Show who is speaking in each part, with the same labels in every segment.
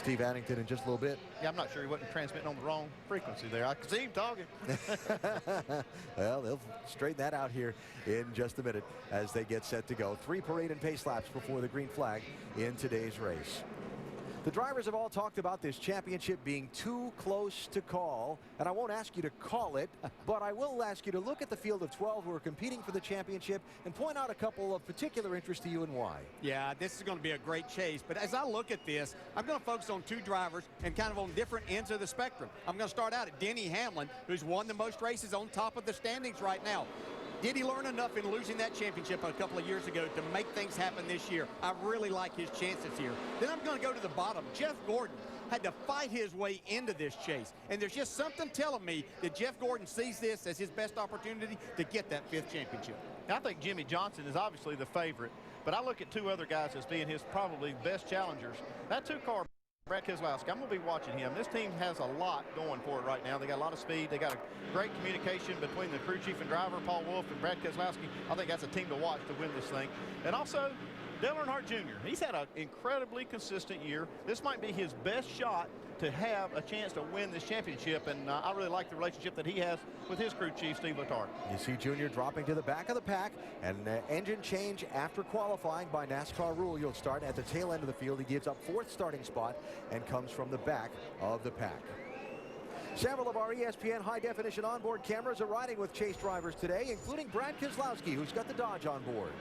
Speaker 1: Steve Addington in just a little bit.
Speaker 2: Yeah, I'm not sure he wasn't transmitting on the wrong frequency there. I could see him talking.
Speaker 1: Well, they'll straighten that out here in just a minute as they get set to go. 3 parade and pace laps before the green flag in today's race. The drivers have all talked about this championship being too close to call, and I won't ask you to call it, but I will ask you to look at the field of 12 who are competing for the championship and point out a couple of particular interest to you and why.
Speaker 3: Yeah, this is going to be a great chase, but as I look at this, I'm going to focus on 2 drivers and kind of on different ends of the spectrum. I'm going to start out at Denny Hamlin, who's won the most races on top of the standings right now. Did he learn enough in losing that championship a couple of years ago to make things happen this year? I really like his chances here. Then I'm going to go to the bottom. Jeff Gordon had to fight his way into this chase. And there's just something telling me that Jeff Gordon sees this as his best opportunity to get that 5th championship.
Speaker 2: I think Jimmy Johnson is obviously the favorite, but I look at 2 other guys as being his probably best challengers. That 2-car, Brad Keselowski, I'm going to be watching him. This team has a lot going for it right now. They got a lot of speed. They got a great communication between the crew chief and driver, Paul Wolf and Brad Keselowski. I think that's a team to watch to win this thing. And also, Dale Earnhardt Jr. He's had an incredibly consistent year. This might be his best shot to have a chance to win this championship, and I really like the relationship that he has with his crew chief, Steve Letarte.
Speaker 1: You see Junior dropping to the back of the pack, and engine change after qualifying by NASCAR rule. You'll start at the tail end of the field. He gives up 4th starting spot and comes from the back of the pack. Several of our ESPN high-definition onboard cameras are riding with chase drivers today, including Brad Keselowski, who's got the Dodge on board.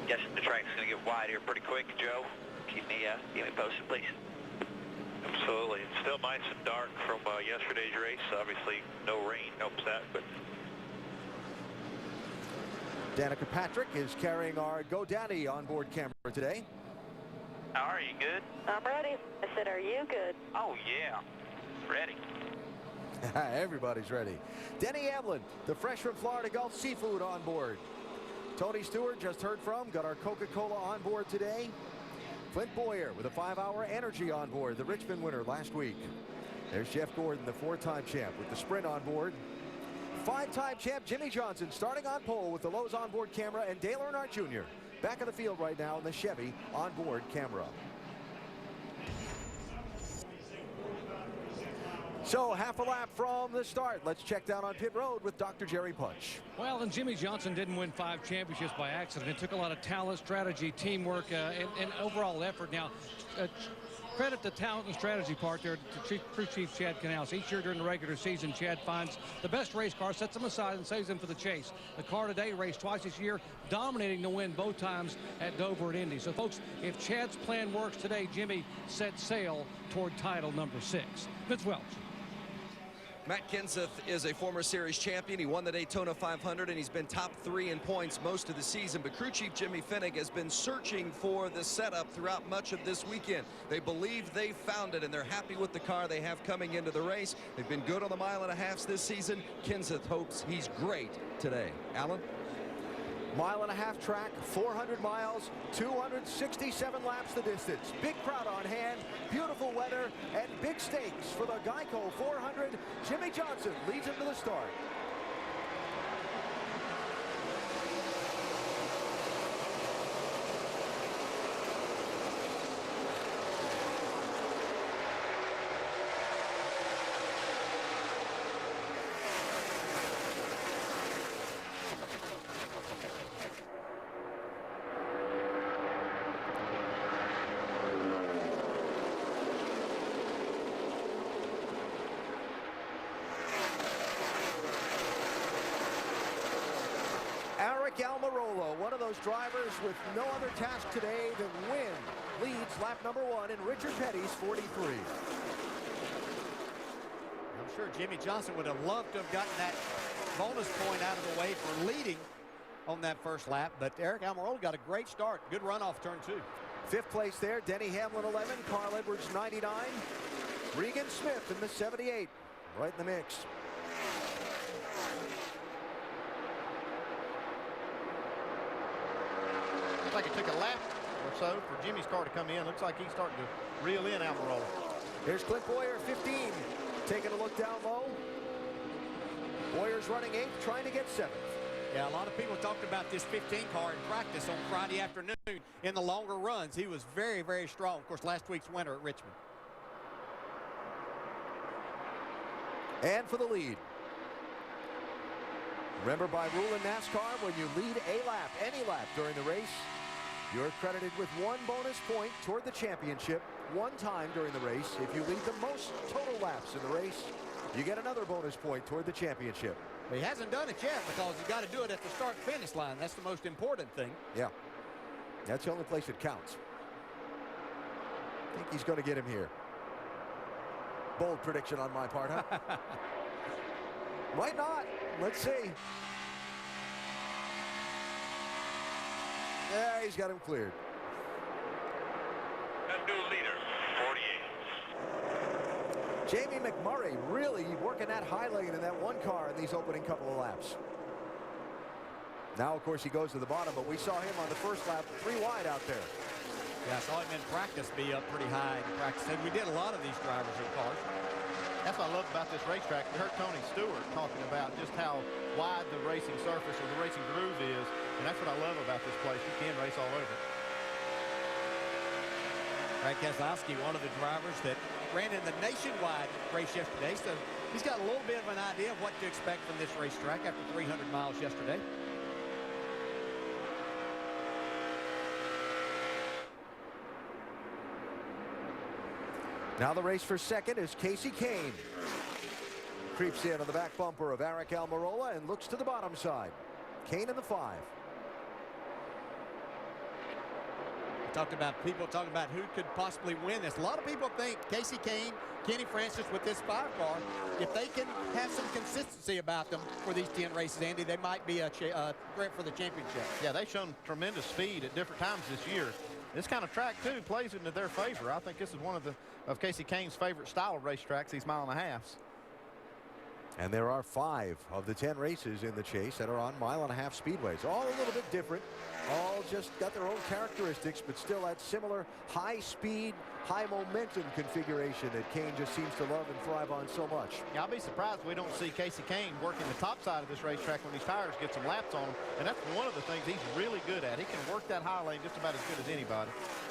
Speaker 4: Yes, the track's going to get wide here pretty quick, Joe. Keep me posted, please. Absolutely. It's still nice and dark from yesterday's race. Obviously, no rain helps that, but...
Speaker 1: Danica Patrick is carrying our GoDaddy onboard camera today.
Speaker 4: How are you? Good?
Speaker 5: I'm ready. I said, are you good?
Speaker 4: Oh, yeah. Ready.
Speaker 1: Everybody's ready. Denny Hamlin, the fresh from Florida Gulf Seafood on board. Tony Stewart, just heard from, got our Coca-Cola on board today. Clint Boyer with a 5-hour energy on board, the Richmond winner last week. There's Jeff Gordon, the 4-time champ, with the Sprint on board. 5-time champ Jimmy Johnson starting on pole with the Lowe's onboard camera, and Dale Earnhardt Jr. back of the field right now in the Chevy onboard camera. So half a lap from the start. Let's check down on pit road with Dr. Jerry Punch.
Speaker 6: Well, and Jimmy Johnson didn't win 5 championships by accident. It took a lot of talent, strategy, teamwork, and overall effort. Now, credit the talent and strategy part there to crew chief Chad Canals. Each year during the regular season, Chad finds the best race car, sets them aside, and saves them for the chase. The car today raced twice this year, dominating the win both times at Dover and Indy. So, folks, if Chad's plan works today, Jimmy sets sail toward title number 6. Vince Welch.
Speaker 7: Matt Kenseth is a former series champion. He won the Daytona 500, and he's been top 3 in points most of the season. But crew chief Jimmy Finnick has been searching for the setup throughout much of this weekend. They believe they found it, and they're happy with the car they have coming into the race. They've been good on the 1.5 this season. Kenseth hopes he's great today. Alan?
Speaker 1: 1.5 mile track, 400 miles, 267 laps the distance. Big crowd on hand, beautiful weather, and big stakes for the Geico 400. Jimmy Johnson leads him to the start. Almirola, one of those drivers with no other task today than win, leads lap number 1 in Richard Petty's 43.
Speaker 3: I'm sure Jimmy Johnson would have loved to have gotten that bonus point out of the way for leading on that first lap, but Eric Almirola got a great start. Good run off turn 2.
Speaker 1: 5th place there, Denny Hamlin 11, Carl Edwards 99, Regan Smith in the 78, right in the mix.
Speaker 2: Looks like it took a lap or so for Jimmy's car to come in. Looks like he's starting to reel in Almirola.
Speaker 1: Here's Clint Boyer, 15, taking a look down low. Boyer's running 8th, trying to get 7th.
Speaker 3: Yeah, a lot of people talked about this 15 car in practice on Friday afternoon in the longer runs. He was very, very strong. Of course, last week's winner at Richmond.
Speaker 1: And for the lead. Remember, by rule in NASCAR, when you lead a lap, any lap during the race, you're credited with 1 bonus point toward the championship one time during the race. If you lead the most total laps in the race, you get another bonus point toward the championship.
Speaker 3: He hasn't done it yet because he's got to do it at the start-finish line. That's the most important thing.
Speaker 1: Yeah, that's the only place it counts. I think he's going to get him here. Bold prediction on my part, huh? Might not. Let's see. Yeah, he's got him cleared.
Speaker 4: And new leader, 48.
Speaker 1: Jamie McMurray really working that high lane in that one car in these opening couple of laps. Now, of course, he goes to the bottom, but we saw him on the first lap 3 wide out there.
Speaker 3: Yeah, I saw him in practice be up pretty high in practice. And we did a lot of these drivers in cars.
Speaker 2: That's what I love about this racetrack. We heard Tony Stewart talking about just how wide the racing surface or the racing groove is, and that's what I love about this place. You can race all over it.
Speaker 3: Brad Keselowski, one of the drivers that ran in the nationwide race yesterday, so he's got a little bit of an idea of what to expect from this racetrack after 300 miles yesterday.
Speaker 1: Now the race for second is Casey Kane. Creeps in on the back bumper of Aric Almirola and looks to the bottom side. Kane in the 5.
Speaker 3: People talking about who could possibly win this. A lot of people think Casey Kane, Kenny Francis with this 5 car, if they can have some consistency about them for these 10 races, Andy, they might be a threat for the championship.
Speaker 2: Yeah, they've shown tremendous speed at different times this year. This kind of track, too, plays into their favor. I think this is one of Casey Kane's favorite style of racetracks, these mile-and-a-halves.
Speaker 1: And there are 5 of the 10 races in the chase that are on mile-and-a-half speedways. All a little bit different. All just got their own characteristics, but still that similar high-speed, high-momentum configuration that Kane just seems to love and thrive on so much.
Speaker 2: Yeah, I'll be surprised if we don't see Casey Kane working the top side of this racetrack when these tires get some laps on him. And that's one of the things he's really good at. He can work that high lane just about as good as anybody.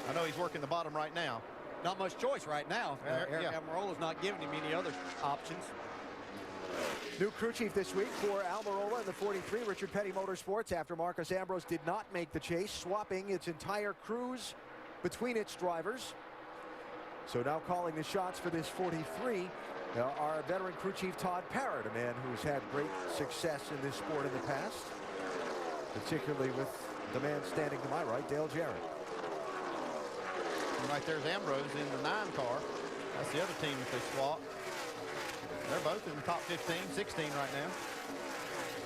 Speaker 2: I know he's working the bottom right now.
Speaker 3: Not much choice right now. Aric Almirola's not giving him any other options.
Speaker 1: New crew chief this week for Almirola in the 43, Richard Petty Motorsports, after Marcus Ambrose did not make the chase, swapping its entire crews between its drivers. So now calling the shots for this 43, our veteran crew chief Todd Parrott, a man who's had great success in this sport in the past, particularly with the man standing to my right, Dale Jarrett.
Speaker 2: And right there's Ambrose in the 9 car. That's the other team that they swapped. They're both in the top 15, 16 right now.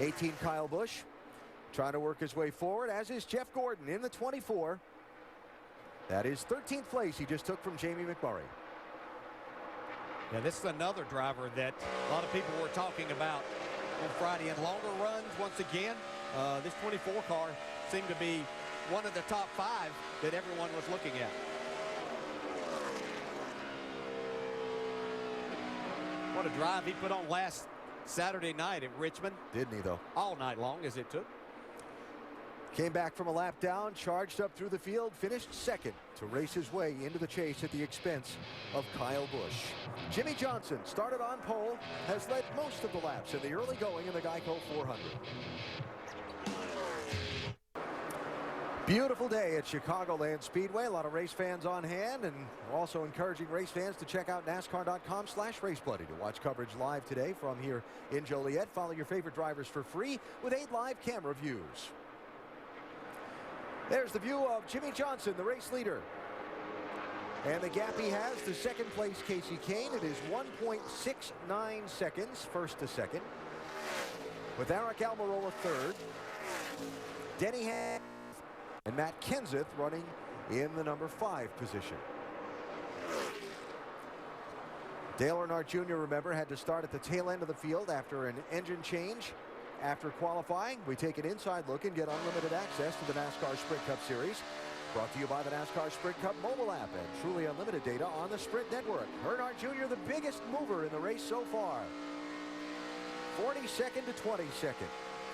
Speaker 1: 18, Kyle Busch, trying to work his way forward, as is Jeff Gordon in the 24. That is 13th place he just took from Jamie McMurray.
Speaker 3: Yeah, this is another driver that a lot of people were talking about on Friday in longer runs. Once again, this 24 car seemed to be one of the top 5 that everyone was looking at. What a drive he put on last Saturday night at Richmond.
Speaker 1: Didn't he, though?
Speaker 3: All night long, as it took.
Speaker 1: Came back from a lap down, charged up through the field, finished second to race his way into the chase at the expense of Kyle Busch. Jimmy Johnson started on pole, has led most of the laps in the early going in the Geico 400. Beautiful day at Chicagoland Speedway. A lot of race fans on hand, and also encouraging race fans to check out NASCAR.com/RaceBuddy to watch coverage live today from here in Joliet. Follow your favorite drivers for free with 8 live camera views. There's the view of Jimmy Johnson, the race leader. And the gap he has to second place Casey Kane. It is 1.69 seconds, first to second. With Aric Almirola third. Denny Hamlin and Matt Kenseth running in the number 5 position. Dale Earnhardt Jr., remember, had to start at the tail end of the field after an engine change. After qualifying, we take an inside look and get unlimited access to the NASCAR Sprint Cup Series. Brought to you by the NASCAR Sprint Cup mobile app and truly unlimited data on the Sprint Network. Earnhardt Jr., the biggest mover in the race so far. 42nd to 22nd.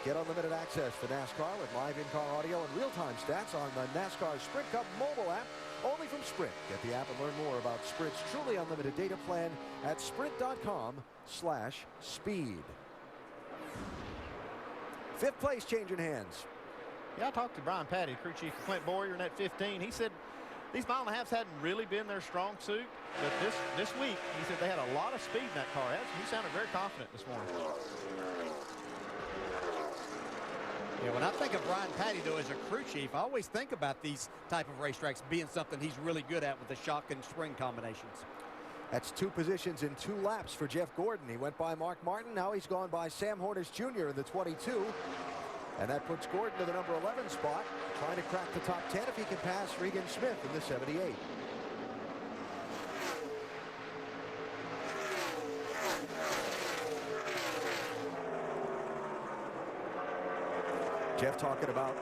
Speaker 1: Get unlimited access to NASCAR with live in-car audio and real-time stats on the NASCAR Sprint Cup mobile app, only from Sprint. Get the app and learn more about Sprint's truly unlimited data plan at sprint.com/speed. Fifth place changing hands.
Speaker 2: Yeah, I talked to Brian Patty, crew chief of Clint Boyer, in that 15. He said these mile and a halves hadn't really been their strong suit, but this week, he said they had a lot of speed in that car. He sounded very confident this morning.
Speaker 3: Yeah, when I think of Brian Patty, though, as a crew chief, I always think about these type of racetracks being something he's really good at with the shock and spring combinations.
Speaker 1: That's 2 positions in 2 laps for Jeff Gordon. He went by Mark Martin. Now he's gone by Sam Hornish Jr. in the 22. And that puts Gordon to the number 11 spot, trying to crack the top 10 if he can pass Regan Smith in the 78. Jeff talking about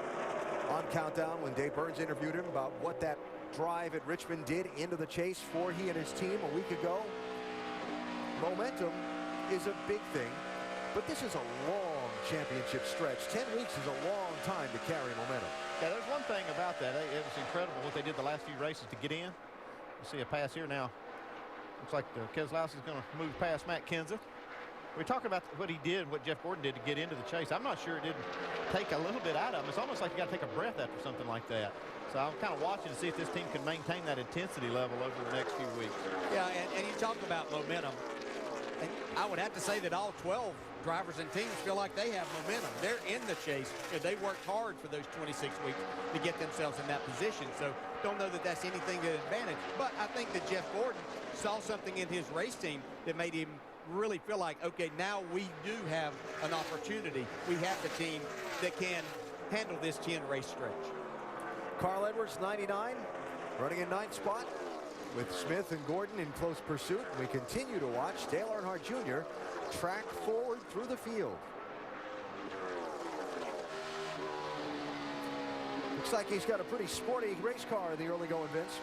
Speaker 1: on Countdown when Dave Burns interviewed him about what that drive at Richmond did into the chase for he and his team a week ago. Momentum is a big thing, but this is a long championship stretch. 10 weeks is a long time to carry momentum.
Speaker 2: Yeah, there's one thing about that. It was incredible what they did the last few races to get in. You see a pass here now. Looks like Keselowski is going to move past Matt Kenseth. We talk about what he did, what Jeff Gordon did to get into the chase. I'm not sure it didn't take a little bit out of him. It's almost like you got to take a breath after something like that. So I'm kind of watching to see if this team can maintain that intensity level over the next few weeks.
Speaker 3: Yeah, and you talk about momentum. And I would have to say that all 12 drivers and teams feel like they have momentum. They're in the chase. They worked hard for those 26 weeks to get themselves in that position. So don't know that that's anything to advantage. But I think that Jeff Gordon saw something in his race team that made him really feel like, okay, now we do have an opportunity. We have the team that can handle this 10 race stretch.
Speaker 1: Carl Edwards, 99, running in 9th spot with Smith and Gordon in close pursuit. We continue to watch Dale Earnhardt Jr. track forward through the field. Looks like he's got a pretty sporty race car in the early going, Vince.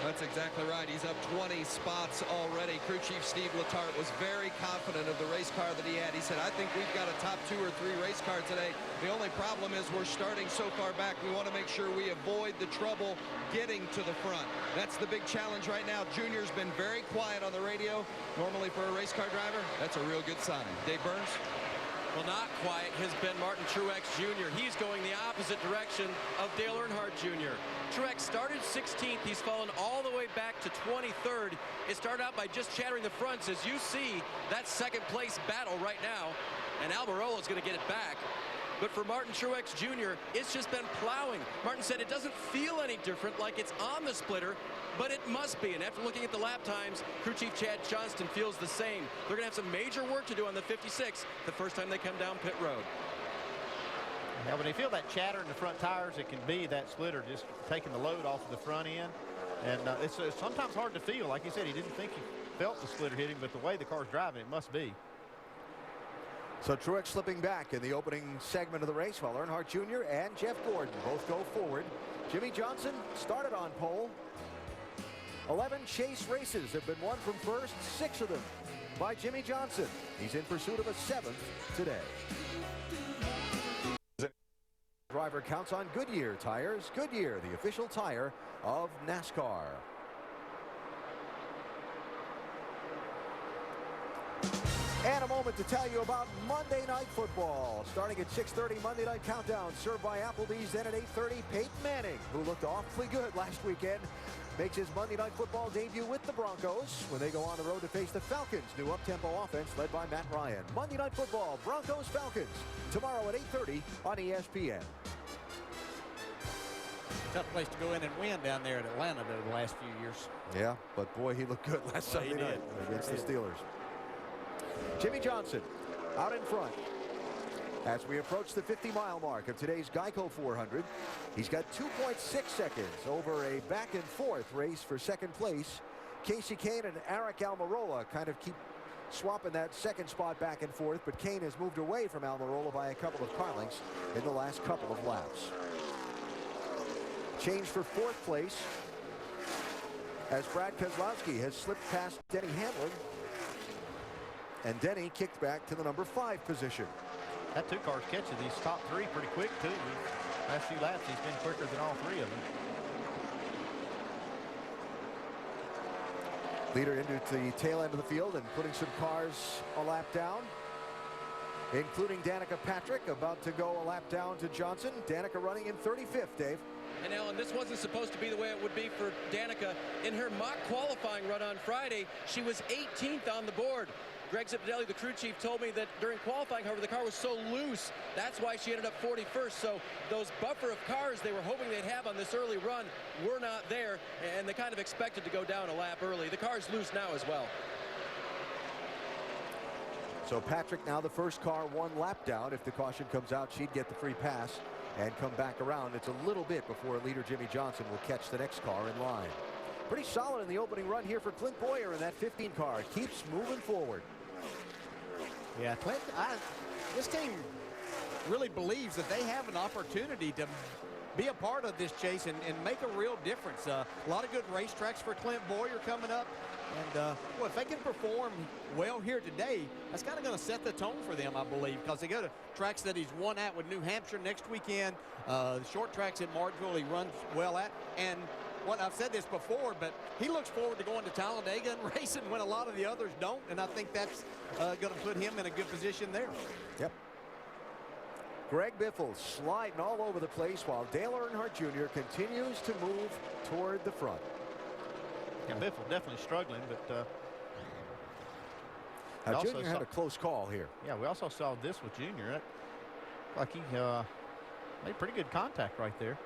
Speaker 7: That's exactly right. He's up 20 spots already. Crew Chief Steve Letarte was very confident of the race car that he had. He said, I think we've got a top 2 or 3 race car today. The only problem is we're starting so far back. We want to make sure we avoid the trouble getting to the front. That's the big challenge right now. Junior's been very quiet on the radio. Normally for a race car driver, that's a real good sign. Dave Burns?
Speaker 8: Well, not quiet has been Martin Truex Jr. He's going the opposite direction of Dale Earnhardt Jr. Truex started 16th. He's fallen all the way back to 23rd. It started out by just chattering the fronts. As you see, that second place battle right now, and Almirola is going to get it back. But for Martin Truex Jr., it's just been plowing. Martin said it doesn't feel any different, like it's on the splitter, but it must be. And after looking at the lap times, crew chief Chad Johnston feels the same. They're going to have some major work to do on the 56 the first time they come down pit road.
Speaker 2: Now, when they feel that chatter in the front tires, it can be that splitter just taking the load off of the front end. And it's sometimes hard to feel. Like he said, he didn't think he felt the splitter hitting, but the way the car's driving, it must be.
Speaker 1: So Truex slipping back in the opening segment of the race while Earnhardt Jr. and Jeff Gordon both go forward. Jimmy Johnson started on pole. 11 chase races have been won from first, 6 of them by Jimmy Johnson. He's in pursuit of a 7th today. Driver counts on Goodyear tires. Goodyear, the official tire of NASCAR. And a moment to tell you about Monday Night Football. Starting at 6:30, Monday Night Countdown, served by Applebee's. Then at 8:30, Peyton Manning, who looked awfully good last weekend, makes his Monday Night Football debut with the Broncos when they go on the road to face the Falcons. New up-tempo offense led by Matt Ryan. Monday Night Football, Broncos-Falcons, tomorrow at 8:30 on ESPN.
Speaker 3: Tough place to go in and win down there at Atlanta, though, the last few years.
Speaker 1: Yeah, but boy, he looked good last Sunday night against the Steelers. Jimmy Johnson out in front as we approach the 50-mile mark of today's Geico 400. He's got 2.6 seconds over a back-and-forth race for second place. Casey Kane and Eric Almirola kind of keep swapping that second spot back and forth, but Kane has moved away from Almirola by a couple of car lengths in the last couple of laps. Change for fourth place as Brad Keselowski has slipped past Denny Hamlin. And Denny kicked back to the number 5 position.
Speaker 2: That 2 car's catching these top 3 pretty quick, too. Last few laps, he's been quicker than all 3 of them.
Speaker 1: Leader into the tail end of the field and putting some cars a lap down, including Danica Patrick, about to go a lap down to Johnson. Danica running in 35th, Dave.
Speaker 8: And Alan, this wasn't supposed to be the way it would be for Danica. In her mock qualifying run on Friday, she was 18th on the board. Greg Zipadelli, the crew chief, told me that during qualifying, however, the car was so loose, that's why she ended up 41st. So those buffer of cars they were hoping they'd have on this early run were not there, and they kind of expected to go down a lap early. The car's loose now as well.
Speaker 1: So Patrick now the first car 1 lap down. If the caution comes out, she'd get the free pass and come back around. It's a little bit before leader Jimmie Johnson will catch the next car in line. Pretty solid in the opening run here for Clint Bowyer, and that 15 car keeps moving forward.
Speaker 3: Yeah, Clint, this team really believes that they have an opportunity to be a part of this chase and make a real difference. A lot of good racetracks for Clint Bowyer coming up. And, well, if they can perform well here today, that's kind of going to set the tone for them, I believe, because they go to tracks that he's won at with New Hampshire next weekend. Short tracks at Martinsville he runs well at. And what I've said this before, but he looks forward to going to Talladega and racing when a lot of the others don't. And I think that's going to put him in a good position there.
Speaker 1: Yep. Greg Biffle sliding all over the place while Dale Earnhardt Jr. continues to move toward the front.
Speaker 2: Yeah, Biffle definitely struggling, but
Speaker 1: now, Junior had a close call here.
Speaker 2: Yeah, we also saw this with Junior. Like he made pretty good contact right there.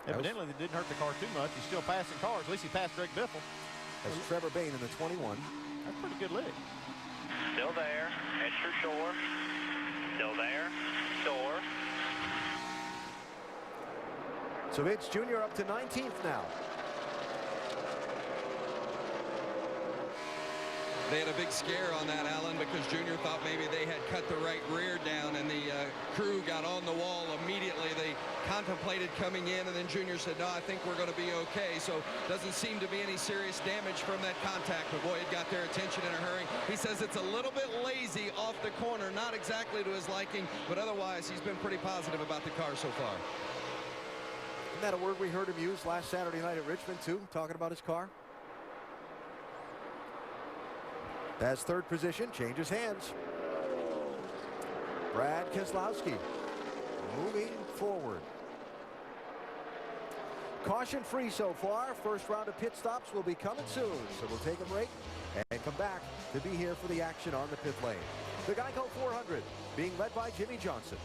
Speaker 2: Evidently, it didn't hurt the car too much. He's still passing cars. At least he passed Greg Biffle.
Speaker 1: That's Trevor Bayne in the 21.
Speaker 2: That's a pretty good lick.
Speaker 4: Still there. Head for shore. Still there. Shore.
Speaker 1: So it's Junior up to 19th now.
Speaker 7: They had a big scare on that, Alan, because Junior thought maybe they had cut the right rear down, and the crew got on the wall immediately. They contemplated coming in, and then Junior said, no, I think we're going to be okay. So doesn't seem to be any serious damage from that contact, but boy, it got their attention in a hurry. He says it's a little bit lazy off the corner, not exactly to his liking, but otherwise he's been pretty positive about the car so far.
Speaker 1: Isn't that a word we heard him use last Saturday night at Richmond, too, talking about his car? As third position changes hands. Brad Keselowski moving forward. Caution free so far. First round of pit stops will be coming soon. So we'll take a break and come back to be here for the action on the pit lane. The Geico 400 being led by Jimmie Johnson.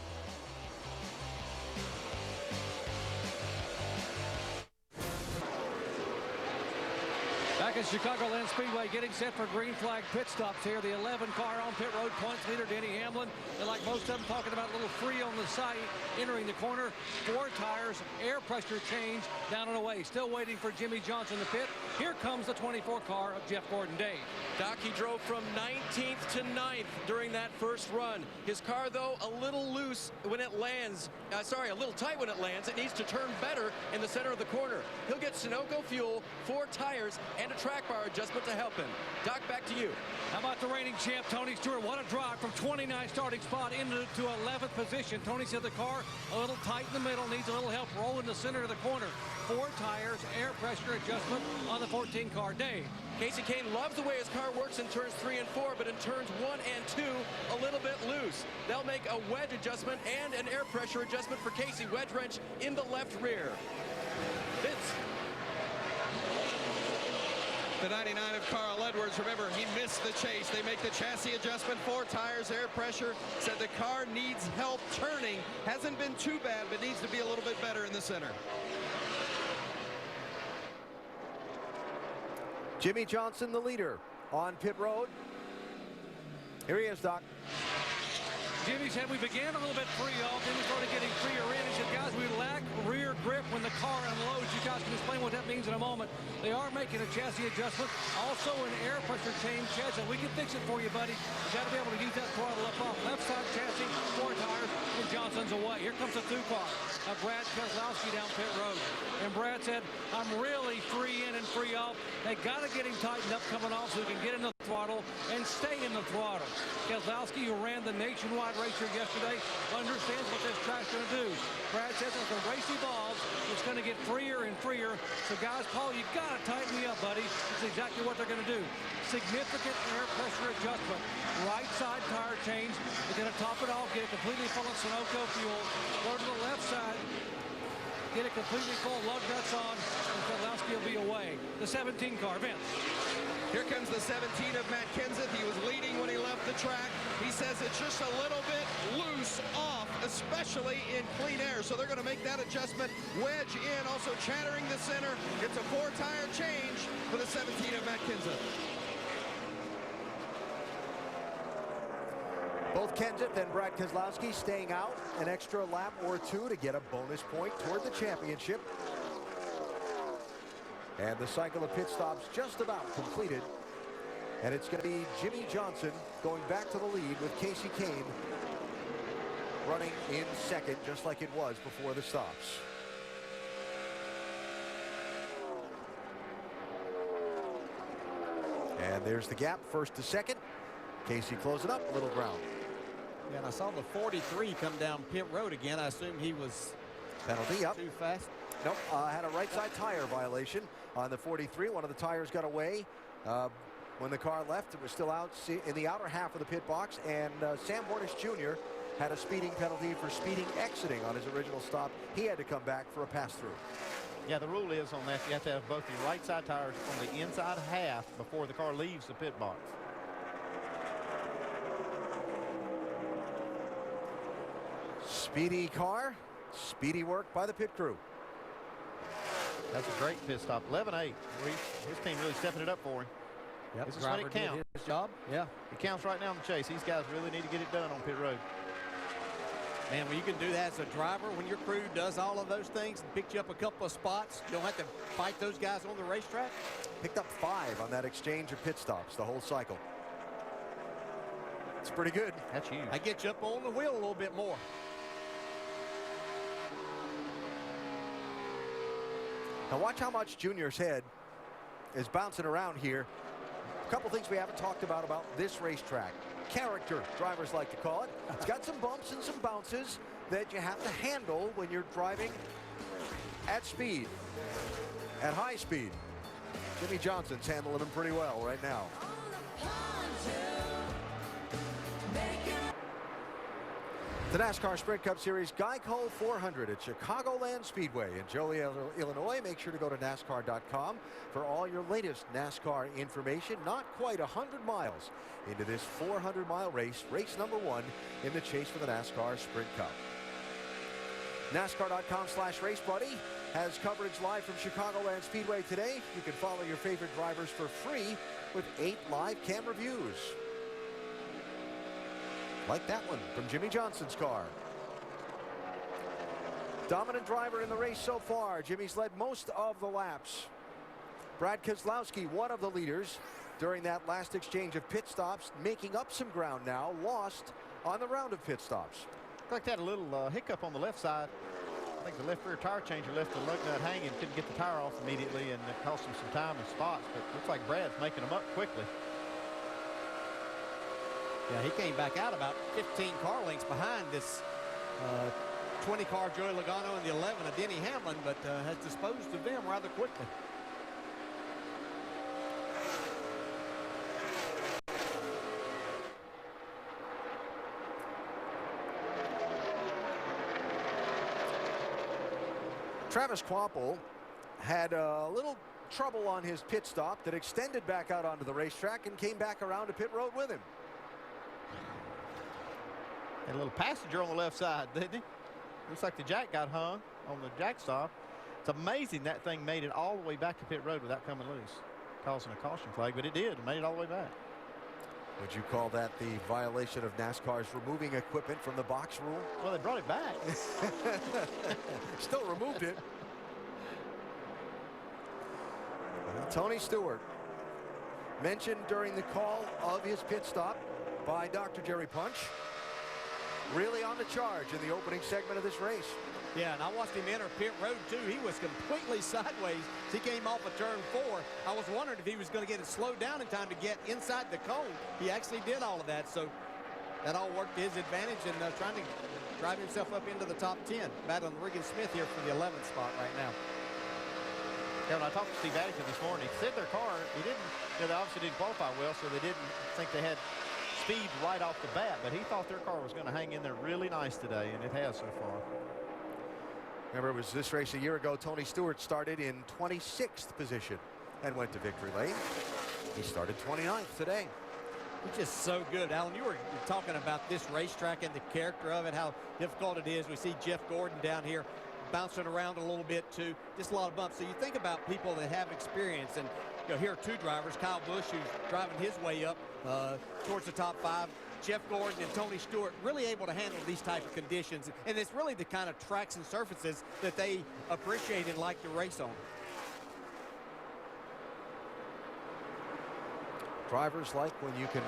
Speaker 6: Back at Chicagoland Speedway, getting set for green flag pit stops here. The 11 car on pit road, points leader Denny Hamlin. And like most of them, talking about a little free on the side, entering the corner. 4 tires, air pressure change, down and away. Still waiting for Jimmie Johnson to pit. Here comes the 24 car of Jeff Gordon Dave.
Speaker 8: Doc, he drove from 19th to 9th during that first run. His car, though, a little loose when it lands. A little tight when it lands. It needs to turn better in the center of the corner. He'll get Sunoco fuel, 4 tires, and a track bar adjustment to help him. Doc, back to you.
Speaker 6: How about the reigning champ, Tony Stewart? What a drive from 29th starting spot into 11th position. Tony said the car a little tight in the middle, needs a little help rolling the center of the corner. 4 tires, air pressure adjustment on the 14 car. Dave.
Speaker 8: Kasey Kahne loves the way his car works in turns 3 and 4, but in turns 1 and 2, a little bit loose. They'll make a wedge adjustment and an air pressure adjustment for Kasey. Wedge wrench in the left rear. Vince.
Speaker 7: The 99 of Carl Edwards, remember, he missed the chase. They make the chassis adjustment, 4 tires, air pressure. Said the car needs help turning. Hasn't been too bad, but needs to be a little bit better in the center.
Speaker 1: Jimmie Johnson, the leader on pit road. Here he is, Doc.
Speaker 6: Jimmy said we began a little bit free off, then we started getting freer in. He said, guys, we lack rear grip when the car unloads. You guys can explain what that means in a moment. They are making a chassis adjustment, also an air pressure change. Chad said, we can fix it for you, buddy. You got to be able to use that throttle up off. Left side chassis, 4 tires, and Johnson's away. Here comes the 2 car. Brad Keselowski down pit road. And Brad said, I'm really free in and free off. They got to get him tightened up coming off so he can get in the throttle and stay in the throttle. Keselowski, who ran the nationwide qualified racer yesterday, understands what this track's going to do. Brad says as the race evolves, it's going to get freer and freer. So, guys, Paul, you've got to tighten me up, buddy. That's exactly what they're going to do. Significant air pressure adjustment. Right side tire change. They're going to top it off, get it completely full of Sunoco fuel. Go to the left side. Get it completely full, lug nuts on, and Keselowski will be away. The 17 car, Vince.
Speaker 7: Here comes the 17 of Matt Kenseth. He was leading when he left the track. He says it's just a little bit loose off, especially in clean air. So they're going to make that adjustment. Wedge in, also chattering the center. It's a 4-tire change for the 17 of Matt Kenseth.
Speaker 1: Both Kenseth and Brad Keselowski staying out an extra lap or two to get a bonus point toward the championship. And the cycle of pit stops just about completed. And it's going to be Jimmy Johnson going back to the lead with Casey Kane running in second, just like it was before the stops. And there's the gap, first to second. Casey closing up, little ground.
Speaker 3: Yeah, and I saw the 43 come down pit road again. I assume he was
Speaker 1: Penalty, up.
Speaker 3: too fast.
Speaker 1: Nope, had a right side tire violation on the 43. One of the tires got away. When the car left, it was still out in the outer half of the pit box. And Sam Hornish Jr. had a speeding penalty for speeding exiting on his original stop. He had to come back for a pass-through.
Speaker 2: Yeah, the rule is on that you have to have both your right side tires on the inside half before the car leaves the pit box.
Speaker 1: Speedy car, speedy work by the pit crew.
Speaker 2: That's a great pit stop. 11-8. His team really stepping it up for him.
Speaker 3: Yep,
Speaker 2: This is when it counts.
Speaker 3: his job. Yeah.
Speaker 2: It counts right now in the chase. These guys really need to get it done on pit road.
Speaker 3: Man, when you can do that as a driver, when your crew does all of those things and picks you up a couple of spots, you don't have to fight those guys on the racetrack.
Speaker 1: Picked up 5 on that exchange of pit stops the whole cycle. It's pretty good.
Speaker 2: That's huge.
Speaker 3: I get you up on the wheel a little bit more.
Speaker 1: Now watch how much Junior's head is bouncing around here. A couple things we haven't talked about this racetrack. Character, drivers like to call it. It's got some bumps and some bounces that you have to handle when you're driving at speed, at high speed. Jimmy Johnson's handling them pretty well right now. The NASCAR Sprint Cup Series Geico 400 at Chicagoland Speedway in Joliet, Illinois. Make sure to go to NASCAR.com for all your latest NASCAR information. Not quite 100 miles into this 400-mile race, race number 1 in the chase for the NASCAR Sprint Cup. NASCAR.com/RaceBuddy has coverage live from Chicagoland Speedway today. You can follow your favorite drivers for free with 8 live camera views. Like that one from Jimmy Johnson's car. Dominant driver in the race so far. Jimmy's led most of the laps. Brad Keselowski, one of the leaders during that last exchange of pit stops, making up some ground now, lost on the round of pit stops.
Speaker 2: Looked like they had a little hiccup on the left side. I think the left rear tire changer left the lug nut hanging, couldn't get the tire off immediately, and it cost him some time and spots, but looks like Brad's making them up quickly.
Speaker 3: Yeah, he came back out about 15 car lengths behind this 20 car Joey Logano and the 11 of Denny Hamlin, but has disposed of them rather quickly.
Speaker 1: Travis Kvapil had a little trouble on his pit stop that extended back out onto the racetrack and came back around to pit road with him.
Speaker 2: Had a little passenger on the left side, didn't he? Looks like the jack got hung on the jack stop. It's amazing that thing made it all the way back to pit road without coming loose, causing a caution flag, but it did. It made it all the way back.
Speaker 1: Would you call that the violation of NASCAR's removing equipment from the box rule?
Speaker 2: Well, they brought it back.
Speaker 1: Still removed it. Tony Stewart mentioned during the call of his pit stop by Dr. Jerry Punch, really on the charge in the opening segment of this race.
Speaker 3: Yeah, and I watched him enter pit road too. He was completely sideways. He came off of turn 4. I was wondering if he was going to get it slowed down in time to get inside the cone. He actually did all of that, so that all worked to his advantage and trying to drive himself up into the top 10. Battling Regan Smith here for the 11th spot right now.
Speaker 2: Yeah, when I talked to Steve Addington this morning, he said their car, they obviously didn't qualify well, so they didn't think they had speed right off the bat, but he thought their car was going to hang in there really nice today, and it has so far.
Speaker 1: Remember, it was this race a year ago. Tony Stewart started in 26th position and went to victory lane. He started 29th today.
Speaker 3: He's just so good. Alan, you were talking about this racetrack and the character of it, how difficult it is. We see Jeff Gordon down here bouncing around a little bit too. Just a lot of bumps. So you think about people that have experience, and here are two drivers, Kyle Busch, who's driving his way up towards the top 5. Jeff Gordon and Tony Stewart really able to handle these type of conditions. And it's really the kind of tracks and surfaces that they appreciate and like to race on.
Speaker 1: Drivers like when you can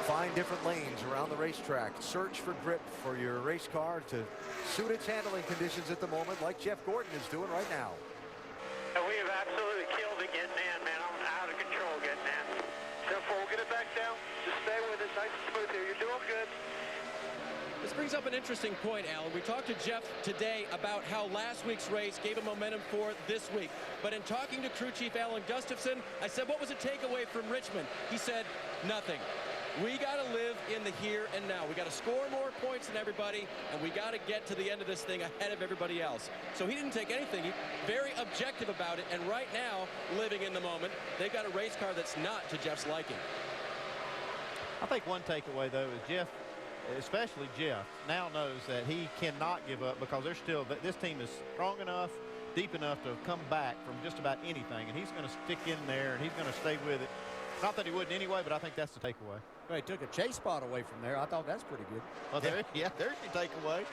Speaker 1: find different lanes around the racetrack, search for grip for your race car to suit its handling conditions at the moment, like Jeff Gordon is doing right now.
Speaker 9: We have absolutely killed it getting in, man. I'm out of control getting in. Step 4, we'll get it back down. Just stay with it, nice and smooth here. You're doing good.
Speaker 8: This brings up an interesting point, Alan. We talked to Jeff today about how last week's race gave him momentum for this week. But in talking to crew chief Alan Gustafson, I said, what was a takeaway from Richmond? He said, nothing. We got to live in the here and now. We got to score more points than everybody, and we got to get to the end of this thing ahead of everybody else. So he didn't take anything. He's very objective about it, and right now, living in the moment, they've got a race car that's not to Jeff's liking.
Speaker 2: I think one takeaway, though, is Jeff, especially Jeff, now knows that he cannot give up because they're still, this team is strong enough, deep enough to come back from just about anything, and he's going to stick in there, and he's going to stay with it. Not that he wouldn't anyway, but I think that's the takeaway.
Speaker 3: Well, he took a chase spot away from there. I thought that's pretty good.
Speaker 2: Well, there's your takeaway.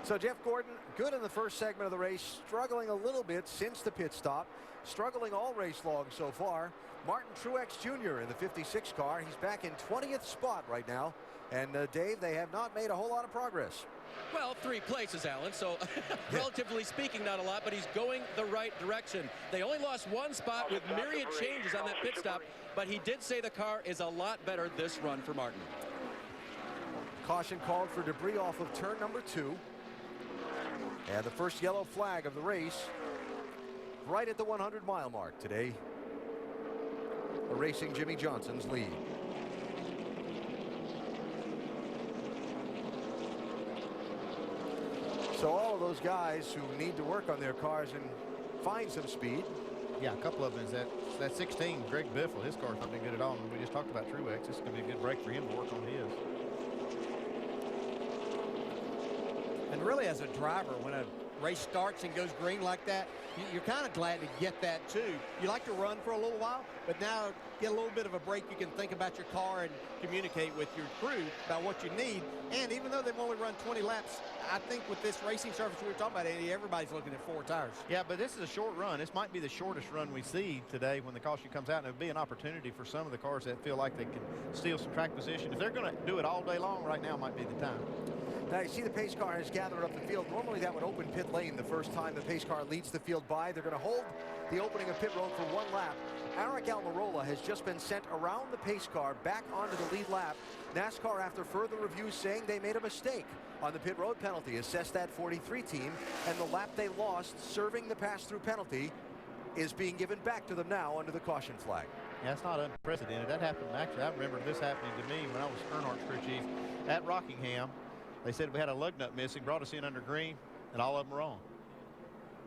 Speaker 1: So Jeff Gordon, good in the first segment of the race, struggling a little bit since the pit stop, struggling all race long so far. Martin Truex Jr. in the 56 car. He's back in 20th spot right now. And Dave, they have not made a whole lot of progress.
Speaker 8: Well, 3 places, Alan, so relatively speaking, not a lot, but he's going the right direction. They only lost 1 spot with myriad changes on that pit stop, but he did say the car is a lot better this run for Martin.
Speaker 1: Caution called for debris off of turn number 2. And the first yellow flag of the race right at the 100-mile mark today. Erasing Jimmy Johnson's lead. So all of those guys who need to work on their cars and find some speed.
Speaker 2: Yeah, a couple of them is that 16, Greg Biffle, his car's not been good at all. And we just talked about Truex. This is going to be a good break for him to work on his.
Speaker 3: And really, as a driver, when a race starts and goes green like that, you're kind of glad to get that too. You like to run for a little while, but now get a little bit of a break. You can think about your car and communicate with your crew about what you need. And even though they've only run 20 laps, I think with this racing surface we were talking about, Andy, everybody's looking at 4 tires.
Speaker 2: Yeah, but this is a short run. This might be the shortest run we see today when the caution comes out, and it'll be an opportunity for some of the cars that feel like they can steal some track position. If they're going to do it all day long, right now might be the time.
Speaker 1: Now you see the pace car has gathered up the field. Normally that would open pit lane the first time the pace car leads the field by. They're going to hold the opening of pit road for 1 lap. Eric Almirola has just been sent around the pace car back onto the lead lap. NASCAR, after further review, saying they made a mistake on the pit road penalty, assessed that 43 team, and the lap they lost serving the pass-through penalty is being given back to them now under the caution flag.
Speaker 2: Yeah, it's not unprecedented. That happened, actually, I remember this happening to me when I was Earnhardt's crew chief at Rockingham. They said we had a lug nut missing, brought us in under green, and all of them were wrong.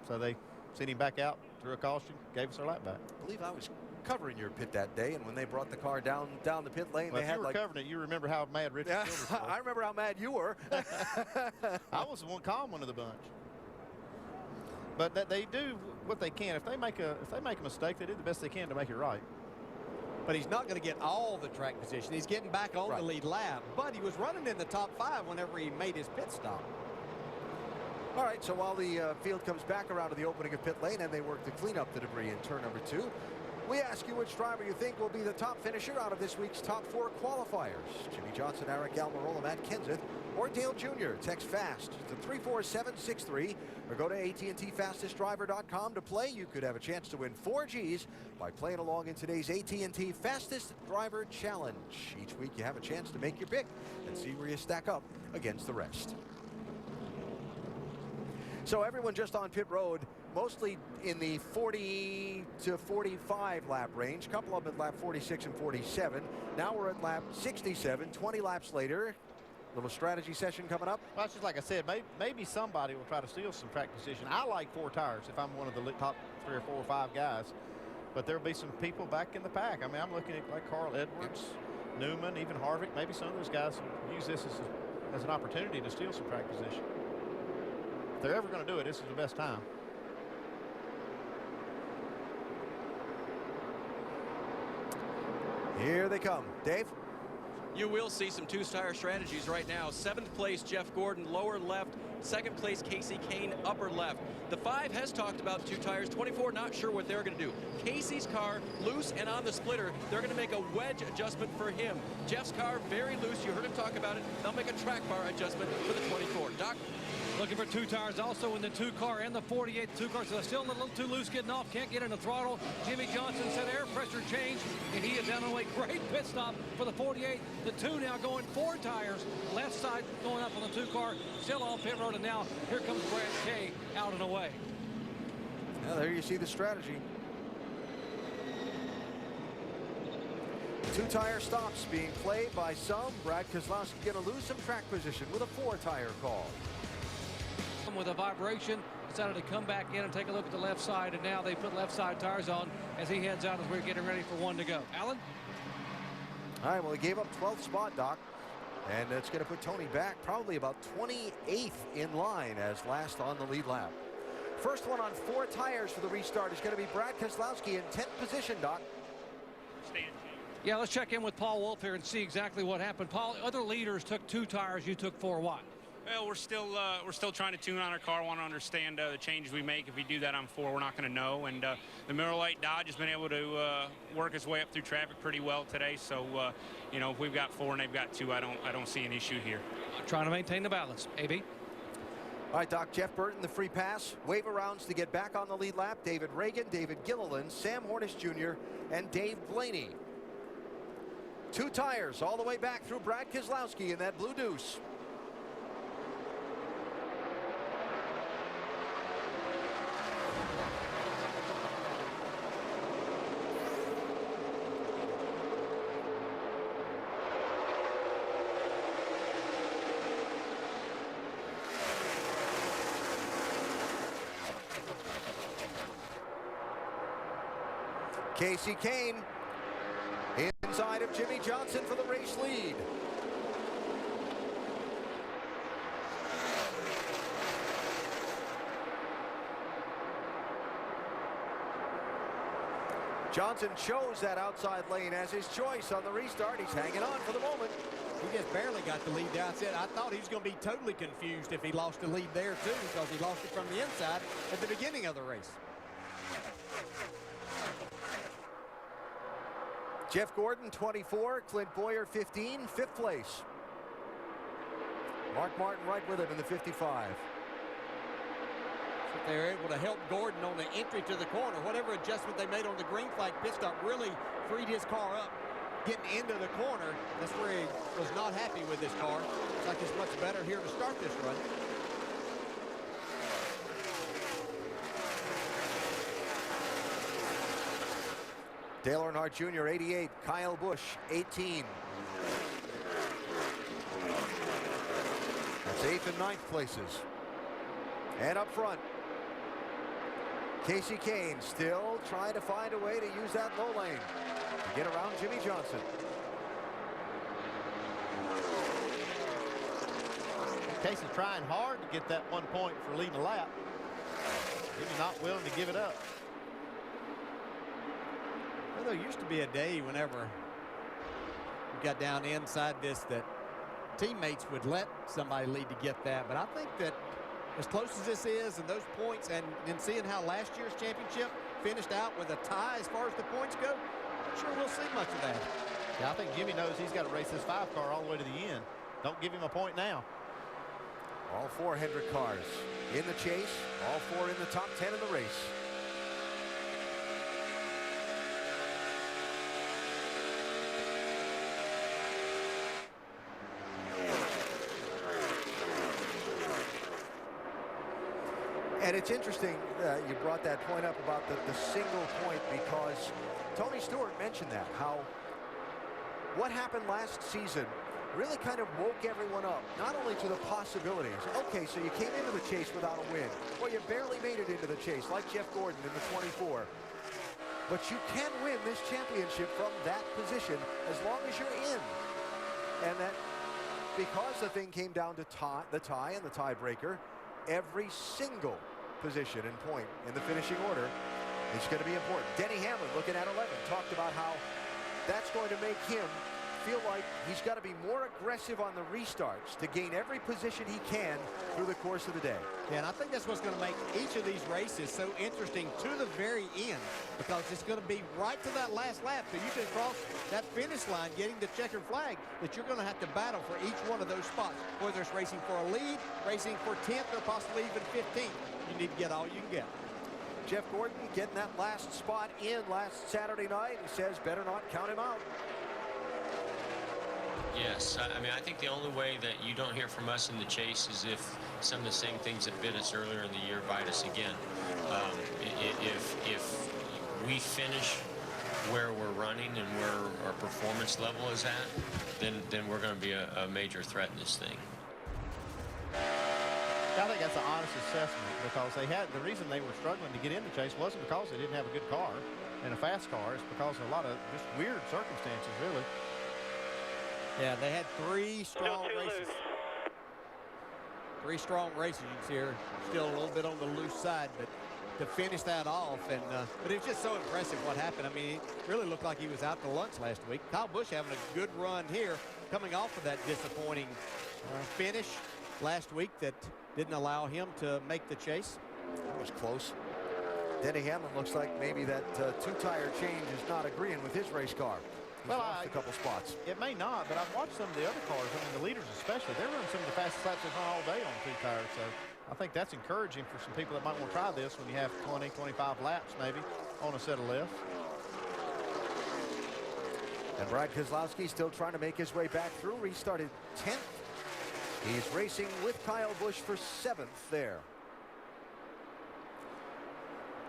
Speaker 2: So they sent him back out, threw a caution, gave us our lap back.
Speaker 1: I believe I was covering your pit that day, and when they brought the car down the pit lane,
Speaker 2: well,
Speaker 1: they had
Speaker 2: like... If you were covering it, you remember how mad Richard Childress was.
Speaker 1: I remember how mad you were.
Speaker 2: I was the one calm one of the bunch. But that they do what they can. If they make a mistake, they do the best they can to make it right.
Speaker 3: But he's not going to get all the track position. He's getting back on the lead lap. But he was running in the top 5 whenever he made his pit stop.
Speaker 1: All right, so while the field comes back around to the opening of pit lane and they work to clean up the debris in turn number 2, We ask you which driver you think will be the top finisher out of this week's top 4 qualifiers. Jimmy Johnson, Eric Almirola, Matt Kenseth, or Dale Jr. Text FAST to 34763 or go to AT&TFastestDriver.com to play. You could have a chance to win 4 Gs by playing along in today's AT&T Fastest Driver Challenge. Each week you have a chance to make your pick and see where you stack up against the rest. So everyone just on pit road, mostly in the 40 to 45 lap range. A couple of them at lap 46 and 47. Now we're at lap 67, 20 laps later. Little strategy session coming up.
Speaker 2: Well, it's just like I said, maybe somebody will try to steal some track position. I like 4 tires if I'm one of the top 3 or 4 or 5 guys. But there'll be some people back in the pack. I mean, I'm looking at like Carl Edwards, Newman, even Harvick. Maybe some of those guys will use this as an opportunity to steal some track position. If they're ever going to do it, this is the best time.
Speaker 1: Here they come. Dave?
Speaker 8: You will see some 2-tire strategies right now. 7th place, Jeff Gordon, lower left. 2nd place, Casey Kane, upper left. The 5 has talked about 2 tires. 24, not sure what they're going to do. Casey's car, loose and on the splitter. They're going to make a wedge adjustment for him. Jeff's car, very loose. You heard him talk about it. They'll make a track bar adjustment for the 24. Doc?
Speaker 6: Looking for 2 tires also in the 2 car and the 48 2 car. So they're still a little too loose getting off. Can't get in the throttle. Jimmy Johnson said air pressure change, and he is down on the way. Great pit stop for the 48. The 2 now going 4 tires. Left side going up on the 2 car. Still on pit road, and now here comes Brad Kay out and away.
Speaker 1: Now there you see the strategy. 2-tire stops being played by some. Brad Keselowski going to lose some track position with a 4-tire call.
Speaker 6: With a vibration, decided to come back in and take a look at the left side, and now they put left side tires on as he heads out as we're getting ready for 1 to go. Alan?
Speaker 1: All right, well, he gave up 12th spot, Doc, and it's going to put Tony back probably about 28th in line as last on the lead lap. First one on 4 tires for the restart is going to be Brad Keselowski in 10th position, Doc.
Speaker 6: Yeah, let's check in with Paul Wolf here and see exactly what happened. Paul, other leaders took 2 tires. You took 4. Why?
Speaker 10: Well, we're still trying to tune on our car. Want to understand the changes we make. If we do that on 4, we're not going to know. And the Miller Lite Dodge has been able to work its way up through traffic pretty well today. So, you know, if we've got 4 and they've got 2, I don't see an issue here.
Speaker 6: Trying to maintain the balance. AB.
Speaker 1: All right, Doc. Jeff Burton, the free pass. Wave arounds to get back on the lead lap. David Reagan, David Gilliland, Sam Hornish Jr., and Dave Blaney. 2 tires all the way back through Brad Keselowski in that blue deuce. Casey Kane inside of Jimmy Johnson for the race lead. Johnson chose that outside lane as his choice on the restart. He's hanging on for the moment.
Speaker 3: He just barely got the lead down. I thought he was going to be totally confused if he lost the lead there, too, because he lost it from the inside at the beginning of the race.
Speaker 1: Jeff Gordon, 24. Clint Boyer, 15. 5th place. Mark Martin right with him in the 55.
Speaker 3: So they were able to help Gordon on the entry to the corner. Whatever adjustment they made on the green flag pit stop really freed his car up. Getting into the corner, that's where he was not happy with his car. Looks like it's much better here to start this run.
Speaker 1: Dale Earnhardt Jr., 88. Kyle Busch, 18. That's 8th and 9th places. And up front, Casey Kane still trying to find a way to use that low lane to get around Jimmy Johnson.
Speaker 2: Casey's trying hard to get that 1 point for leading a lap. He's not willing to give it up.
Speaker 3: Well, there used to be a day whenever we got down inside this that teammates would let somebody lead to get that. But I think that as close as this is and those points, and seeing how last year's championship finished out with a tie as far as the points go, I'm sure we'll see much of that.
Speaker 2: Yeah, I think Jimmy knows he's got to race this 5 car all the way to the end. Don't give him a point now.
Speaker 1: All 4 Hendrick cars in the chase, all 4 in the top 10 in the race. And it's interesting you brought that point up about the single point, because Tony Stewart mentioned that, how what happened last season really kind of woke everyone up, not only to the possibilities. Okay, so you came into the chase without a win, or you barely made it into the chase, like Jeff Gordon in the 24. But you can win this championship from that position as long as you're in. And that because the thing came down to the tie and the tiebreaker, every single position and point in the finishing order is going to be important. Denny Hamlin, looking at 11, talked about how that's going to make him feel like he's got to be more aggressive on the restarts to gain every position he can through the course of the day.
Speaker 3: Yeah, and I think that's what's going to make each of these races so interesting to the very end, because it's going to be right to that last lap, so you can cross that finish line getting the checkered flag, that you're going to have to battle for each one of those spots, whether it's racing for a lead, racing for 10th, or possibly even 15th. You need to get all you can get.
Speaker 1: Jeff Gordon getting that last spot in last Saturday night. He says better not count him out.
Speaker 11: Yes, I mean, I think the only way that you don't hear from us in the chase is if some of the same things that bit us earlier in the year bite us again. If we finish where we're running and where our performance level is at, then we're going to be a major threat in this thing.
Speaker 2: I think that's an honest assessment, because the reason they were struggling to get in the chase wasn't because they didn't have a good car and a fast car. It's because of a lot of just weird circumstances, really.
Speaker 3: Yeah, they had 3 strong races. 3 strong races. You can see here, still a little bit on the loose side, but to finish that off, and but it was just so impressive what happened. I mean, it really looked like he was out to lunch last week. Kyle Busch having a good run here, coming off of that disappointing finish last week that didn't allow him to make the chase.
Speaker 1: That was close. Denny Hamlin looks like maybe that 2-tire change is not agreeing with his race car. He's lost a couple spots.
Speaker 2: It may not, but I've watched some of the other cars, I mean, the leaders especially. They're running some of the fastest laps they've run all day on 2 tires. So I think that's encouraging for some people that might want to try this when you have 20, 25 laps maybe on a set of lifts.
Speaker 1: And Brad Keselowski still trying to make his way back through. Restarted 10th. He's racing with Kyle Busch for 7th there.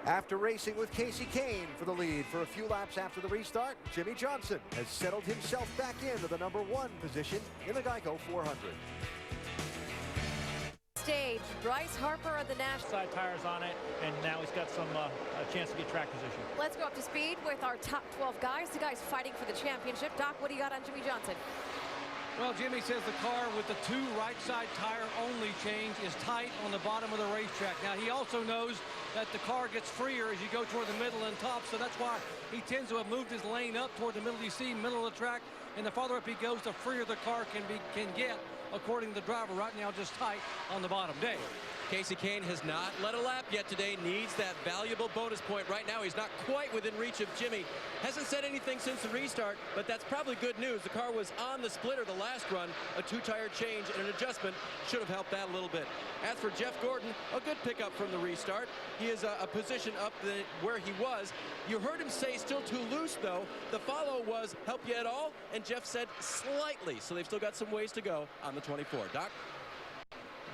Speaker 1: After racing with Casey Kane for the lead for a few laps after the restart, Jimmy Johnson has settled himself back into the #1 position in the Geico 400.
Speaker 12: Stage, Bryce Harper of the National.
Speaker 13: Side tires on it, and now he's got some a chance to get track position.
Speaker 12: Let's go up to speed with our top 12 guys, the guys fighting for the championship. Doc, what do you got on Jimmy Johnson?
Speaker 6: Well, Jimmy says the car with the 2 right side tire only change is tight on the bottom of the racetrack. Now, he also knows that the car gets freer as you go toward the middle and top, so that's why he tends to have moved his lane up toward the middle. You see, middle of the track, and the farther up he goes, the freer the car can get, according to the driver. Right now, just tight on the bottom. Dave.
Speaker 8: Casey Kane has not led a lap yet today, needs that valuable bonus point. Right now, he's not quite within reach of Jimmy. Hasn't said anything since the restart, but that's probably good news. The car was on the splitter the last run. A 2-tire change and an adjustment should have helped that a little bit. As for Jeff Gordon, a good pickup from the restart. He is a position up where he was. You heard him say still too loose, though. The follow was, help you at all? And Jeff said slightly, so they've still got some ways to go on the 24. Doc?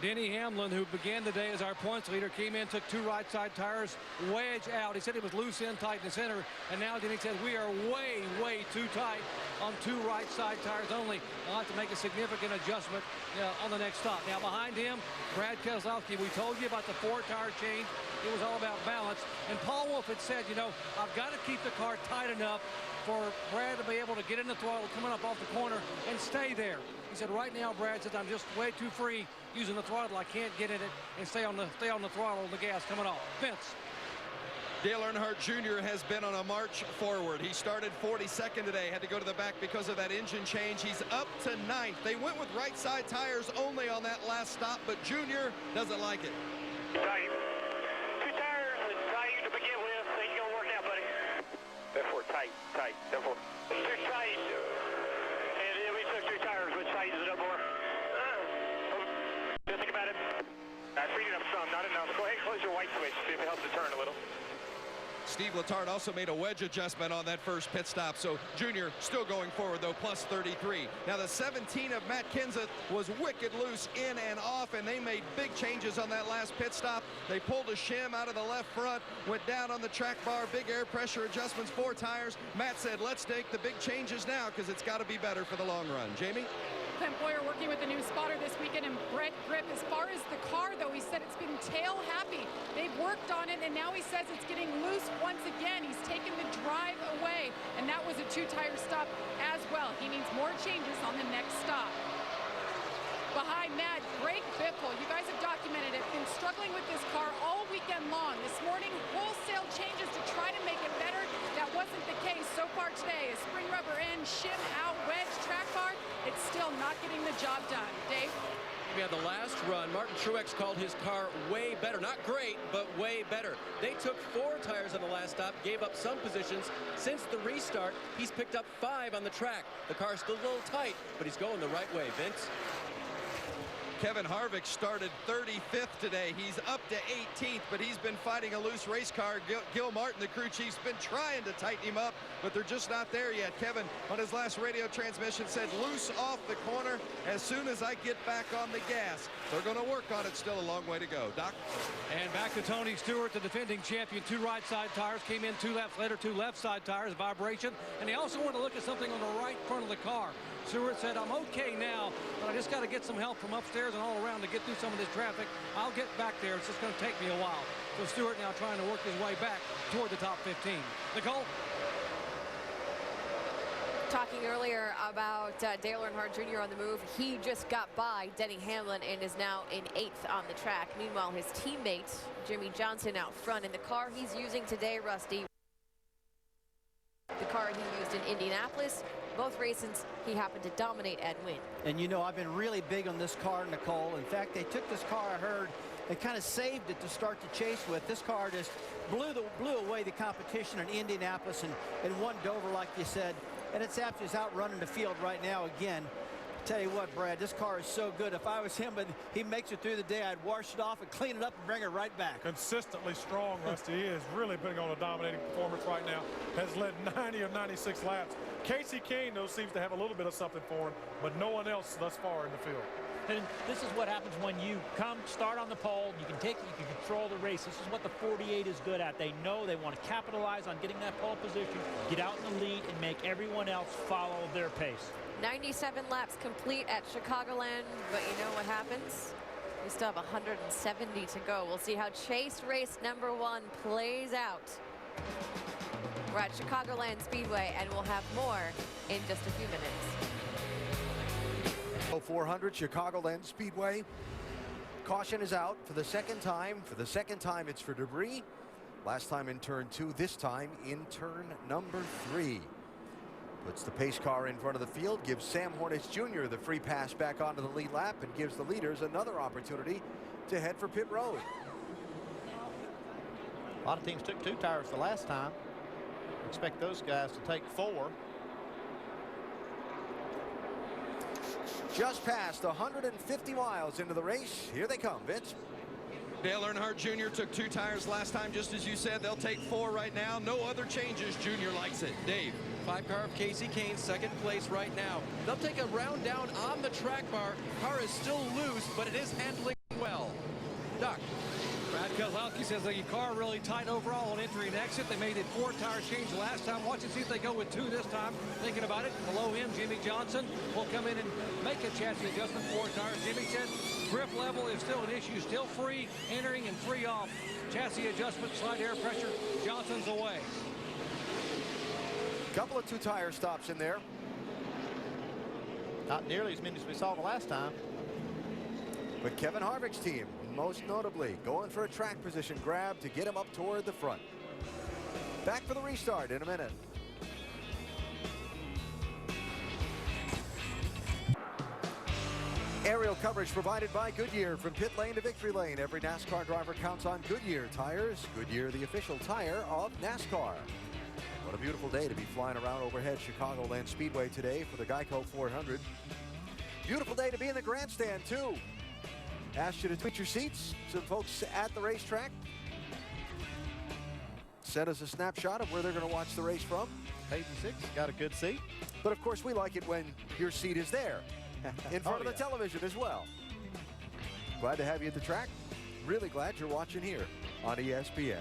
Speaker 6: Denny Hamlin, who began the day as our points leader, came in, took 2 right side tires, wedge out. He said it was loose in, tight in the center, and now Denny said we are way, way too tight on 2 right side tires only. I'll have to make a significant adjustment on the next stop. Now behind him, Brad Keselowski. We told you about the 4-tire change. It was all about balance. And Paul Wolf had said, you know, I've got to keep the car tight enough for Brad to be able to get in the throttle coming up off the corner and stay there. He said, right now, Brad said, I'm just way too free using the throttle. I can't get in it and stay on the throttle and the gas coming off. Vince.
Speaker 7: Dale Earnhardt Jr. has been on a march forward. He started 42nd today, had to go to the back because of that engine change. He's up to 9th. They went with right side tires only on that last stop, but Jr. doesn't like it.
Speaker 9: Tight. 2 tires and tight to begin with. Ain't gonna work out, buddy. Therefore, tight. Therefore, too tight. And then we took 2 tires, which tightens it up more. Just think about it. Freed it up some, not enough. Go ahead and close your white switch, see if it helps the turn a little.
Speaker 7: Steve Letarte also made a wedge adjustment on that first pit stop, so Junior still going forward, though, plus 33. Now, the 17 of Matt Kenseth was wicked loose in and off, and they made big changes on that last pit stop. They pulled a shim out of the left front, went down on the track bar, big air pressure adjustments, 4 tires. Matt said, let's take the big changes now because it's got to be better for the long run. Jamie?
Speaker 14: Clint Boyer working with a new spotter this weekend, and Brett Grip, as far as the car, though, he said it's been tail happy. They've worked on it, and now he says it's getting loose once again. He's taken the drive away, and that was a 2-tire stop as well. He needs more changes on the next stop. Behind Matt, Greg Biffle, you guys have documented it, been struggling with this car all weekend long. This morning, wholesale changes to try to make it better. That wasn't the case so far today. A spring rubber end, shim out, wedge, track bar, it's still not getting the job done. Dave?
Speaker 8: Yeah, the last run, Martin Truex called his car way better. Not great, but way better. They took 4 tires on the last stop, gave up some positions. Since the restart, he's picked up 5 on the track. The car's still a little tight, but he's going the right way. Vince?
Speaker 7: Kevin Harvick started 35th today. He's up to 18th, but he's been fighting a loose race car. Gil Martin, the crew chief's been trying to tighten him up, but they're just not there yet. Kevin, on his last radio transmission, said loose off the corner as soon as I get back on the gas. They're going to work on it. Still a long way to go. Doc?
Speaker 6: And back to Tony Stewart, the defending champion. 2 right side tires, came in 2 laps later, 2 left side tires, vibration. And he also wanted to look at something on the right front of the car. Stewart said, I'm okay now, but I just got to get some help from upstairs and all around to get through some of this traffic. I'll get back there. It's just going to take me a while. So Stewart now trying to work his way back toward the top 15. Nicole?
Speaker 12: Talking earlier about Dale Earnhardt Jr. on the move, he just got by Denny Hamlin and is now in 8th on the track. Meanwhile, his teammate, Jimmy Johnson, out front in the car he's using today, Rusty. The car he used in Indianapolis. Both races, he happened to dominate and win.
Speaker 15: And you know, I've been really big on this car, Nicole. In fact, they took this car, I heard, and kind of saved it to start the chase with. This car just blew away the competition in Indianapolis and won Dover, like you said. And it's absolutely outrunning the field right now again. Tell you what, Brad, this car is so good. If I was him and he makes it through the day, I'd wash it off and clean it up and bring it right back.
Speaker 16: Consistently strong, Rusty. He is really putting on a dominating performance right now. Has led 90 of 96 laps. Casey Kane, though, seems to have a little bit of something for him, but no one else thus far in the field.
Speaker 13: And this is what happens when you start on the pole. You can control the race. This is what the 48 is good at. They know they want to capitalize on getting that pole position, get out in the lead, and make everyone else follow their pace.
Speaker 12: 97 laps complete at Chicagoland, but you know what happens? We still have 170 to go. We'll see how Chase race number 1 plays out. We're at Chicagoland Speedway, and we'll have more in just a few minutes.
Speaker 1: 400 Chicagoland Speedway. Caution is out for the second time. For the second time, it's for debris. Last time in turn 2, this time in turn number 3. Puts the pace car in front of the field, gives Sam Hornich Jr. the free pass back onto the lead lap, and gives the leaders another opportunity to head for pit road.
Speaker 2: A lot of teams took 2 tires the last time. Expect those guys to take 4.
Speaker 1: Just past 150 miles into the race. Here they come, Vince.
Speaker 7: Dale Earnhardt Jr. took 2 tires last time, just as you said. They'll take 4 right now. No other changes. Junior likes it. Dave.
Speaker 8: 5-car of Casey Kane, 2nd place right now. They'll take a round down on the track bar. Car is still loose, but it is handling well. Doc.
Speaker 6: Brad Keselowski says the car really tight overall on entry and exit. They made it 4 tire change last time. Watch and see if they go with 2 this time. Thinking about it, below him, Jimmy Johnson will come in and make a chassis adjustment, 4 tires. Jimmy said grip level is still an issue, still free entering and free off. Chassis adjustment, slight air pressure. Johnson's away.
Speaker 1: Couple of 2 tire stops in there.
Speaker 2: Not nearly as many as we saw the last time.
Speaker 1: But Kevin Harvick's team, most notably, going for a track position grab to get him up toward the front. Back for the restart in a minute. Aerial coverage provided by Goodyear from pit lane to victory lane. Every NASCAR driver counts on Goodyear tires. Goodyear, the official tire of NASCAR. What a beautiful day to be flying around overhead Chicagoland Speedway today for the Geico 400. Beautiful day to be in the grandstand, too. Asked you to tweet your seats. Some folks at the racetrack sent us a snapshot of where they're going to watch the race from.
Speaker 2: 8 and 6, got a good seat.
Speaker 1: But, of course, we like it when your seat is there in front of the television as well. Glad to have you at the track. Really glad you're watching here on ESPN.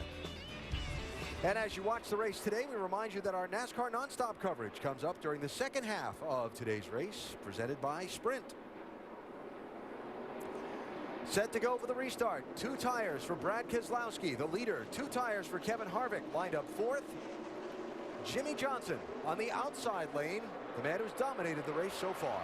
Speaker 1: And as you watch the race today, we remind you that our NASCAR nonstop coverage comes up during the second half of today's race, presented by Sprint. Set to go for the restart. 2 tires for Brad Keselowski, the leader. 2 tires for Kevin Harvick, lined up 4th. Jimmy Johnson on the outside lane, the man who's dominated the race so far.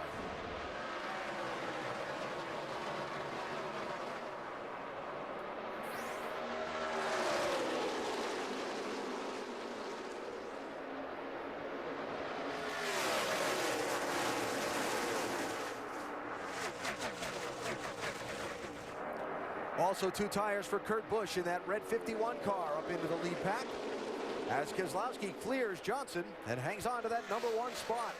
Speaker 1: Also 2 tires for Kurt Busch in that red 51 car up into the lead pack, as Keselowski clears Johnson and hangs on to that #1 spot.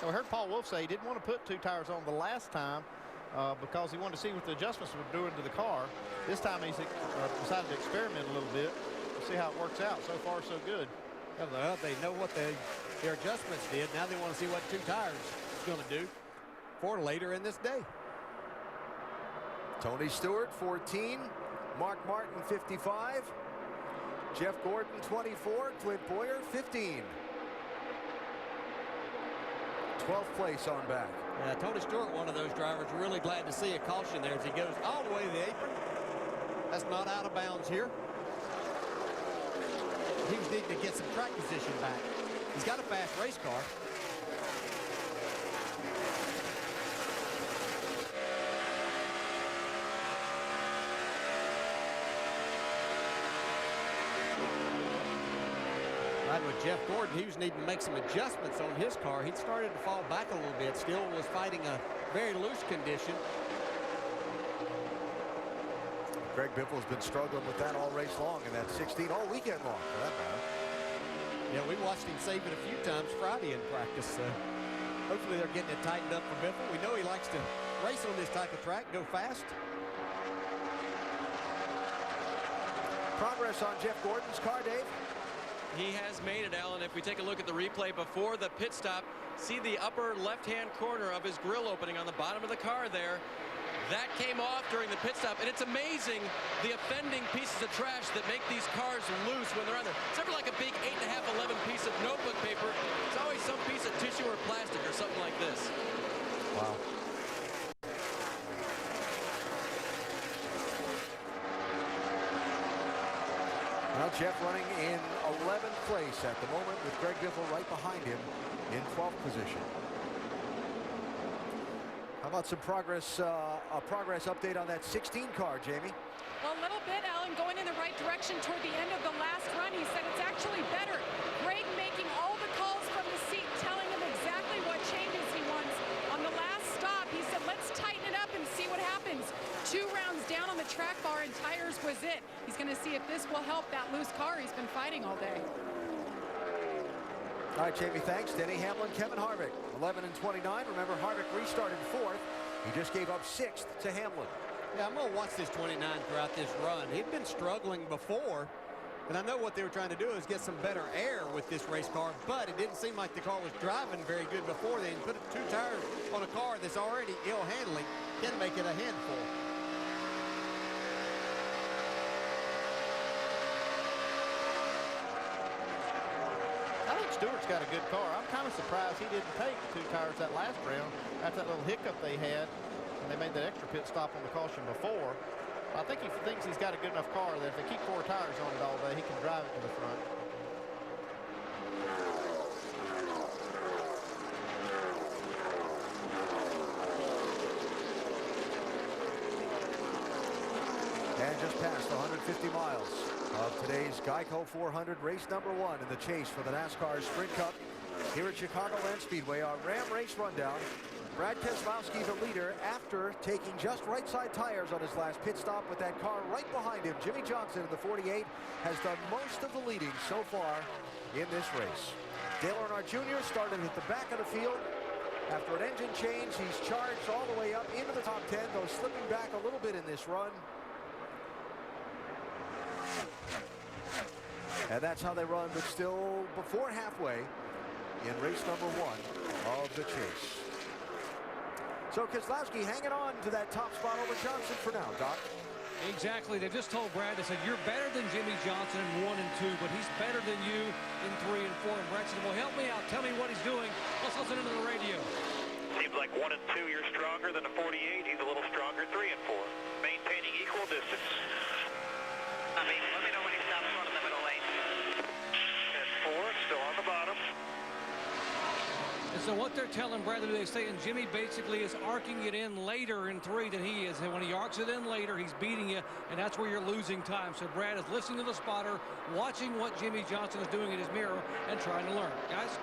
Speaker 2: So I heard Paul Wolf say he didn't want to put 2 tires on the last time because he wanted to see what the adjustments were doing to the car. This time he's decided to experiment a little bit to see how it works out. So far, so good.
Speaker 3: Well, they know what their adjustments did. Now they want to see what 2 tires is going to do for later in this day.
Speaker 1: Tony Stewart, 14. Mark Martin, 55. Jeff Gordon, 24. Clint Boyer, 15. 12th place on back.
Speaker 3: Yeah, Tony Stewart, one of those drivers, really glad to see a caution there as he goes all the way to the apron. That's not out of bounds here. He was needing to get some track position back. He's got a fast race car. With Jeff Gordon, he was needing to make some adjustments on his car. He started to fall back a little bit. Still was fighting a very loose condition.
Speaker 1: Greg Biffle's been struggling with that all race long, and that 16 all weekend long, for that matter.
Speaker 3: Yeah, we watched him save it a few times Friday in practice. Hopefully they're getting it tightened up for Biffle. We know he likes to race on this type of track, go fast.
Speaker 1: Progress on Jeff Gordon's car, Dave.
Speaker 8: He has made it, Alan. If we take a look at the replay before the pit stop, see the upper left-hand corner of his grill opening on the bottom of the car there. That came off during the pit stop, and it's amazing the offending pieces of trash that make these cars loose when they're on there. It's never like a big 8.5, 11 piece of notebook paper. It's always some piece of tissue or plastic or something like this.
Speaker 1: Wow. Well, Jeff running in 11th place at the moment, with Greg Biffle right behind him in 12th position. How about some progress, a progress update on that 16 car, Jamie?
Speaker 14: Well, a little bit, Alan, going in the right direction toward the end of the last run. He said it's actually better. Greg making all the calls from the seat, telling him exactly what changes he wants. On the last stop, he said, let's tighten it up and see what happens. 2 rounds down on the track bar and tires was it. He's going to see if this will help that loose car he's been fighting all day.
Speaker 1: All right, Jamie, thanks. Denny Hamlin, Kevin Harvick, 11 and 29. Remember, Harvick restarted 4th. He just gave up 6th to Hamlin.
Speaker 3: Yeah, I'm going to watch this 29 throughout this run. He'd been struggling before, and I know what they were trying to do is get some better air with this race car, but it didn't seem like the car was driving very good before then. Put 2 tires on a car that's already ill handling can make it a handful.
Speaker 2: I think Stewart's got a good car. I'm kind of surprised he didn't take 2 tires that last round after that little hiccup they had when they made that extra pit stop on the caution before. I think he thinks he's got a good enough car that if they keep 4 tires on it all day, he can drive it to the front.
Speaker 1: And just past last 150 miles of today's Geico 400, race number 1 in the chase for the NASCAR Sprint Cup here at Chicagoland Speedway. Our Ram race rundown. Brad Keselowski the leader after taking just right side tires on his last pit stop with that car right behind him. Jimmy Johnson in the 48 has done most of the leading so far in this race. Dale Earnhardt Jr. started at the back of the field. After an engine change, he's charged all the way up into the top 10, though slipping back a little bit in this run. And that's how they run, but still before halfway in race number 1 of the chase. So Keselowski hanging on to that top spot over Johnson for now, Doc.
Speaker 6: Exactly. They just told Brad, they said, you're better than Jimmy Johnson in 1 and 2, but he's better than you in 3 and 4. And Brad said, well, help me out. Tell me what he's doing. Let's listen into the radio.
Speaker 4: Seems like 1 and 2, you're stronger than the 48. He's a little stronger 3 and 4. Maintaining equal distance. I mean, let me know when he stops on in the middle lane. And 4, still on the bottom.
Speaker 6: And so what they're telling Brad to do, they say, and Jimmy basically is arcing it in later in 3 than he is. And when he arcs it in later, he's beating you, and that's where you're losing time. So Brad is listening to the spotter, watching what Jimmy Johnson is doing in his mirror, and trying to learn. Guys?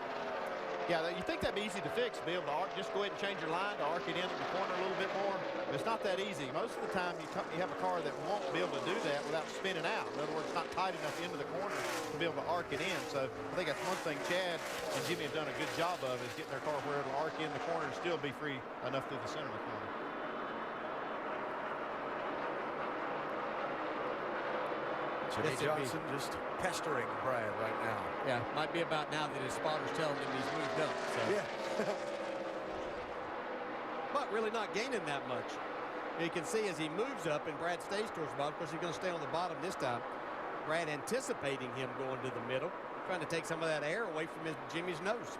Speaker 2: Yeah, you think that'd be easy to fix, be able to arc, just go ahead and change your line to arc it in the corner a little bit more. But it's not that easy. Most of the time, you have a car that won't be able to do that without spinning out. In other words, it's not tight enough into the corner to be able to arc it in. So I think that's one thing Chad and Jimmy have done a good job of, is getting their car where it'll arc in the corner and still be free enough through the center of the corner.
Speaker 1: Jimmy Johnson just pestering Brad right now.
Speaker 3: Yeah, might be about now that his spotter's telling him he's moved up. So.
Speaker 1: Yeah.
Speaker 3: But really not gaining that much. You can see as he moves up and Brad stays towards the bottom. Of course, he's going to stay on the bottom this time. Brad anticipating him going to the middle, trying to take some of that air away from Jimmy's nose.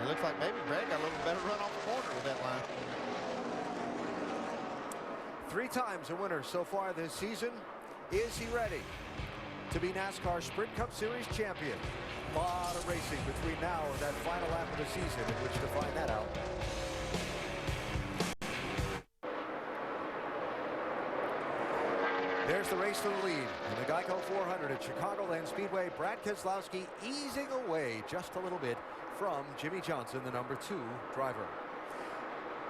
Speaker 2: It looks like maybe Brad got a little better run off the corner with that line.
Speaker 1: 3 times a winner so far this season. Is he ready to be NASCAR Sprint Cup Series champion? A lot of racing between now and that final lap of the season in which to find that out. There's the race to the lead in the Geico 400 at Chicagoland Speedway. Brad Keselowski easing away just a little bit from Jimmy Johnson, the number 2 driver.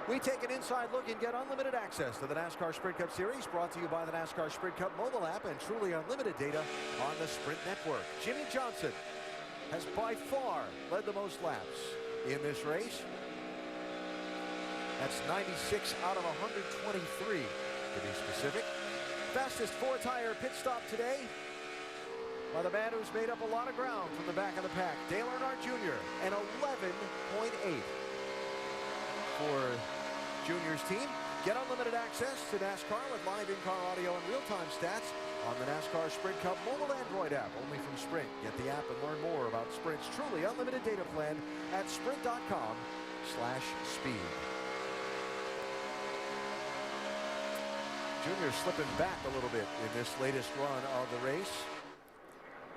Speaker 1: We take an inside look and get unlimited access to the NASCAR Sprint Cup Series, brought to you by the NASCAR Sprint Cup mobile app and truly unlimited data on the Sprint Network. Jimmy Johnson has by far led the most laps in this race. That's 96 out of 123, to be specific. Fastest 4-tire pit stop today by the man who's made up a lot of ground from the back of the pack, Dale Earnhardt Jr., an 11.8 for Junior's team. Get unlimited access to NASCAR with live in-car audio and real-time stats on the NASCAR Sprint Cup mobile Android app, only from Sprint. Get the app and learn more about Sprint's truly unlimited data plan at sprint.com/speed. Junior slipping back a little bit in this latest run of the race.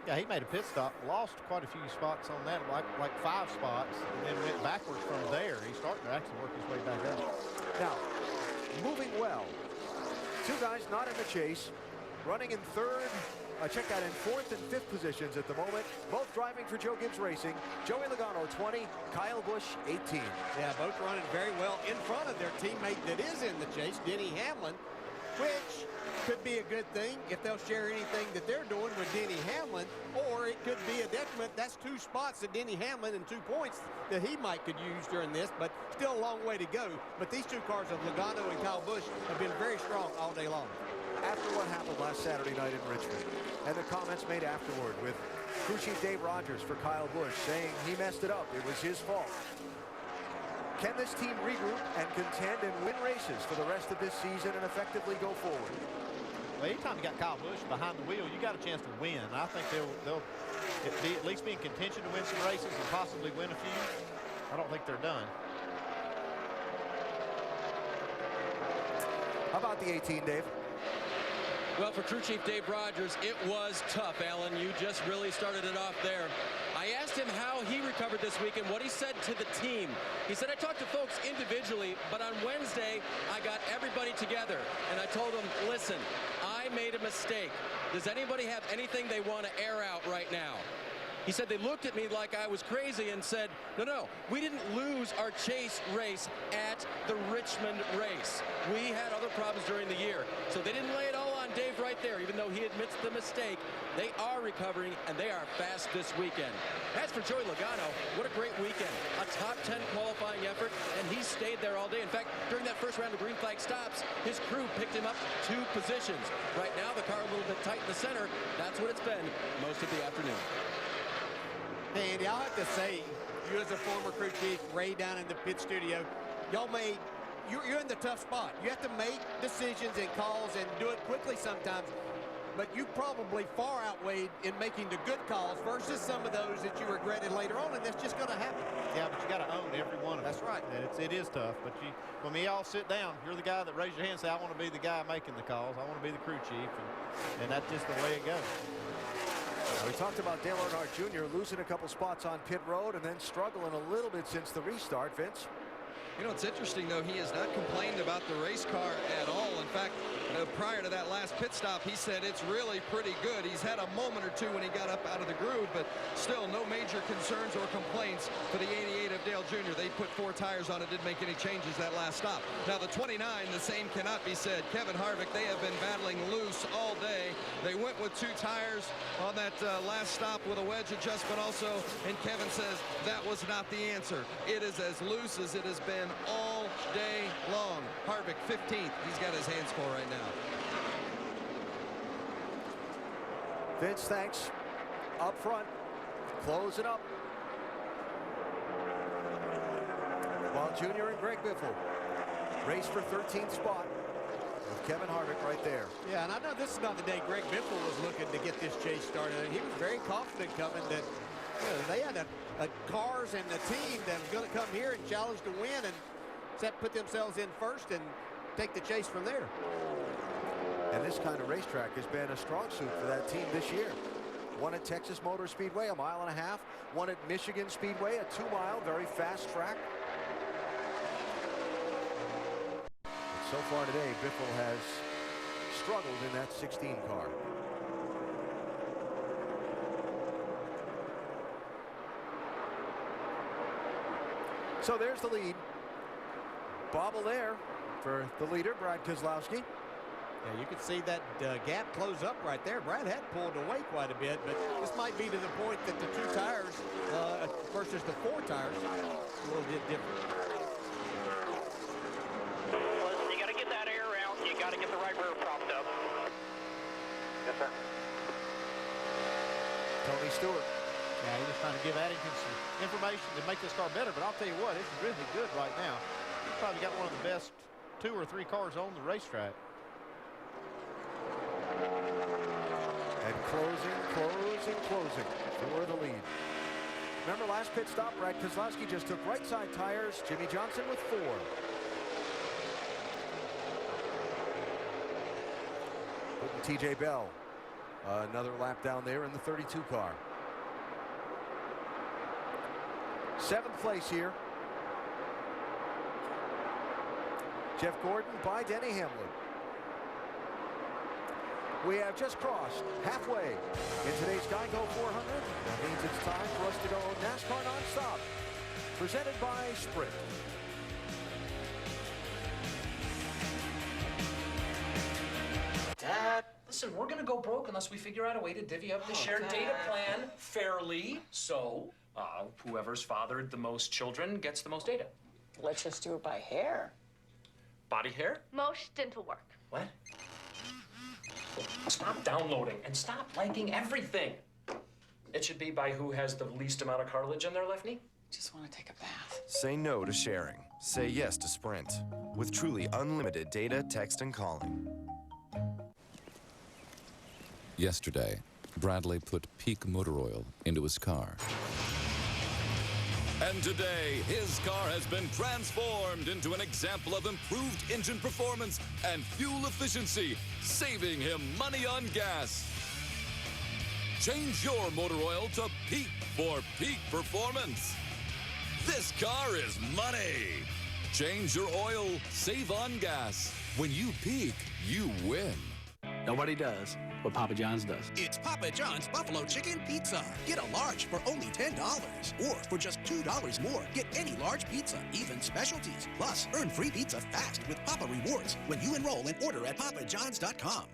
Speaker 2: Yeah, he made a pit stop, lost quite a few spots on that, like 5 spots, and then went backwards from there. He's starting to actually work his way back up.
Speaker 1: Now, moving well. 2 guys not in the chase, running in 3rd, check that, in 4th and 5th positions at the moment. Both driving for Joe Gibbs Racing. Joey Logano, 20, Kyle Busch, 18.
Speaker 3: Yeah, both running very well in front of their teammate that is in the chase, Denny Hamlin, which could be a good thing if they'll share anything that they're doing with Denny Hamlin, or it could be a detriment. That's 2 spots that Denny Hamlin and 2 points that he could use during this, but still a long way to go. But these 2 cars of Logano and Kyle Busch have been very strong all day long.
Speaker 1: After what happened last Saturday night in Richmond, and the comments made afterward with crew chief Dave Rogers for Kyle Busch saying he messed it up, it was his fault. Can this team regroup and contend and win races for the rest of this season and effectively go forward?
Speaker 2: Well, anytime you got Kyle Busch behind the wheel, you got a chance to win. I think they'll at least be in contention to win some races and possibly win a few. I don't think they're done.
Speaker 1: How about the 18, Dave?
Speaker 8: Well, for crew chief Dave Rogers, it was tough, Alan. You just really started it off there. I asked him how he recovered this weekend, what he said to the team. He said, I talked to folks individually, but on Wednesday, I got everybody together. And I told them, listen, I made a mistake. Does anybody have anything they want to air out right now? He said they looked at me like I was crazy and said, no, we didn't lose our chase race at the Richmond race. We had other problems during the year. So they didn't lay it all on Dave right there, even though he admits the mistake. They are recovering, and they are fast this weekend. As for Joey Logano, what a great weekend. A top 10 qualifying effort, and he stayed there all day. In fact, during that first round of green flag stops, his crew picked him up 2 positions. Right now, the car a little bit tight in the center. That's what it's been most of the afternoon.
Speaker 3: Hey, Andy, I'll have to say, you as a former crew chief, Ray down in the pit studio, y'all you're in the tough spot. You have to make decisions and calls and do it quickly sometimes, but you probably far outweighed in making the good calls versus some of those that you regretted later on, and that's just going to happen.
Speaker 2: Yeah, but you got to own every one of them.
Speaker 3: That's right.
Speaker 2: And it is tough, but when we all sit down, you're the guy that raised your hand and say, I want to be the guy making the calls. I want to be the crew chief, and that's just the way it goes.
Speaker 1: We talked about Dale Earnhardt Jr. losing a couple spots on pit road and then struggling a little bit since the restart. Vince?
Speaker 7: You know, it's interesting, though, he has not complained about the race car at all. In fact, prior to that last pit stop, he said it's really pretty good. He's had a moment or two when he got up out of the groove, but still no major concerns or complaints for the 88 of Dale Jr. They put 4 tires on it, didn't make any changes that last stop. Now, the 29, the same cannot be said. Kevin Harvick, they have been battling loose all day. They went with 2 tires on that last stop with a wedge adjustment also, and Kevin says that was not the answer. It is as loose as it has been all day long. Harvick, 15th. He's got his hands full right now.
Speaker 1: Vince, thanks. Up front, closing up. While Junior and Greg Biffle race for 13th spot with Kevin Harvick right there.
Speaker 3: Yeah, and I know this is not the day Greg Biffle was looking to get this chase started. He was very confident coming that they had cars and a team that was going to come here and challenge to win and put themselves in first and take the chase from there.
Speaker 1: And this kind of racetrack has been a strong suit for that team this year. One at Texas Motor Speedway, 1.5 miles. One at Michigan Speedway, a 2-mile, very fast track. But so far today, Biffle has struggled in that 16 car. So there's the lead. Bobble there for the leader, Brad Keselowski.
Speaker 3: Yeah, you can see that gap close up right there. Brad had pulled away quite a bit, but this might be to the point that the 2 tires versus the 4 tires a little bit different.
Speaker 9: Listen, you got to get that air out. You got to get the right rear propped up. Yes, sir.
Speaker 1: Tony Stewart.
Speaker 2: Yeah, he's just trying to give Addington some information to make this car better, but I'll tell you what, it's really good right now. He's probably got one of the best 2 or 3 cars on the racetrack.
Speaker 1: And closing for the lead. Remember last pit stop, Brad Keselowski just took right side tires. Jimmy Johnson with 4. Putting TJ Bell another lap down there in the 32 car. 7th place here. Jeff Gordon by Denny Hamlin. We have just crossed halfway in today's Geico 400. That means it's time for us to go NASCAR nonstop. Presented by Sprint.
Speaker 17: Dad, listen, we're gonna go broke unless we figure out a way to divvy up the shared data plan fairly. So, whoever's fathered the most children gets the most data.
Speaker 18: Let's just do it by hair.
Speaker 17: Body hair?
Speaker 19: Most dental work.
Speaker 17: What? Stop downloading and stop liking everything. It should be by who has the least amount of cartilage in their left knee.
Speaker 18: Just want to take a bath.
Speaker 20: Say no to sharing. Say yes to Sprint. With truly unlimited data, text, and calling.
Speaker 21: Yesterday, Bradley put peak motor oil into his car.
Speaker 19: And today, his car has been transformed into an example of improved engine performance and fuel efficiency, saving him money on gas. Change your motor oil to Peak for peak performance. This car is money. Change your oil, save on gas. When you peak, you win.
Speaker 21: Nobody does what Papa John's does.
Speaker 22: It's Papa John's Buffalo Chicken Pizza. Get a large for only $10. Or for just $2 more, get any large pizza, even specialties. Plus, earn free pizza fast with Papa Rewards when you enroll and order at papajohns.com.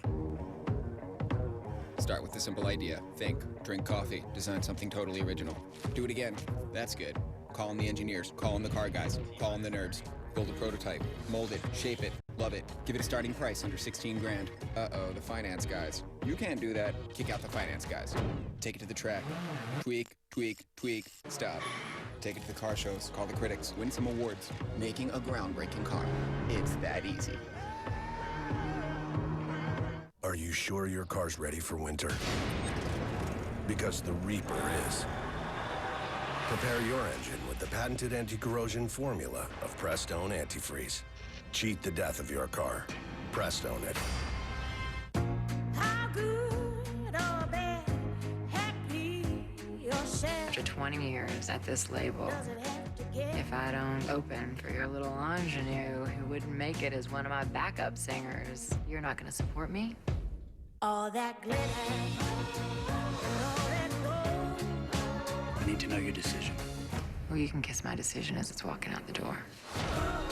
Speaker 23: Start with a simple idea. Think, drink coffee, design something totally original. Do it again. That's good. Call in the engineers, call in the car guys, call in the nerds. Build a prototype, mold it, shape it, love it. Give it a starting price under 16 grand. Uh-oh, the finance guys. You can't do that. Kick out the finance guys. Take it to the track. Tweak, tweak, tweak, stop. Take it to the car shows, call the critics, win some awards. Making a groundbreaking car. It's that easy.
Speaker 24: Are you sure your car's ready for winter? Because the Reaper is. Prepare your engine with the patented anti-corrosion formula of Prestone Antifreeze. Cheat the death of your car. Prestone it.
Speaker 25: After 20 years at this label, if I don't open for your little ingenue who wouldn't make it as one of my backup singers, you're not going to support me?
Speaker 26: All that glitter.
Speaker 21: I need to know your decision.
Speaker 25: Well, you can kiss my decision as it's walking out the door.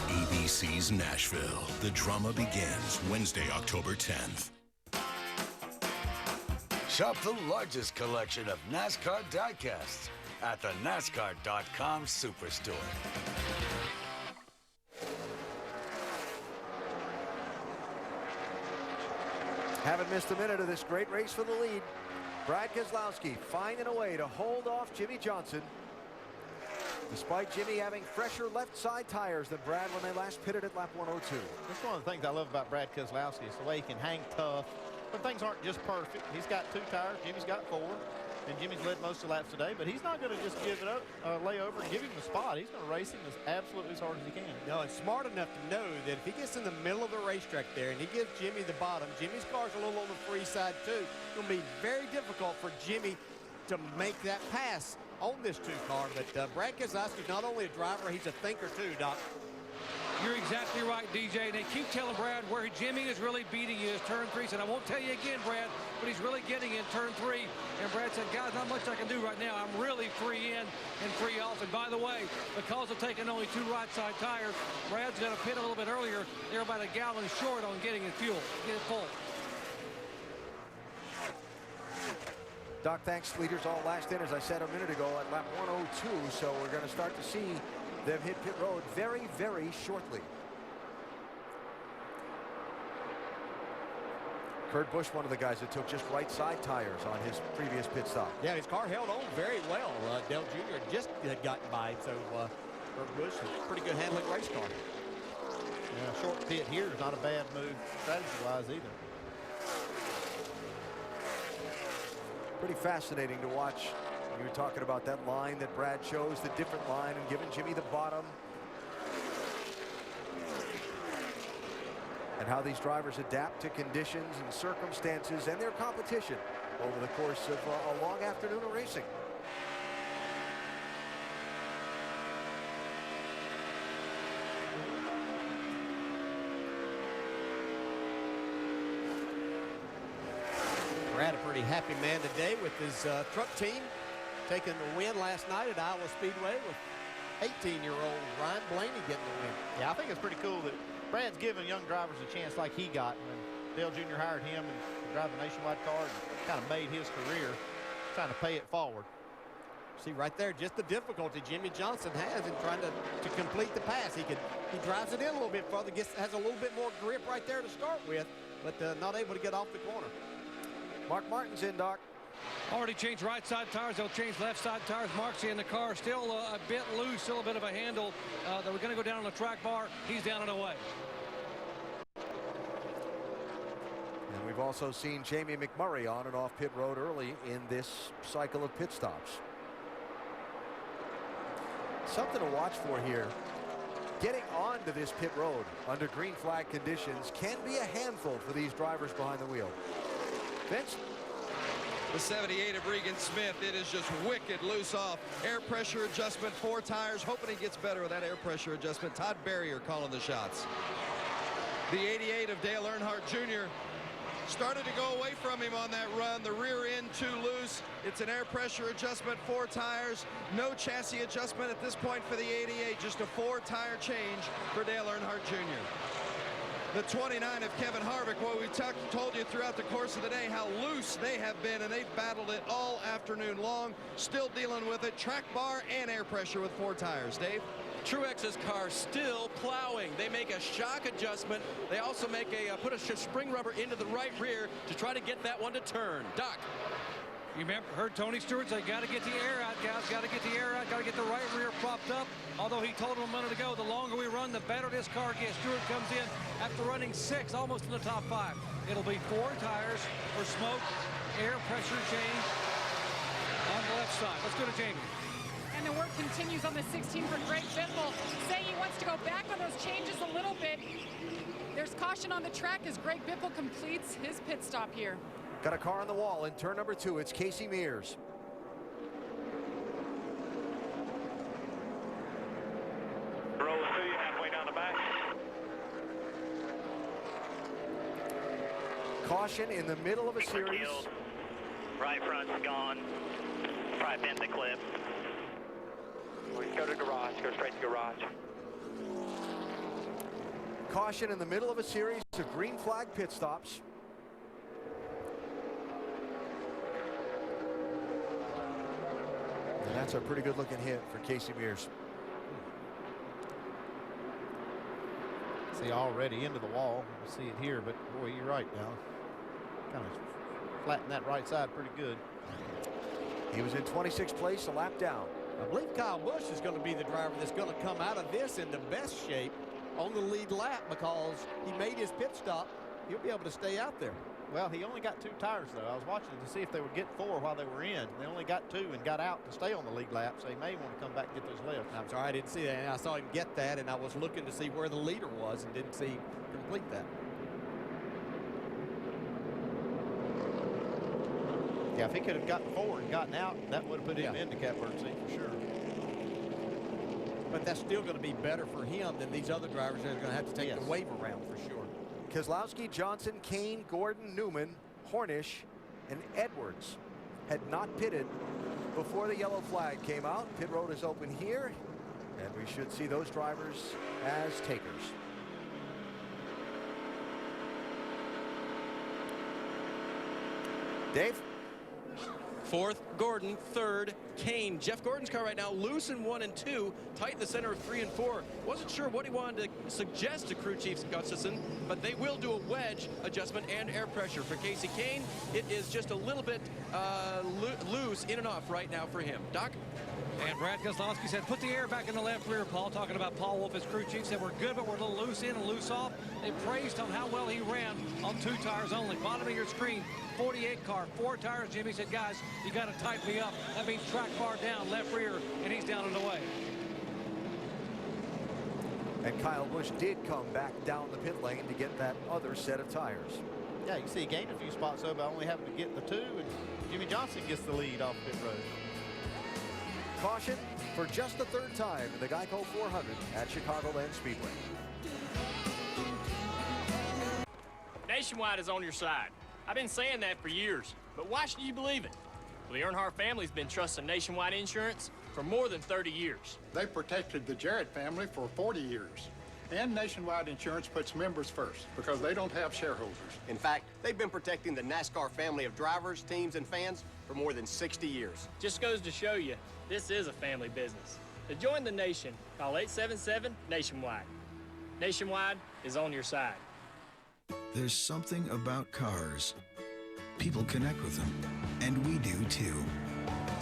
Speaker 27: ABC's Nashville. The drama begins Wednesday, October 10th.
Speaker 28: Shop the largest collection of NASCAR diecasts at the NASCAR.com Superstore.
Speaker 1: Haven't missed a minute of this great race for the lead. Brad Keselowski finding a way to hold off Jimmy Johnson. Despite Jimmy having fresher left side tires than Brad when they last pitted at lap 102.
Speaker 2: That's one of the things I love about Brad Keselowski is the way he can hang tough. But things aren't just perfect. He's got 2 tires. Jimmy's got 4. And Jimmy's led most of the laps today, but he's not going to just give it up, lay over and give him the spot. He's going to race him absolutely as hard as he can.
Speaker 3: No, and smart enough to know that if he gets in the middle of the racetrack there and he gives Jimmy the bottom, Jimmy's car's a little on the free side too. It's going to be very difficult for Jimmy to make that pass on this 2 car. But Brad Keselowski's not only a driver, he's a thinker too, Doc.
Speaker 6: You're exactly right, DJ. They keep telling Brad where Jimmy is really beating you is turn 3. Said, I won't tell you again, Brad, but he's really getting in turn 3. And Brad said, guys, not much I can do right now. I'm really free in and free off. And by the way, because of taking only 2 right side tires, Brad's got to pit a little bit earlier. They're about a gallon short on getting his fuel, get it full.
Speaker 1: Doc, thanks leaders all last in, as I said a minute ago, at lap 102. So we're going to start to see them hit pit road very, very shortly. Kurt Busch, one of the guys that took just right side tires on his previous pit stop.
Speaker 3: Yeah, his car held on very well. Dale Jr. just had gotten by him, so Kurt Busch is a pretty good handling race car.
Speaker 2: Yeah, short pit here is not a bad move strategy-wise either.
Speaker 1: Pretty fascinating to watch. You were talking about that line that Brad chose, the different line, and giving Jimmy the bottom. And how these drivers adapt to conditions and circumstances and their competition over the course of a long afternoon of racing.
Speaker 3: Brad, a pretty happy man today with his truck team, taking the win last night at Iowa Speedway with 18-year-old Ryan Blaney getting the win.
Speaker 2: Yeah, I think it's pretty cool that Brad's giving young drivers a chance like he got when Dale Jr. hired him and drive a nationwide car and kind of made his career, trying to pay it forward.
Speaker 3: See right there, just the difficulty Jimmy Johnson has in trying to complete the pass. He drives it in a little bit further, has a little bit more grip right there to start with, but not able to get off the corner.
Speaker 1: Mark Martin's in, Doc.
Speaker 6: Already changed right side tires. They'll change left side tires. Mark's in the car. Still a bit loose. Still a bit of a handle. That we're going to go down on the track bar. He's down and away.
Speaker 1: And we've also seen Jamie McMurray on and off pit road early in this cycle of pit stops. something to watch for here. Getting onto this pit road under green flag conditions can be a handful for these drivers behind the wheel. Vince?
Speaker 7: The 78 of Regan Smith, it is just wicked loose off. Air pressure adjustment, 4 tires, hoping he gets better with that air pressure adjustment. Todd Barrier calling the shots. The 88 of Dale Earnhardt Jr. started to go away from him on that run. The rear end too loose. It's an air pressure adjustment, 4 tires. No chassis adjustment at this point for the 88. Just a 4-tire change for Dale Earnhardt Jr. The 29 of Kevin Harvick, well, we told you throughout the course of the day how loose they have been, and they've battled it all afternoon long, still dealing with it. Track bar and air pressure with 4 tires. Dave?
Speaker 8: Truex's car still plowing. They make a shock adjustment. They also make put a spring rubber into the right rear to try to get that one to turn. Doc.
Speaker 6: You heard Tony Stewart say, got to get the air out, guys. Got to get the air out. Got to get the right rear propped up. Although he told him a minute ago, the longer we run, the better this car gets. Stewart comes in after running 6, almost in the top 5. It'll be 4 tires for smoke, air pressure change on the left side. Let's go to Jamie.
Speaker 5: And the work continues on the 16 for Greg Biffle, saying he wants to go back on those changes a little bit. There's caution on the track as Greg Biffle completes his pit stop here.
Speaker 1: Got a car on the wall in turn number 2. It's Casey Mears.
Speaker 9: Roll 2, halfway down the back.
Speaker 1: Caution in the middle of a series.
Speaker 4: Killed. Right front's gone. Probably bent the clip.
Speaker 9: We go to garage, go straight to garage.
Speaker 1: Caution in the middle of a series of green flag pit stops. And that's a pretty good looking hit for Casey Mears.
Speaker 2: See, already into the wall. You see it here, but boy, you're right now. Kind of flattened that right side pretty good.
Speaker 1: He was in 26th place, a lap down.
Speaker 3: I believe Kyle Busch is going to be the driver that's going to come out of this in the best shape on the lead lap because he made his pit stop. He'll be able to stay out there.
Speaker 2: Well, he only got 2 tires, though. I was watching to see if they would get 4 while they were in. They only got 2 and got out to stay on the lead lap, so he may want to come back and get those left.
Speaker 3: I'm sorry, I didn't see that. And I saw him get that, and I was looking to see where the leader was and didn't see him complete that.
Speaker 2: Yeah, if he could have gotten 4 and gotten out, that would have put him in the catbird seat for sure.
Speaker 3: But that's still going to be better for him than these other drivers that are going to have to take the wave around for sure.
Speaker 1: Keselowski, Johnson, Kane, Gordon, Newman, Hornish, and Edwards had not pitted before the yellow flag came out. Pit road is open here, and we should see those drivers as takers. Dave?
Speaker 8: 4th, Gordon. 3rd, Kane. Jeff Gordon's car right now loose in 1 and 2, tight in the center of 3 and 4. Wasn't sure what he wanted to suggest to crew chief Gustafson, but they will do a wedge adjustment and air pressure. For Casey Kane, it is just a little bit loose in and off right now for him. Doc?
Speaker 6: And Brad Keselowski said, put the air back in the left rear, Paul. Talking about Paul Wolf, his crew chief, said we're good, but we're a little loose in and loose off. They praised on how well he ran on 2 tires only. Bottom of your screen, 48 car, 4 tires. Jimmy said, guys, you got to tighten me up. That means track bar down, left rear, and he's down and away.
Speaker 1: And Kyle Busch did come back down the pit lane to get that other set of tires.
Speaker 2: Yeah, you see he gained a few spots though by only having to get the 2, and Jimmy Johnson gets the lead off pit road.
Speaker 1: Caution for just the 3rd time in the Geico 400 at Chicagoland Speedway.
Speaker 10: Nationwide is on your side. I've been saying that for years, but why should you believe it? Well, the Earnhardt family's been trusting Nationwide Insurance for more than 30 years.
Speaker 11: They protected the Jarrett family for 40 years. And Nationwide Insurance puts members first because they don't have shareholders.
Speaker 12: In fact, they've been protecting the NASCAR family of drivers, teams, and fans for more than 60 years.
Speaker 10: Just goes to show you, this is a family business. To join the nation, call 877-NATIONWIDE. Nationwide is on your side.
Speaker 13: There's something about cars. People connect with them, and we do too.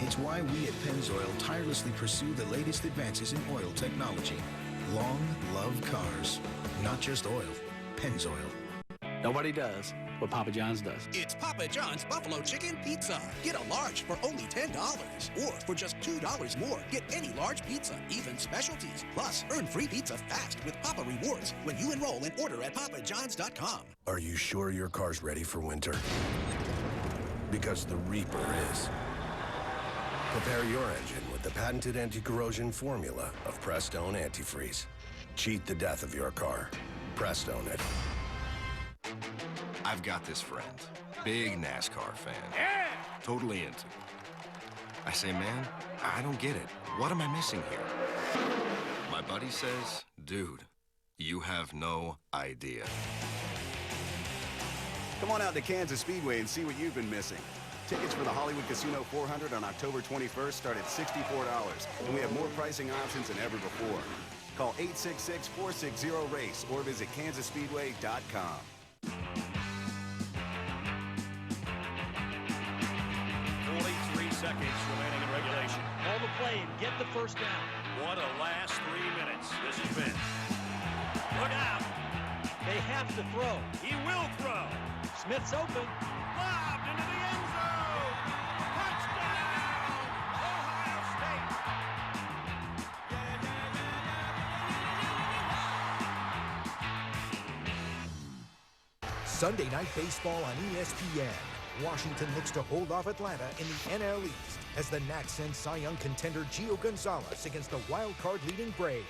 Speaker 13: It's why we at Pennzoil tirelessly pursue the latest advances in oil technology. Long, love cars. Not just oil. Pennzoil.
Speaker 21: Nobody does what Papa John's does.
Speaker 14: It's Papa John's Buffalo Chicken Pizza. Get a large for only $10. Or for just $2 more, get any large pizza, even specialties. Plus, earn free pizza fast with Papa Rewards when you enroll and order at papajohns.com.
Speaker 24: Are you sure your car's ready for winter? Because the Reaper is. Prepare your engine with the patented anti-corrosion formula of Prestone Antifreeze. Cheat the death of your car. Prestone it.
Speaker 15: I've got this friend, big NASCAR fan. Yeah! Totally into it. I say, man, I don't get it. What am I missing here? My buddy says, dude, you have no idea.
Speaker 16: Come on out to Kansas Speedway and see what you've been missing. Tickets for the Hollywood Casino 400 on October 21st start at $64, and we have more pricing options than ever before. Call 866-460-RACE or visit kansasspeedway.com.
Speaker 17: 43 seconds remaining in regulation.
Speaker 18: Call the play and get the first down.
Speaker 17: What a last 3 minutes this has been. Look out.
Speaker 18: They have to throw.
Speaker 17: He will throw.
Speaker 18: Smith's open.
Speaker 17: Lobbed into the end zone. Touchdown, Ohio State.
Speaker 19: Sunday Night Baseball on ESPN. Washington looks to hold off Atlanta in the NL East as the Nats send Cy Young contender Gio Gonzalez against the wild card leading Braves.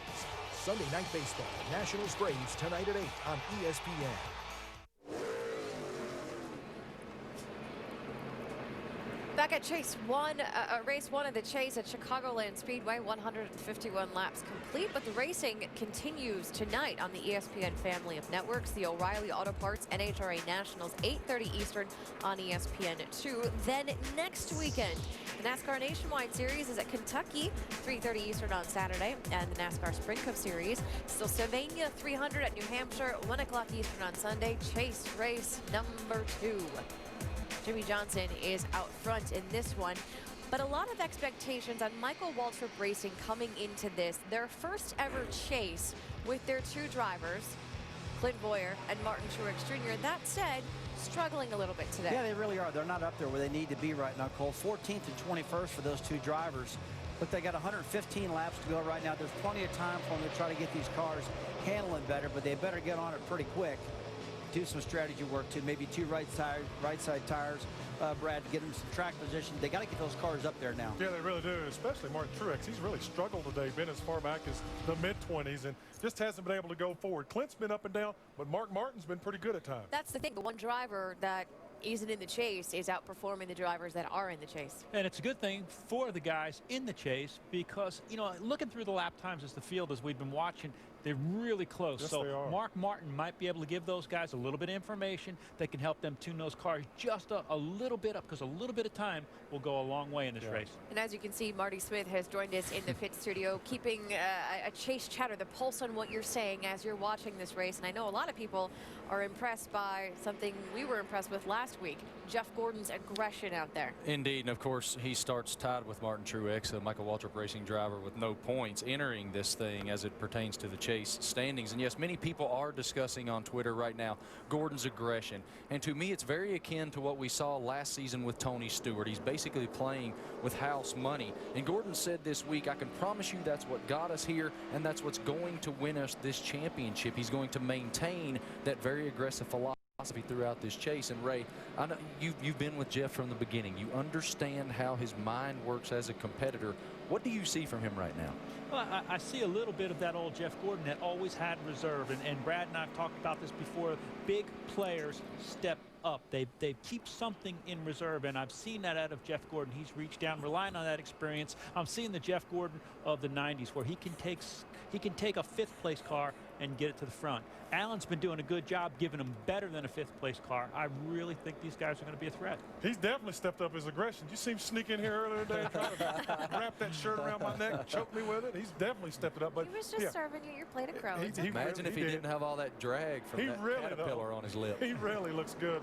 Speaker 19: Sunday Night Baseball, Nationals Braves tonight at 8 on ESPN.
Speaker 20: Back at race one of the Chase at Chicagoland Speedway, 151 laps complete, but the racing continues tonight on the ESPN family of networks. The O'Reilly Auto Parts NHRA Nationals, 8:30 Eastern on ESPN2. Then next weekend, the NASCAR Nationwide Series is at Kentucky, 3:30 Eastern on Saturday, and the NASCAR Sprint Cup Series, still Sylvania 300 at New Hampshire, 1 o'clock Eastern on Sunday. Chase race number 2. Jimmy Johnson is out front in this one, but a lot of expectations on Michael Waltrip Racing coming into this, their first ever chase with their 2 drivers, Clint Boyer and Martin Truex Jr. That said, struggling a little bit today.
Speaker 22: Yeah, they really are. They're not up there where they need to be right now, Cole. 14th and 21st for those 2 drivers, but they got 115 laps to go right now. There's plenty of time for them to try to get these cars handling better, but they better get on it pretty quick. Do some strategy work too, maybe 2 right side tires, Brad, to get them some track position. They got to get those cars up there now.
Speaker 29: Yeah, they really do, especially Martin Truex. He's really struggled today, been as far back as the mid-20s and just hasn't been able to go forward. Clint's been up and down, but Martin's been pretty good at times.
Speaker 20: That's the thing. The one driver that isn't in the chase is outperforming the drivers that are in the chase.
Speaker 30: And it's a good thing for the guys in the chase because, you know, looking through the lap times as the field as we've been watching, they're really close.
Speaker 29: Yes,
Speaker 30: so
Speaker 29: they are.
Speaker 30: Mark Martin might be able to give those guys a little bit of information that can help them tune those cars just a little bit up, because a little bit of time will go a long way in this race.
Speaker 20: And as you can see, Marty Smith has joined us in the pit studio, keeping a chase chatter, the pulse on what you're saying as you're watching this race. And I know a lot of people are impressed by something we were impressed with last week, Jeff Gordon's aggression out there.
Speaker 31: Indeed, and of course he starts tied with Martin Truex, a Michael Waltrip Racing driver with no points entering this thing as it pertains to the chase standings. And yes, many people are discussing on Twitter right now Gordon's aggression, and to me it's very akin to what we saw last season with Tony Stewart. He's basically playing with house money, and Gordon said this week, I can promise you that's what got us here, and that's what's going to win us this championship. He's going to maintain that very aggressive philosophy throughout this chase. And Ray, I know you've been with Jeff from the beginning. You understand how his mind works as a competitor. What do you see from him right now?
Speaker 30: Well, I see a little bit of that old Jeff Gordon that always had reserve, and Brad and I have talked about this before. Big players step up. They keep something in reserve, and I've seen that out of Jeff Gordon. He's reached down, relying on that experience. I'm seeing the Jeff Gordon of the 90s, where he can take a 5th place car and get it to the front. Allen's been doing a good job giving him better than a 5th place car. I really think these guys are going to be a threat.
Speaker 29: He's definitely stepped up his aggression. You see him sneak in here earlier today and try to wrap that shirt around my neck and choke me with it. He's definitely stepped it up. But
Speaker 20: he was just serving you your plate of crows.
Speaker 31: Imagine if he didn't have all that drag from that caterpillar on his lip.
Speaker 29: He really looks good.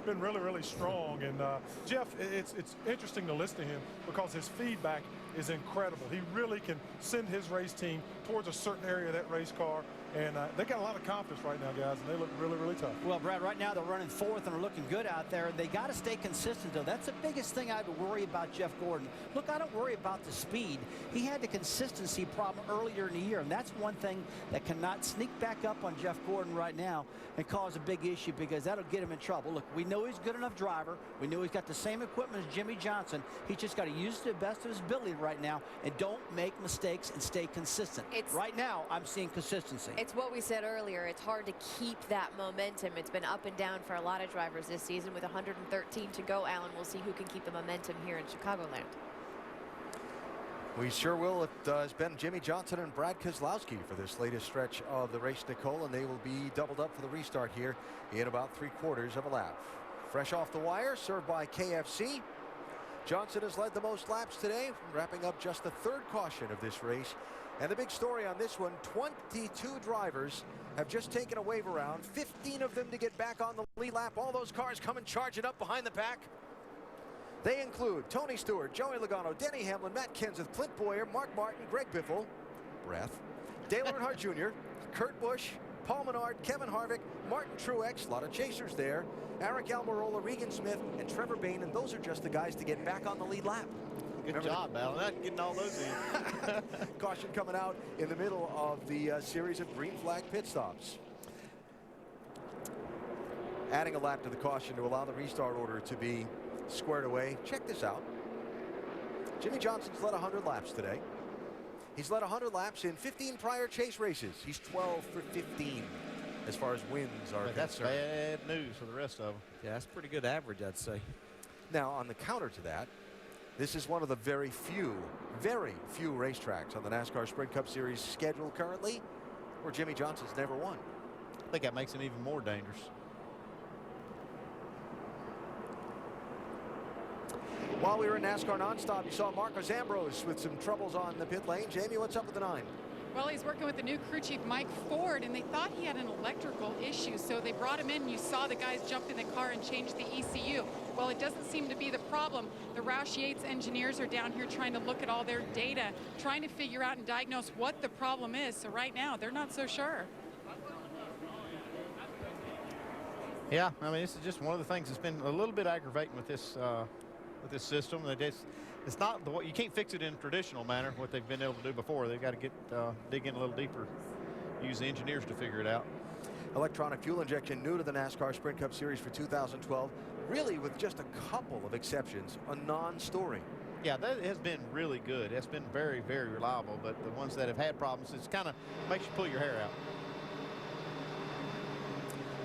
Speaker 29: Been really, really strong. And Jeff, it's interesting to listen to him because his feedback is incredible. He really can send his race team towards a certain area of that race car And they got a lot of confidence right now, guys, and they look really, really tough.
Speaker 22: Well, Brad, right now they're running fourth and are looking good out there. They got to stay consistent, though. That's the biggest thing I would worry about Jeff Gordon. Look, I don't worry about the speed. He had the consistency problem earlier in the year, and that's one thing that cannot sneak back up on Jeff Gordon right now and cause a big issue, because that'll get him in trouble. Look, we know he's a good enough driver. We know he's got the same equipment as Jimmy Johnson. He's just got to use the best of his ability right now and don't make mistakes and stay consistent. Right now, I'm seeing consistency.
Speaker 20: It's what we said earlier. It's hard to keep that momentum. It's been up and down for a lot of drivers this season. With 113 to go, Alan, we'll see who can keep the momentum here in Chicagoland.
Speaker 1: We sure will. It has been Jimmy Johnson and Brad Keselowski for this latest stretch of the race, Nicole, and they will be doubled up for the restart here in about 3/4 of a lap. Fresh off the wire, served by KFC. Johnson has led the most laps today, wrapping up just the third caution of this race. And the big story on this one, 22 drivers have just taken a wave around, 15 of them to get back on the lead lap. All those cars coming charging up behind the pack. They include Tony Stewart, Joey Logano, Denny Hamlin, Matt Kenseth, Clint Boyer, Mark Martin, Greg Biffle, Dale Earnhardt Jr., Kurt Busch, Paul Menard, Kevin Harvick, Martin Truex, a lot of chasers there, Eric Almirola, Regan Smith, and Trevor Bayne, and those are just the guys to get back on the lead lap.
Speaker 2: Good job, Alan. Getting all those in.
Speaker 1: Caution coming out in the middle of the series of green flag pit stops. Adding a lap to the caution to allow the restart order to be squared away. Check this out. Jimmy Johnson's led 100 laps today. He's led 100 laps in 15 prior chase races. He's 12 for 15 as far as wins are concerned.
Speaker 2: That's bad news for the rest of them.
Speaker 3: Yeah, that's pretty good average, I'd say.
Speaker 1: Now, on the counter to that, this is one of the very few racetracks on the NASCAR Sprint Cup Series schedule currently where Jimmy Johnson's never won.
Speaker 2: I think that makes him even more dangerous.
Speaker 1: While we were in NASCAR Nonstop, you saw Marcos Ambrose with some troubles on the pit lane. Jamie, what's up with the 9?
Speaker 4: Well, he's working with the new crew chief, Mike Ford, and they thought he had an electrical issue, so they brought him in, and you saw the guys jump in the car and change the ECU. Well, it doesn't seem to be the problem. The Roush Yates engineers are down here trying to look at all their data, trying to figure out and diagnose what the problem is. So right now, they're not so sure.
Speaker 2: Yeah, I mean, this is just one of the things that's been a little bit aggravating with this system. It's not the way, you can't fix it in a traditional manner, what they've been able to do before. They've got to get dig in a little deeper, use the engineers to figure it out.
Speaker 1: Electronic fuel injection new to the NASCAR Sprint Cup Series for 2012, really with just a couple of exceptions, a non-story.
Speaker 2: Yeah, that has been really good. It's been very, very reliable, but the ones that have had problems, it's kind of makes you pull your hair out.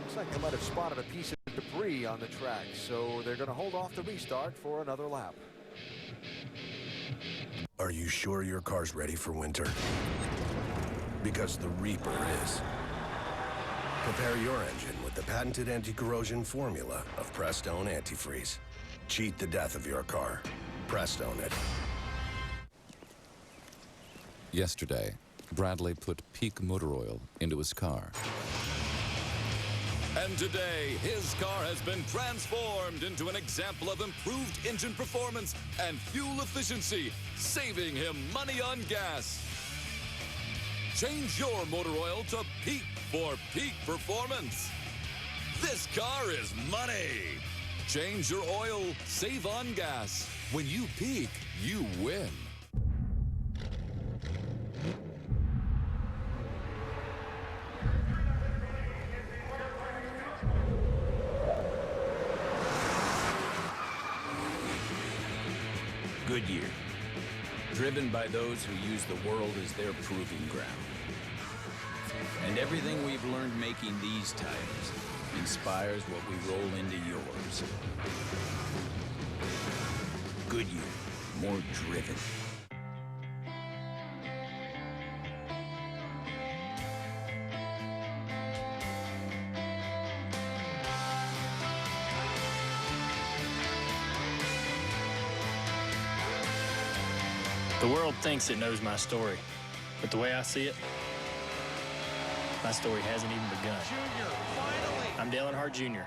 Speaker 1: Looks like they might have spotted a piece of debris on the track, so they're going to hold off the restart for another lap.
Speaker 24: Are you sure your car's ready for winter? Because the Reaper is. Prepare your engine with the patented anti-corrosion formula of Prestone Antifreeze. Cheat the death of your car. Prestone it.
Speaker 5: Yesterday, Bradley put peak motor oil into his car.
Speaker 7: And today, his car has been transformed into an example of improved engine performance and fuel efficiency, saving him money on gas. Change your motor oil to Peak for peak performance. This car is money. Change your oil, save on gas. When you peak, you win.
Speaker 21: Goodyear, driven by those who use the world as their proving ground. And everything we've learned making these tires inspires what we roll into yours. Goodyear, more driven.
Speaker 10: The world thinks it knows my story, but the way I see it, my story hasn't even begun. I'm Dale Earnhardt Jr.,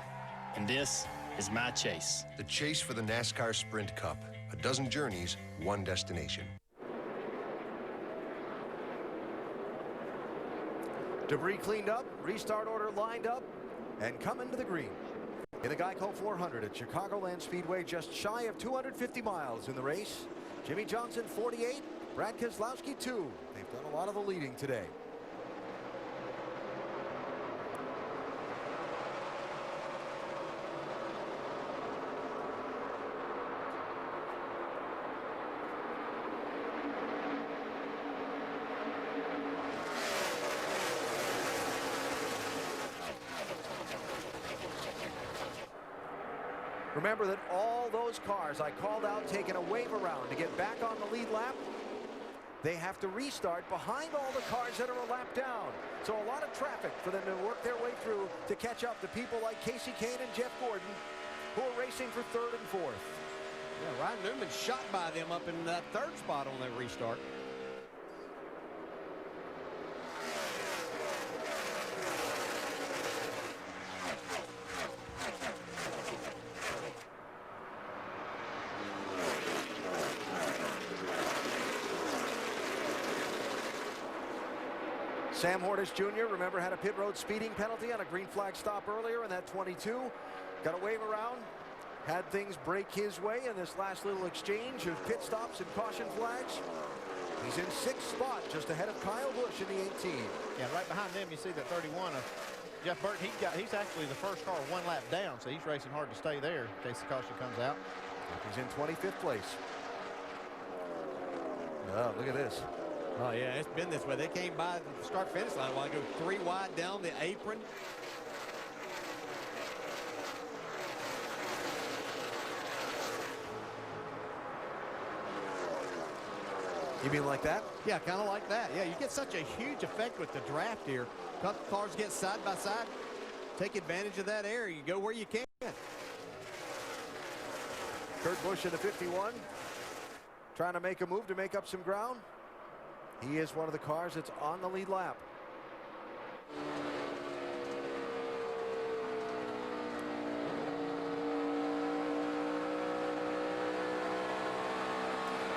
Speaker 10: and this is my chase.
Speaker 8: The chase for the NASCAR Sprint Cup. A dozen journeys, one destination.
Speaker 1: Debris cleaned up, restart order lined up, and coming to the green. In the Geico 400 at Chicagoland Speedway, just shy of 250 miles in the race. Jimmy Johnson, 48. Brad Keselowski, 2. They've done a lot of the leading today. Remember that all those cars I called out taking a wave around to get back on the lead lap, they have to restart behind all the cars that are a lap down. So a lot of traffic for them to work their way through to catch up to people like Casey Kane and Jeff Gordon, who are racing for 3rd and 4th.
Speaker 6: Yeah, Ryan Newman shot by them up in that 3rd spot on that restart.
Speaker 1: Sam Hornish Jr., remember, had a pit road speeding penalty on a green flag stop earlier in that 22. Got a wave around, had things break his way in this last little exchange of pit stops and caution flags. He's in 6th spot, just ahead of Kyle Busch in the 18.
Speaker 2: Yeah, right behind them, you see that 31 of Jeff Burton. He's actually the first car 1 lap down, so he's racing hard to stay there in case the caution comes out.
Speaker 1: He's in 25th place. Oh, look at this.
Speaker 6: Oh, yeah, it's been this way. They came by the start-finish line a while ago, 3 wide down the apron.
Speaker 1: You mean like that?
Speaker 6: Yeah, kind of like that. Yeah, you get such a huge effect with the draft here. Couple cars get side by side. Take advantage of that area. You go where you can.
Speaker 1: Kurt Busch in the 51, trying to make a move to make up some ground. He is one of the cars that's on the lead lap.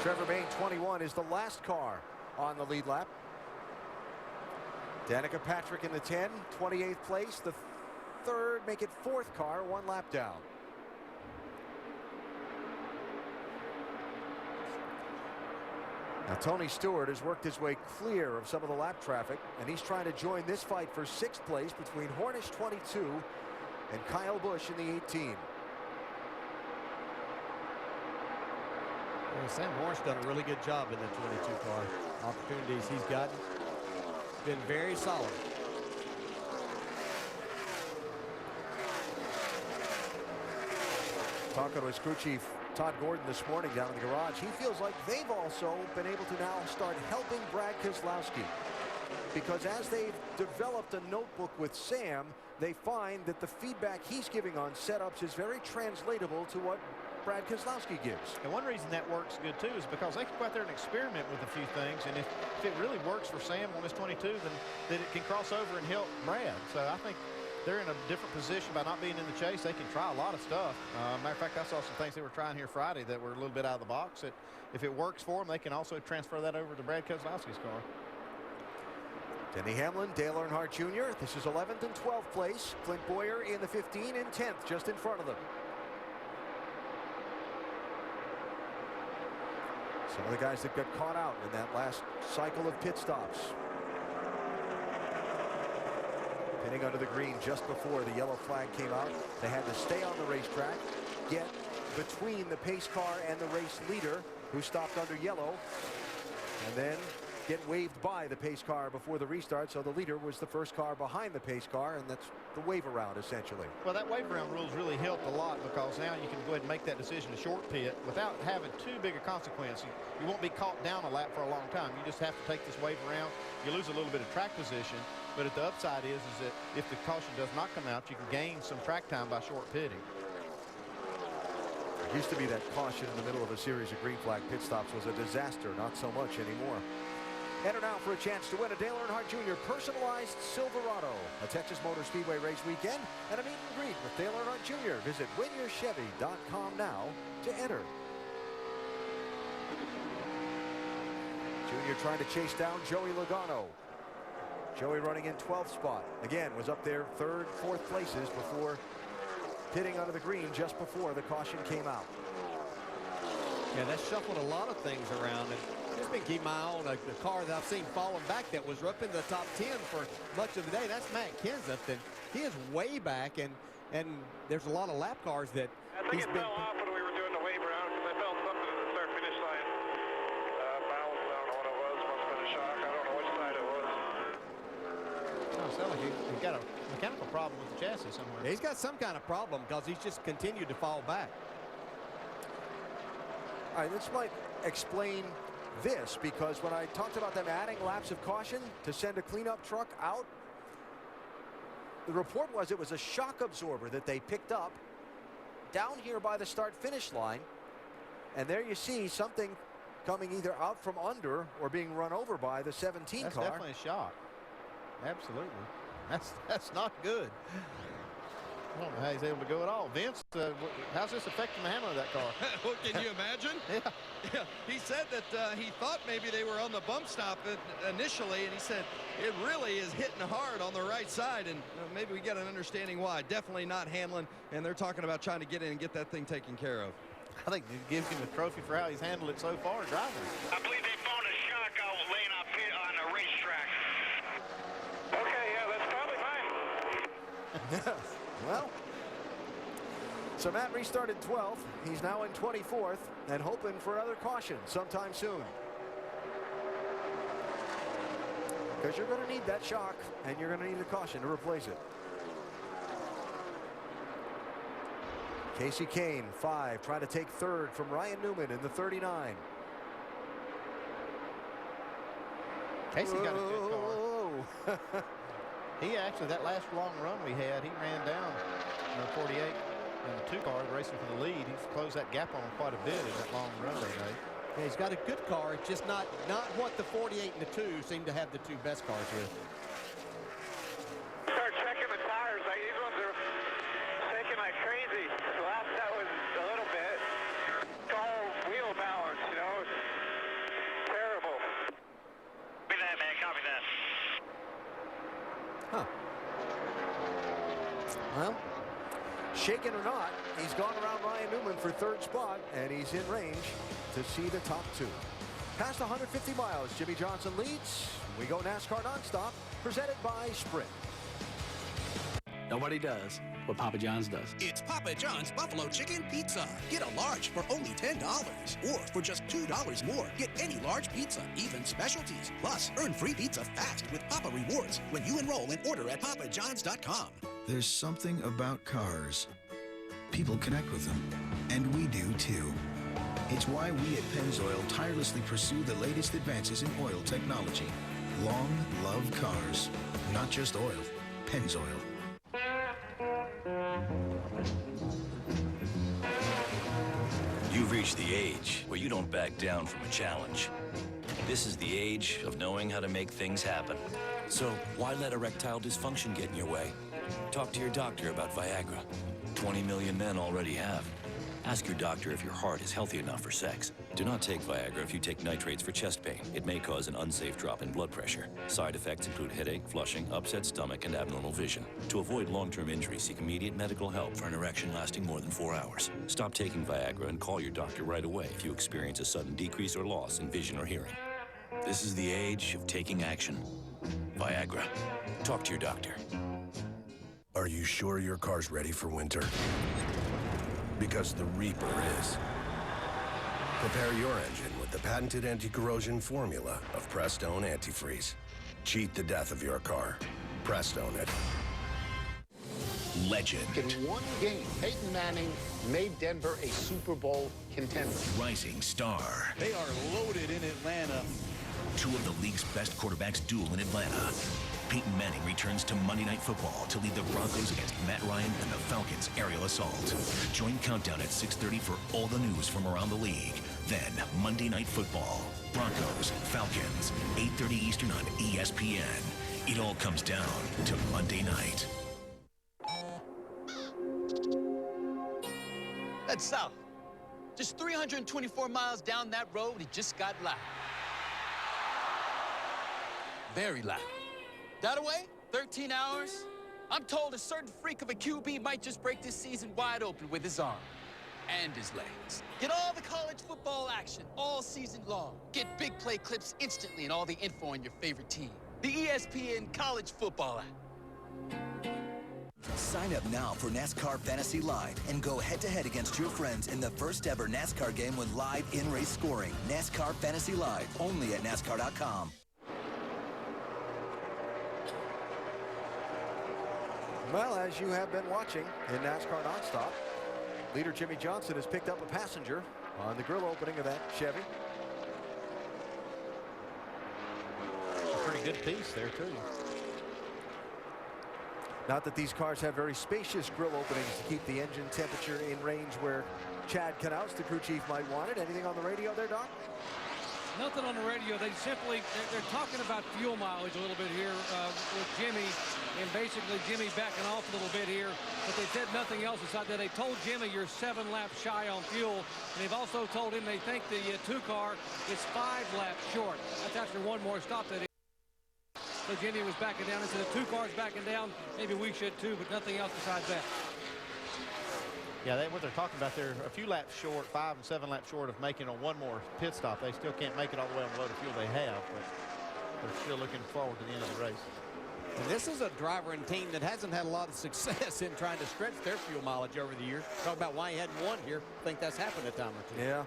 Speaker 1: Trevor Bayne, 21, is the last car on the lead lap. Danica Patrick in the 10, 28th place. The 3rd, make it 4th car, 1 lap down. Now, Tony Stewart has worked his way clear of some of the lap traffic, and he's trying to join this fight for 6th place between Hornish, 22, and Kyle Busch in the 18.
Speaker 6: Well, Sam Hornish done a really good job in the 22 car. Opportunities he's gotten. Been very solid.
Speaker 1: Talking to his crew chief, Todd Gordon, this morning down in the garage, he feels like they've also been able to now start helping Brad Keselowski. Because as they've developed a notebook with Sam, they find that the feedback he's giving on setups is very translatable to what Brad Keselowski gives.
Speaker 2: And one reason that works good too is because they can go out there and experiment with a few things, and if it really works for Sam on this 22, then it can cross over and help Brad. So I think they're in a different position by not being in the chase. They can try a lot of stuff. Matter of fact, I saw some things they were trying here Friday that were a little bit out of the box. That if it works for them, they can also transfer that over to Brad Keselowski's car.
Speaker 1: Denny Hamlin, Dale Earnhardt Jr. This is 11th and 12th place. Clint Boyer in the 15 and 10th, just in front of them. Some of the guys that got caught out in that last cycle of pit stops. Pinning under the green just before the yellow flag came out. They had to stay on the racetrack, get between the pace car and the race leader, who stopped under yellow, and then get waved by the pace car before the restart. So the leader was the first car behind the pace car, and that's the wave around essentially.
Speaker 2: Well, that wave around rules really helped a lot, because now you can go ahead and make that decision to short pit without having too big a consequence. You won't be caught down a lap for a long time. You just have to take this wave around. You lose a little bit of track position, but the upside is that if the caution does not come out, you can gain some track time by short pitting.
Speaker 1: It used to be that caution in the middle of a series of green flag pit stops was a disaster. Not so much anymore. Enter now for a chance to win a Dale Earnhardt Jr. personalized Silverado, a Texas Motor Speedway race weekend, and a meet and greet with Dale Earnhardt Jr. Visit winyourchevy.com now to enter. Jr. trying to chase down Joey Logano. Joey running in 12th spot. Again, was up there 3rd, 4th places before pitting under the green just before the caution came out.
Speaker 6: Yeah, that shuffled a lot of things around. And just been keeping my eye on the car that I've seen falling back that was up in the top 10 for much of the day. That's Matt Kenseth, and he is way back, and there's a lot of lap cars that
Speaker 9: I think it fell off when we were doing the wave around because I felt something at the start-finish line. Bounce, I don't know what it was. Must have been a shock. I don't know which side it was.
Speaker 2: Oh, it sounds like he's got a mechanical problem with the chassis somewhere.
Speaker 6: Yeah, he's got some kind of problem because he's just continued to fall back.
Speaker 1: All right, this might explain this, because when I talked about them adding laps of caution to send a cleanup truck out, the report was it was a shock absorber that they picked up down here by the start-finish line. And there you see something coming either out from under or being run over by the 17
Speaker 2: That's
Speaker 1: car.
Speaker 2: definitely a shock. Absolutely. That's not good. I don't know how he's able to go at all. Vince, how's this affecting the handling of that car?
Speaker 11: Well, can you imagine? Yeah. He said that he thought maybe they were on the bump stop initially, and he said it really is hitting hard on the right side, and maybe we get an understanding why. Definitely not handling, and they're talking about trying to get in and get that thing taken care of.
Speaker 2: I think it gives him a trophy for how he's handled it so far driving.
Speaker 9: I believe they found a shock out laying up on a racetrack. Okay, yeah, that's probably fine.
Speaker 1: Well, so Matt restarted 12th. He's now in 24th and hoping for another caution sometime soon. Because you're going to need that shock, and you're going to need a caution to replace it. Casey Kane, 5, trying to take 3rd from Ryan Newman in the 39.
Speaker 2: Casey's got a good car. He actually, that last long run we had, he ran down 48 in the 2 car racing for the lead. He's closed that gap on him quite a bit in that long run they made.
Speaker 6: Yeah, he's got a good car. It's just not what the 48 and the 2 seem to have the 2 best cars with.
Speaker 9: Start checking the tires. Like, these ones are shaking like crazy. The last that was a little bit. Car wheel balance, you know. It's terrible. Copy that, man. Copy that.
Speaker 1: Huh. Well, shaken or not, he's gone around Ryan Newman for 3rd spot, and he's in range to see the top 2. Past 150 miles, Jimmy Johnson leads. We go NASCAR nonstop, presented by Sprint.
Speaker 12: Nobody does what Papa John's does.
Speaker 13: It's Papa John's Buffalo Chicken Pizza. Get a large for only $10. Or for just $2 more, get any large pizza, even specialties. Plus, earn free pizza fast with Papa Rewards when you enroll and order at papajohns.com.
Speaker 14: There's something about cars. People connect with them, and we do too. It's why we at Pennzoil tirelessly pursue the latest advances in oil technology. Long, love cars. Not just oil. Pennzoil.
Speaker 15: You've reached the age where you don't back down from a challenge. This is the age of knowing how to make things happen. So why let erectile dysfunction get in your way? Talk to your doctor about Viagra. 20 million men already have. Ask your doctor if your heart is healthy enough for sex. Do not take Viagra if you take nitrates for chest pain. It may cause an unsafe drop in blood pressure. Side effects include headache, flushing, upset stomach, and abnormal vision. To avoid long-term injury, seek immediate medical help for an erection lasting more than 4 hours. Stop taking Viagra and call your doctor right away if you experience a sudden decrease or loss in vision or hearing. This is the age of taking action. Viagra. Talk to your doctor.
Speaker 24: Are you sure your car's ready for winter? Because the Reaper is. Prepare your engine with the patented anti-corrosion formula of Prestone Antifreeze. Cheat the death of your car. Prestone it.
Speaker 23: Legend.
Speaker 25: In one game, Peyton Manning made Denver a Super Bowl contender.
Speaker 23: Rising star.
Speaker 12: They are loaded in Atlanta.
Speaker 23: 2 of the league's best quarterbacks duel in Atlanta. Peyton Manning returns to Monday Night Football to lead the Broncos against Matt Ryan and the Falcons' aerial assault. Join Countdown at 6:30 for all the news from around the league. Then, Monday Night Football. Broncos, Falcons, 8:30 Eastern on ESPN. It all comes down to Monday night.
Speaker 12: Head south. Just 324 miles down that road, it just got loud. Very loud. That away? 13 hours? I'm told a certain freak of a QB might just break this season wide open with his arm and his legs. Get all the college football action all season long. Get big play clips instantly and all the info on your favorite team. The ESPN College Football app.
Speaker 16: Sign up now for NASCAR Fantasy Live and go head-to-head against your friends in the first ever NASCAR game with live in-race scoring. NASCAR Fantasy Live, only at NASCAR.com.
Speaker 1: Well, as you have been watching in NASCAR Nonstop, leader Jimmy Johnson has picked up a passenger on the grill opening of that Chevy.
Speaker 2: Pretty good piece there, too.
Speaker 1: Not that these cars have very spacious grill openings to keep the engine temperature in range where Chad Knaus, the crew chief, might want it. Anything on the radio there, Doc?
Speaker 17: Nothing on the radio. They simply, they're talking about fuel mileage a little bit here with Jimmy, and basically Jimmy backing off a little bit here. But they said nothing else aside that they told Jimmy you're 7 laps shy on fuel. And they've also told him they think the 2 car is 5 laps short. That's after one more stop that is. So Jimmy was backing down. Instead of 2 cars backing down, maybe we should too, but nothing else besides that.
Speaker 2: Yeah, what they're talking about, they're a few laps short, 5 and 7 laps short of making a one more pit stop. They still can't make it all the way on the load of fuel they have, but they're still looking forward to the end of the race.
Speaker 6: And this is a driver and team that hasn't had a lot of success in trying to stretch their fuel mileage over the years. Talk about why he hadn't won here. I think that's happened a time or two.
Speaker 1: Yeah.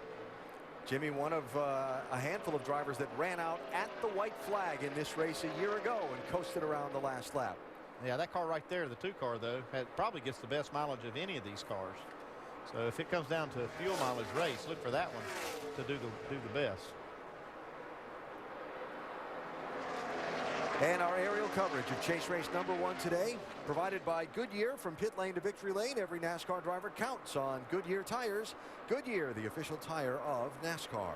Speaker 1: Jimmy, one of a handful of drivers that ran out at the white flag in this race a year ago and coasted around the last lap.
Speaker 2: Yeah, that car right there, the 2 car, though, probably gets the best mileage of any of these cars. So if it comes down to a fuel mileage race, look for that one to do the best.
Speaker 1: And our aerial coverage of chase race number 1 today, provided by Goodyear. From pit lane to victory lane, every NASCAR driver counts on Goodyear tires. Goodyear, the official tire of NASCAR.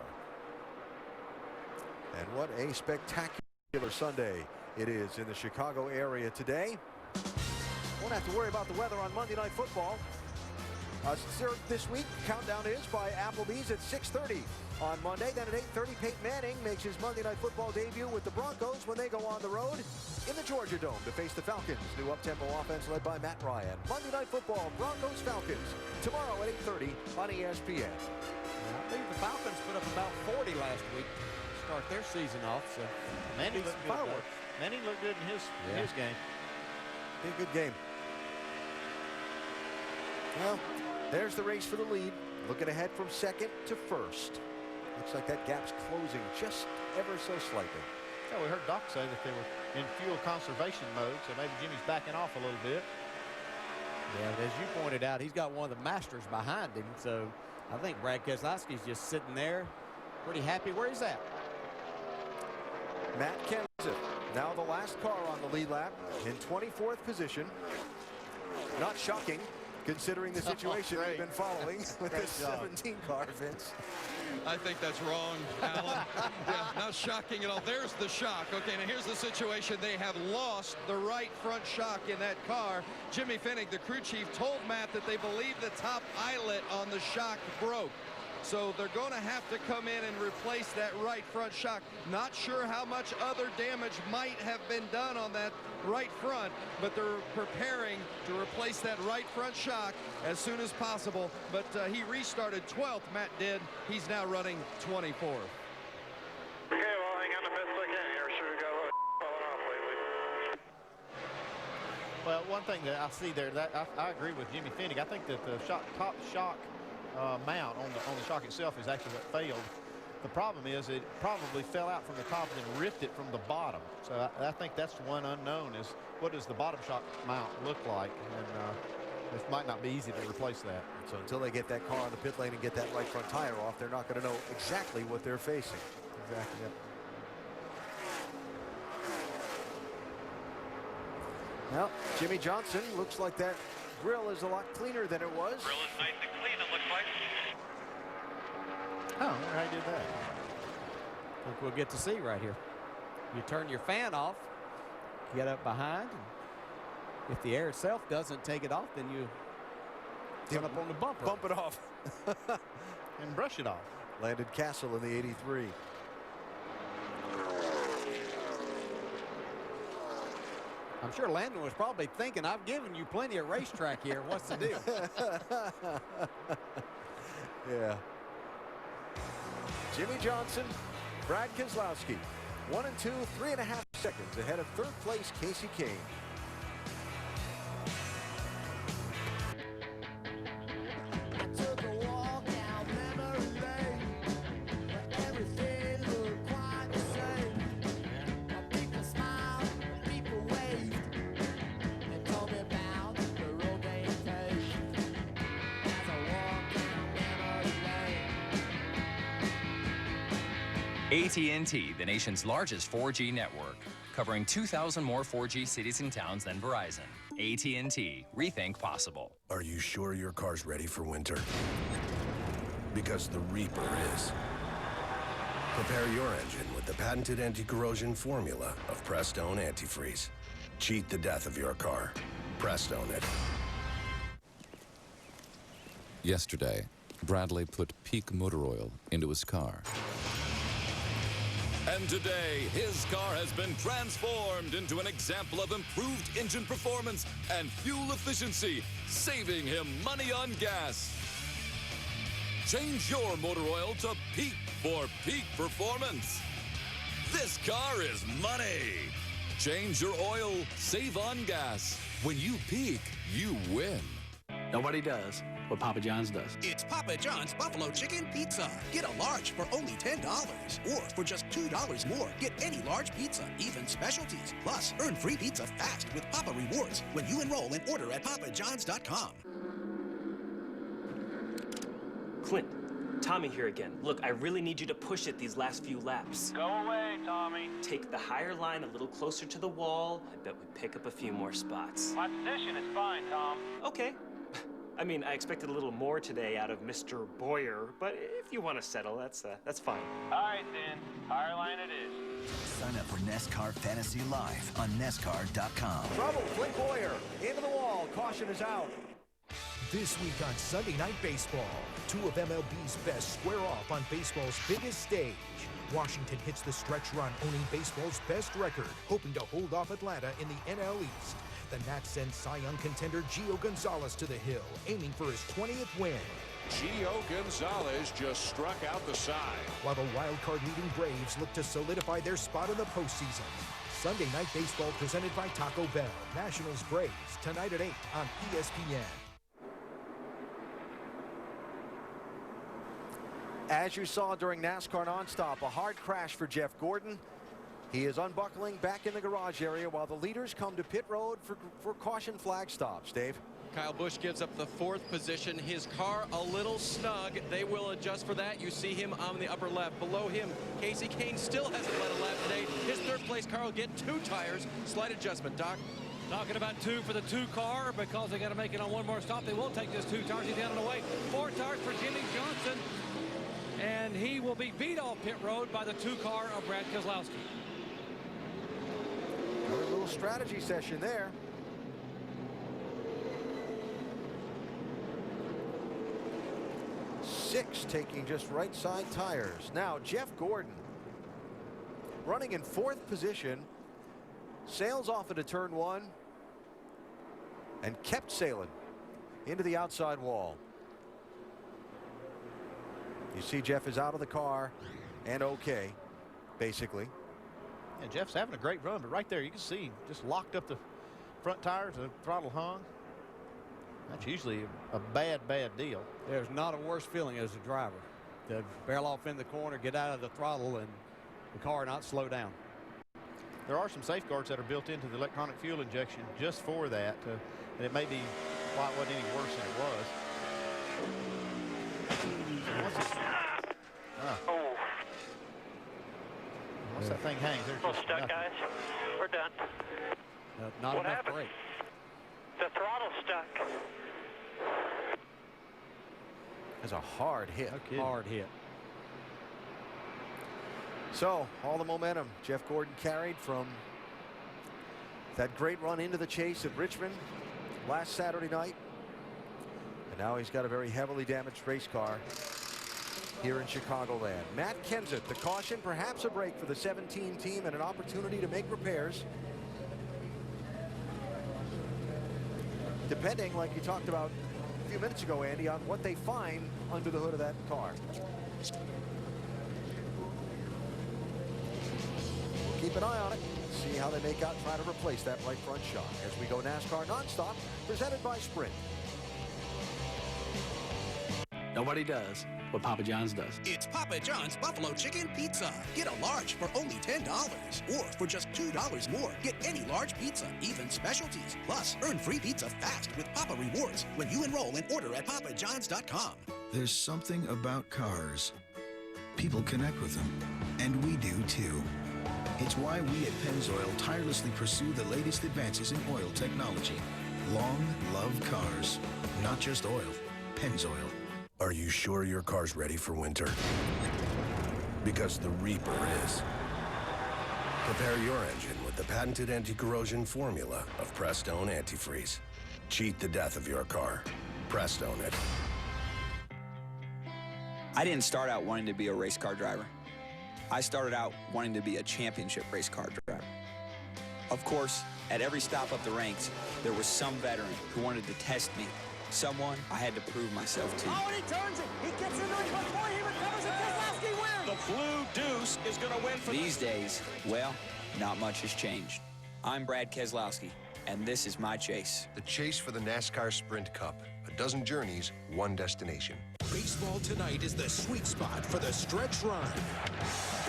Speaker 1: And what a spectacular Sunday it is in the Chicago area today. Won't have to worry about the weather on Monday Night Football. This week, countdown is by Applebee's at 6:30 on Monday. Then at 8:30, Peyton Manning makes his Monday Night Football debut with the Broncos when they go on the road in the Georgia Dome to face the Falcons. New up-tempo offense led by Matt Ryan. Monday Night Football, Broncos Falcons, tomorrow at 8:30 on ESPN.
Speaker 6: I think the Falcons put up about 40 last week to start their season off. So
Speaker 2: Manning looked good. Manning looked good in his game.
Speaker 1: Be a good game. Well, there's the race for the lead. Looking ahead from second to first. Looks like that gap's closing just ever so slightly.
Speaker 2: Yeah, we heard Doc say that they were in fuel conservation mode, so maybe Jimmy's backing off a little bit.
Speaker 6: Yeah, but as you pointed out, he's got one of the masters behind him, so I think Brad Keselowski's just sitting there pretty happy where he's at.
Speaker 1: Matt Kenseth, now the last car on the lead lap, in 24th position. Not shocking, considering the situation we've been following with this 17 car, Vince.
Speaker 11: I think that's wrong, Alan. Yeah, not shocking at all. There's the shock. Okay, now here's the situation. They have lost the right front shock in that car. Jimmy Finnick, the crew chief, told Matt that they believe the top eyelet on the shock broke. So they're going to have to come in and replace that right front shock. Not sure how much other damage might have been done on that right front, but they're preparing to replace that right front shock as soon as possible. But he restarted 12th, Matt did. He's now running 24th.
Speaker 9: Okay, well, hang on a bit second here. Sure we got a little falling off lately.
Speaker 2: Well, one thing that I see there, that I agree with Jimmy Finnick. I think that the top shock mount on the shock itself is actually what failed. The problem is it probably fell out from the top and then ripped it from the bottom. So I think that's one unknown is what does the bottom shock mount look like, and it might not be easy to replace that.
Speaker 1: So until they get that car on the pit lane and get that right front tire off, they're not going to know exactly what they're facing.
Speaker 2: Exactly. Yep.
Speaker 1: Well, Jimmy Johnson, looks like that grill is a lot cleaner than it was.
Speaker 9: Grill is nice and clean, it looks like.
Speaker 2: Oh, I wonder how he did that.
Speaker 6: I think we'll get to see right here. You turn your fan off, get up behind, and if the air itself doesn't take it off, then you turn up on the bumper.
Speaker 1: Bump it off.
Speaker 2: And brush it off.
Speaker 1: Landon Castle in the 83.
Speaker 6: I'm sure Landon was probably thinking, I've given you plenty of racetrack here. What's the deal?
Speaker 1: Yeah. Jimmy Johnson, Brad Keselowski, 1 and 2, 3.5 seconds ahead of third place Casey Kane.
Speaker 3: AT&T, the nation's largest 4G network, covering 2,000 more 4G cities and towns than Verizon. AT&T, rethink possible.
Speaker 24: Are you sure your car's ready for winter? Because the Reaper is. Prepare your engine with the patented anti-corrosion formula of Prestone Antifreeze. Cheat the death of your car. Prestone it.
Speaker 5: Yesterday, Bradley put peak motor oil into his car.
Speaker 7: And today, his car has been transformed into an example of improved engine performance and fuel efficiency, saving him money on gas. Change your motor oil to Peak for peak performance. This car is money. Change your oil, save on gas. When you peak, you win.
Speaker 18: Nobody does what Papa John's does.
Speaker 13: It's Papa John's Buffalo Chicken Pizza. Get a large for only $10. Or for just $2 more, get any large pizza, even specialties. Plus, earn free pizza fast with Papa Rewards when you enroll and order at papajohns.com.
Speaker 19: Clint, Tommy here again. Look, I really need you to push it these last few laps.
Speaker 9: Go away, Tommy.
Speaker 19: Take the higher line a little closer to the wall. I bet we pick up a few more spots.
Speaker 9: My position is fine, Tom.
Speaker 19: Okay. I mean, I expected a little more today out of Mr. Boyer, but if you want to settle, that's fine.
Speaker 9: All right, then. Higher line it is.
Speaker 16: Sign up for NASCAR Fantasy Live on NASCAR.com.
Speaker 1: Trouble, Flint Boyer, into the wall, caution is out.
Speaker 20: This week on Sunday Night Baseball, two of MLB's best square off on baseball's biggest stage. Washington hits the stretch run, owning baseball's best record, hoping to hold off Atlanta in the NL East. The Nats send Cy Young contender Gio Gonzalez to the hill, aiming for his 20th win.
Speaker 22: Gio Gonzalez just struck out the side.
Speaker 20: While the wild card leading Braves look to solidify their spot in the postseason. Sunday Night Baseball presented by Taco Bell. Nationals Braves, tonight at 8 on ESPN.
Speaker 1: As you saw during NASCAR Nonstop, a hard crash for Jeff Gordon. He is unbuckling back in the garage area while the leaders come to pit road for caution flag stops. Dave?
Speaker 26: Kyle Busch gives up the 4th position. His car a little snug. They will adjust for that. You see him on the upper left. Below him, Casey Kane still hasn't led a lap today. His 3rd place car will get 2 tires. Slight adjustment, Doc.
Speaker 17: Talking about 2 for the 2 car because they got to make it on one more stop. They will take this 2 tires. He's down and away. 4 tires for Jimmy Johnson. And he will be beat off pit road by the 2 car of Brad Keselowski.
Speaker 1: Another little strategy session there. Six taking just right side tires. Now Jeff Gordon running in 4th position, sails off into turn 1 and kept sailing into the outside wall. You see Jeff is out of the car and okay, basically.
Speaker 2: And Jeff's having a great run, but right there you can see just locked up the front tires and the throttle hung. That's usually a bad deal.
Speaker 6: There's not a worse feeling as a driver to barrel off in the corner, get out of the throttle, and the car not slow down.
Speaker 2: There are some safeguards that are built into the electronic fuel injection just for that, and it may be why it wasn't any worse than it was. Once that thing hangs, there's just
Speaker 9: stuck, guys. We're done.
Speaker 6: Not
Speaker 9: what
Speaker 6: enough
Speaker 9: happened?
Speaker 6: brake.
Speaker 9: The throttle's stuck.
Speaker 1: That's a hard hit.
Speaker 6: Hard hit.
Speaker 1: So all the momentum Jeff Gordon carried from that great run into the chase at Richmond last Saturday night. And now he's got a very heavily damaged race car here in Chicagoland. Matt Kenseth, the caution, perhaps a break for the 17 team and an opportunity to make repairs. depending, like you talked about a few minutes ago, Andy, on what they find under the hood of that car. We'll keep an eye on it. See how they make out, try to replace that right front shock as we go NASCAR nonstop, presented by Sprint.
Speaker 18: Nobody does what Papa John's does.
Speaker 13: It's Papa John's Buffalo Chicken Pizza. Get a large for only $10. Or for just $2 more, get any large pizza, even specialties. Plus, earn free pizza fast with Papa Rewards when you enroll and order at papajohns.com.
Speaker 4: There's something about cars. People connect with them, and we do too. It's why we at Pennzoil tirelessly pursue the latest advances in oil technology. Long, love cars. Not just oil. Pennzoil.
Speaker 24: Are you sure your car's ready for winter? Because the Reaper is. Prepare your engine with the patented anti-corrosion formula of Prestone Antifreeze. Cheat the death of your car. Prestone it.
Speaker 8: I didn't start out wanting to be a race car driver. I started out wanting to be a championship race car driver. Of course, at every stop up the ranks, there was some veteran who wanted to test me. Someone I had to prove myself to.
Speaker 10: Oh, and he turns it. He gets into it before he recovers it. Keselowski wins.
Speaker 8: The Blue Deuce is going to win for these days. Well, not much has changed. I'm Brad Keselowski, and this is my chase.
Speaker 14: The chase for the NASCAR Sprint Cup. A dozen journeys, one destination.
Speaker 20: Baseball tonight is the sweet spot for the stretch run.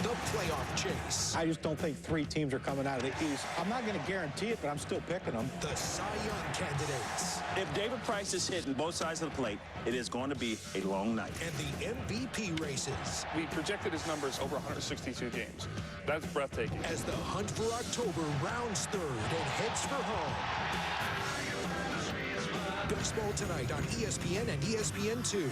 Speaker 20: The playoff chase.
Speaker 15: I just don't think 3 teams are coming out of the East. I'm not going to guarantee it, but I'm still picking them.
Speaker 20: The Cy Young candidates.
Speaker 21: If David Price is hitting both sides of the plate, it is going to be a long night.
Speaker 20: And the MVP races.
Speaker 27: We projected his numbers over 162 games. That's breathtaking.
Speaker 20: As the hunt for October rounds third and heads for home. Baseball tonight on ESPN and ESPN2.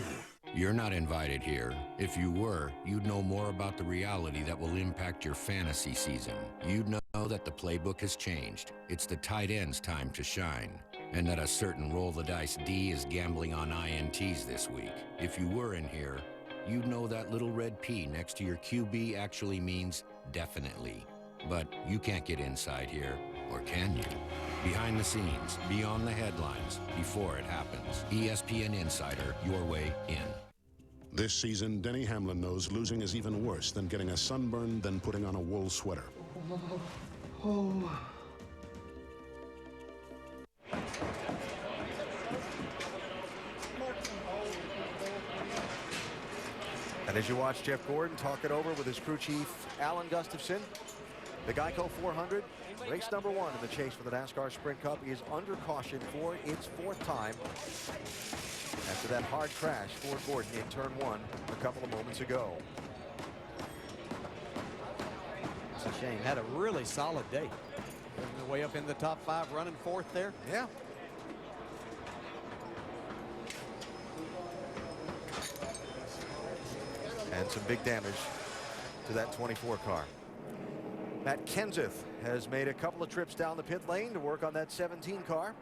Speaker 28: You're not invited here. If you were, you'd know more about the reality that will impact your fantasy season. You'd know that the playbook has changed. It's the tight end's time to shine. And that a certain roll-the-dice D is gambling on INTs this week. If you were in here, you'd know that little red P next to your QB actually means definitely. But you can't get inside here, or can you? Behind the scenes, beyond the headlines, before it happens. ESPN Insider, your way in.
Speaker 29: This season, Denny Hamlin knows losing is even worse than getting a sunburn than putting on a wool sweater.
Speaker 1: And as you watch Jeff Gordon talk it over with his crew chief, Alan Gustafson, the Geico 400, race number 1 in the chase for the NASCAR Sprint Cup is under caution for its 4th time after that hard crash for Gordon in turn 1 a couple of moments ago.
Speaker 6: It's a shame. Had a really solid day. Way up in the top 5, running 4th there.
Speaker 1: Yeah. And some big damage to that 24 car. Matt Kenseth has made a couple of trips down the pit lane to work on that 17 car.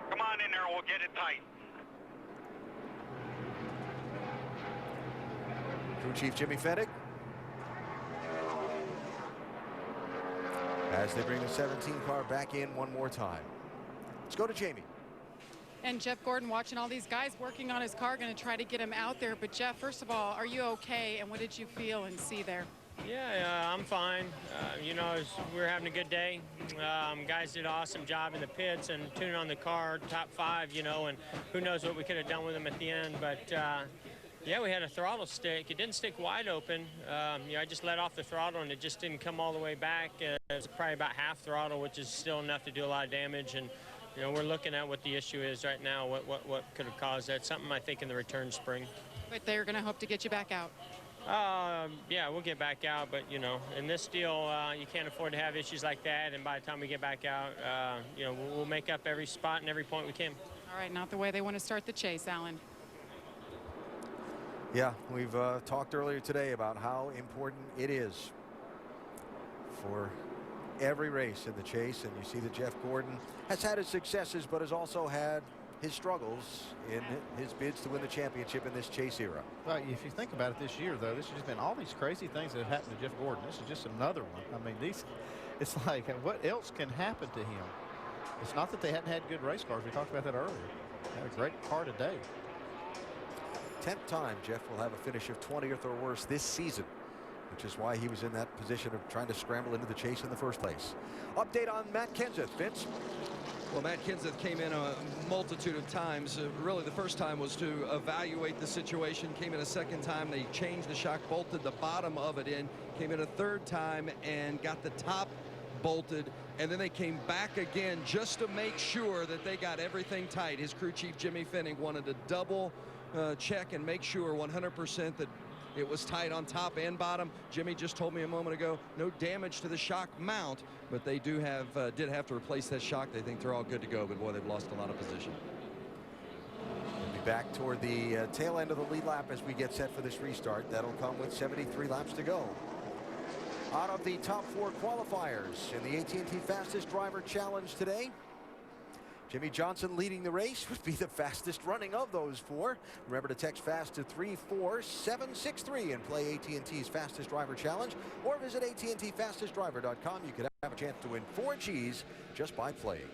Speaker 9: Come on in there, we'll get it tight.
Speaker 1: Crew Chief Jimmy Fennick. As they bring the 17 car back in one more time. Let's go to Jamie.
Speaker 30: And Jeff Gordon watching all these guys working on his car, going to try to get him out there. But Jeff, first of all, are you okay? And what did you feel and see there?
Speaker 31: Yeah, I'm fine. You know, we're having a good day. Guys did an awesome job in the pits and tuning on the car, top 5, you know, and who knows what we could have done with them at the end. But, yeah, we had a throttle stick. It didn't stick wide open. You know, I just let off the throttle, and it just didn't come all the way back. It was probably about half throttle, which is still enough to do a lot of damage. And, you know, we're looking at what the issue is right now, what could have caused that. Something, I think, in the return spring.
Speaker 30: But they're going to hope to get you back out.
Speaker 31: Yeah, we'll get back out, but, you know, in this deal, you can't afford to have issues like that, and by the time we get back out, you know, we'll make up every spot and every point we can.
Speaker 30: All right, not the way they want to start the chase, Alan.
Speaker 1: Yeah, we've talked earlier today about how important it is for every race in the chase, and you see that Jeff Gordon has had his successes, but has also had his struggles in his bids to win the championship in this chase era.
Speaker 2: Well, if you think about it this year, though, this has just been all these crazy things that have happened to Jeff Gordon. This is just another one. I mean, it's like, what else can happen to him? It's not that they hadn't had good race cars. We talked about that earlier. They had a great car today.
Speaker 1: 10th time Jeff will have a finish of 20th or worse this season, which is why he was in that position of trying to scramble into the chase in the first place. Update on Matt Kenseth, Vince.
Speaker 3: Well, Matt Kenseth came in a multitude of times. Really, the first time was to evaluate the situation. Came in a second time. They changed the shock, bolted the bottom of it in. Came in a third time and got the top bolted. And then they came back again just to make sure that they got everything tight. His crew chief, Jimmy Finning, wanted to double check and make sure 100% that it was tight on top and bottom. Jimmy just told me a moment ago, no damage to the shock mount, but they did have to replace that shock. They think they're all good to go, but boy, they've lost a lot of position.
Speaker 1: We'll be back toward the tail end of the lead lap as we get set for this restart. That'll come with 73 laps to go. Out of the top 4 qualifiers in the AT&T Fastest Driver Challenge today, Jimmy Johnson leading the race would be the fastest running of those 4. Remember to text FAST to 34763 and play AT&T's Fastest Driver Challenge, or visit AT&TFastestDriver.com. You could have a chance to win 4 Gs just by playing.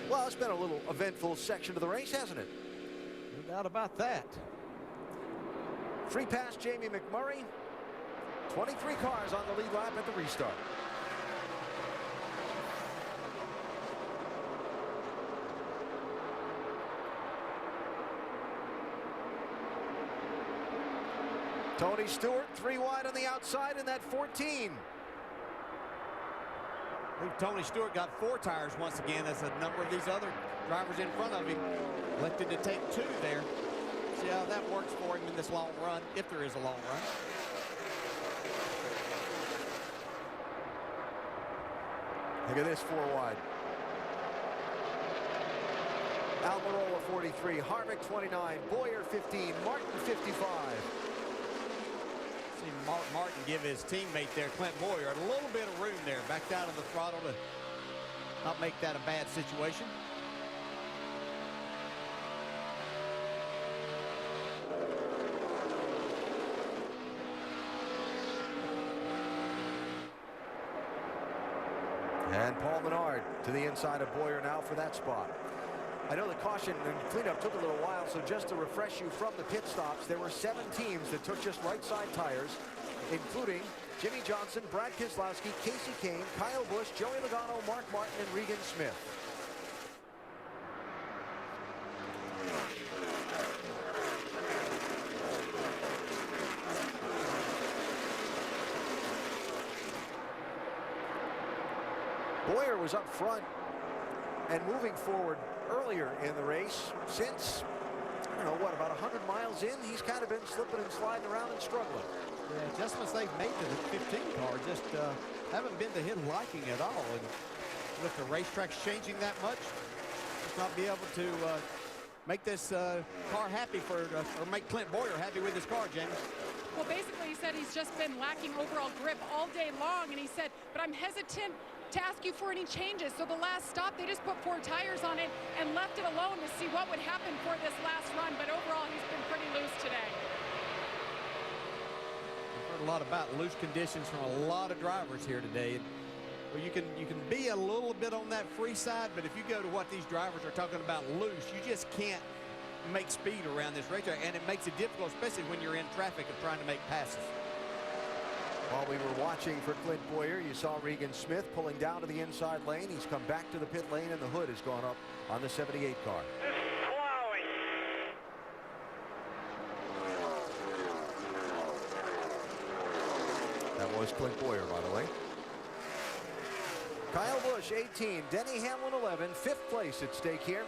Speaker 1: Well, it's been a little eventful section of the race, hasn't it?
Speaker 6: No doubt about that.
Speaker 1: Free pass, Jamie McMurray. 23 cars on the lead lap at the restart. Tony Stewart 3 wide on the outside in that 14.
Speaker 6: I think Tony Stewart got 4 tires once again, as a number of these other drivers in front of him elected to take 2 there. See how that works for him in this long run, if there is a long run.
Speaker 1: Look at this 4 wide. Almirola 43, Harvick 29, Boyer 15, Martin 55.
Speaker 6: See Martin give his teammate there, Clint Boyer, a little bit of room there, backed out of the throttle to not make that a bad situation.
Speaker 1: And Paul Menard to the inside of Boyer now for that spot. I know the caution and cleanup took a little while, so just to refresh you from the pit stops, there were 7 teams that took just right side tires, including Jimmy Johnson, Brad Keselowski, Casey Kane, Kyle Busch, Joey Logano, Mark Martin, and Regan Smith. Boyer was up front and moving forward earlier in the race. Since, I don't know, what, about 100 miles in, he's kind of been slipping and sliding around and struggling.
Speaker 6: Yeah, adjustments they've made to the 15 car just haven't been to his liking at all. And with the racetracks changing that much, just not be able to make this car happy or make Clint Boyer happy with his car, James.
Speaker 30: Well, basically, he said he's just been lacking overall grip all day long, and he said, but I'm hesitant to ask you for any changes. So the last stop, they just put 4 tires on it and left it alone to see what would happen for this last run. But overall, he's been pretty loose today.
Speaker 6: We've heard a lot about loose conditions from a lot of drivers here today. Well, you can be a little bit on that free side, but if you go to what these drivers are talking about loose, you just can't make speed around this racetrack, and it makes it difficult, especially when you're in traffic and trying to make passes.
Speaker 1: While we were watching for Clint Boyer, you saw Regan Smith pulling down to the inside lane. He's come back to the pit lane, and the hood has gone up on the 78 car. That was Clint Boyer, by the way. Kyle Busch, 18. Denny Hamlin, 11. 5th place at stake here.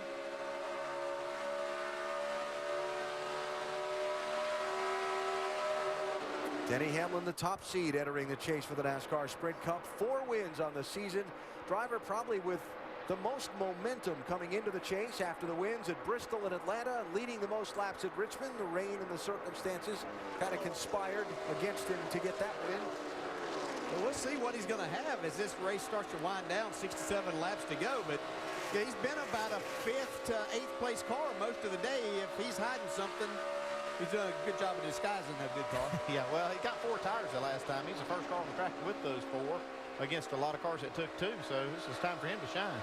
Speaker 1: Denny Hamlin, the top seed, entering the chase for the NASCAR Sprint Cup. 4 wins on the season. Driver probably with the most momentum coming into the chase after the wins at Bristol and Atlanta, and leading the most laps at Richmond. The rain and the circumstances kind of conspired against him to get that win.
Speaker 6: Well, we'll see what he's going to have as this race starts to wind down. 67 laps to go, but yeah, he's been about a 5th to 8th place car most of the day. If he's hiding something, he's done a good job of disguising that good car.
Speaker 2: Yeah, well, he got 4 tires the last time. He's the first car on the track with those 4. against a lot of cars that took 2, so this is time for him to shine.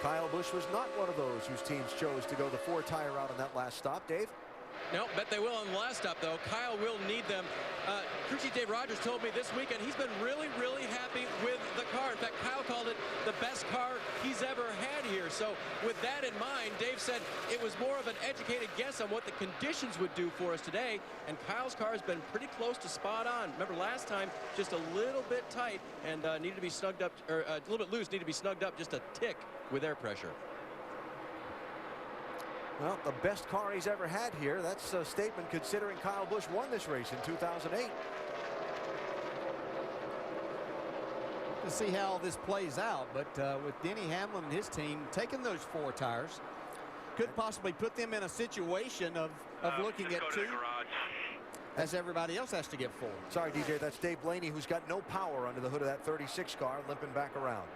Speaker 1: Kyle Busch was not one of those whose teams chose to go the 4-tire route on that last stop. Dave?
Speaker 3: No, bet they will on the last stop, though. Kyle will need them. Crew chief Dave Rogers told me this weekend he's been really, really happy with the car. In fact, Kyle called it the best car he's ever had here. So with that in mind, Dave said it was more of an educated guess on what the conditions would do for us today. And Kyle's car has been pretty close to spot on. Remember last time, just a little bit tight and needed to be snugged up, or a little bit loose, needed to be snugged up just a tick with air pressure.
Speaker 1: Well, the best car he's ever had here. That's a statement considering Kyle Busch won this race in 2008.
Speaker 6: To see how this plays out, but with Denny Hamlin and his team taking those 4 tires, could possibly put them in a situation of looking at 2, as everybody else has to get 4.
Speaker 1: Sorry, DJ, that's Dave Blaney, who's got no power under the hood of that 36 car, limping back around.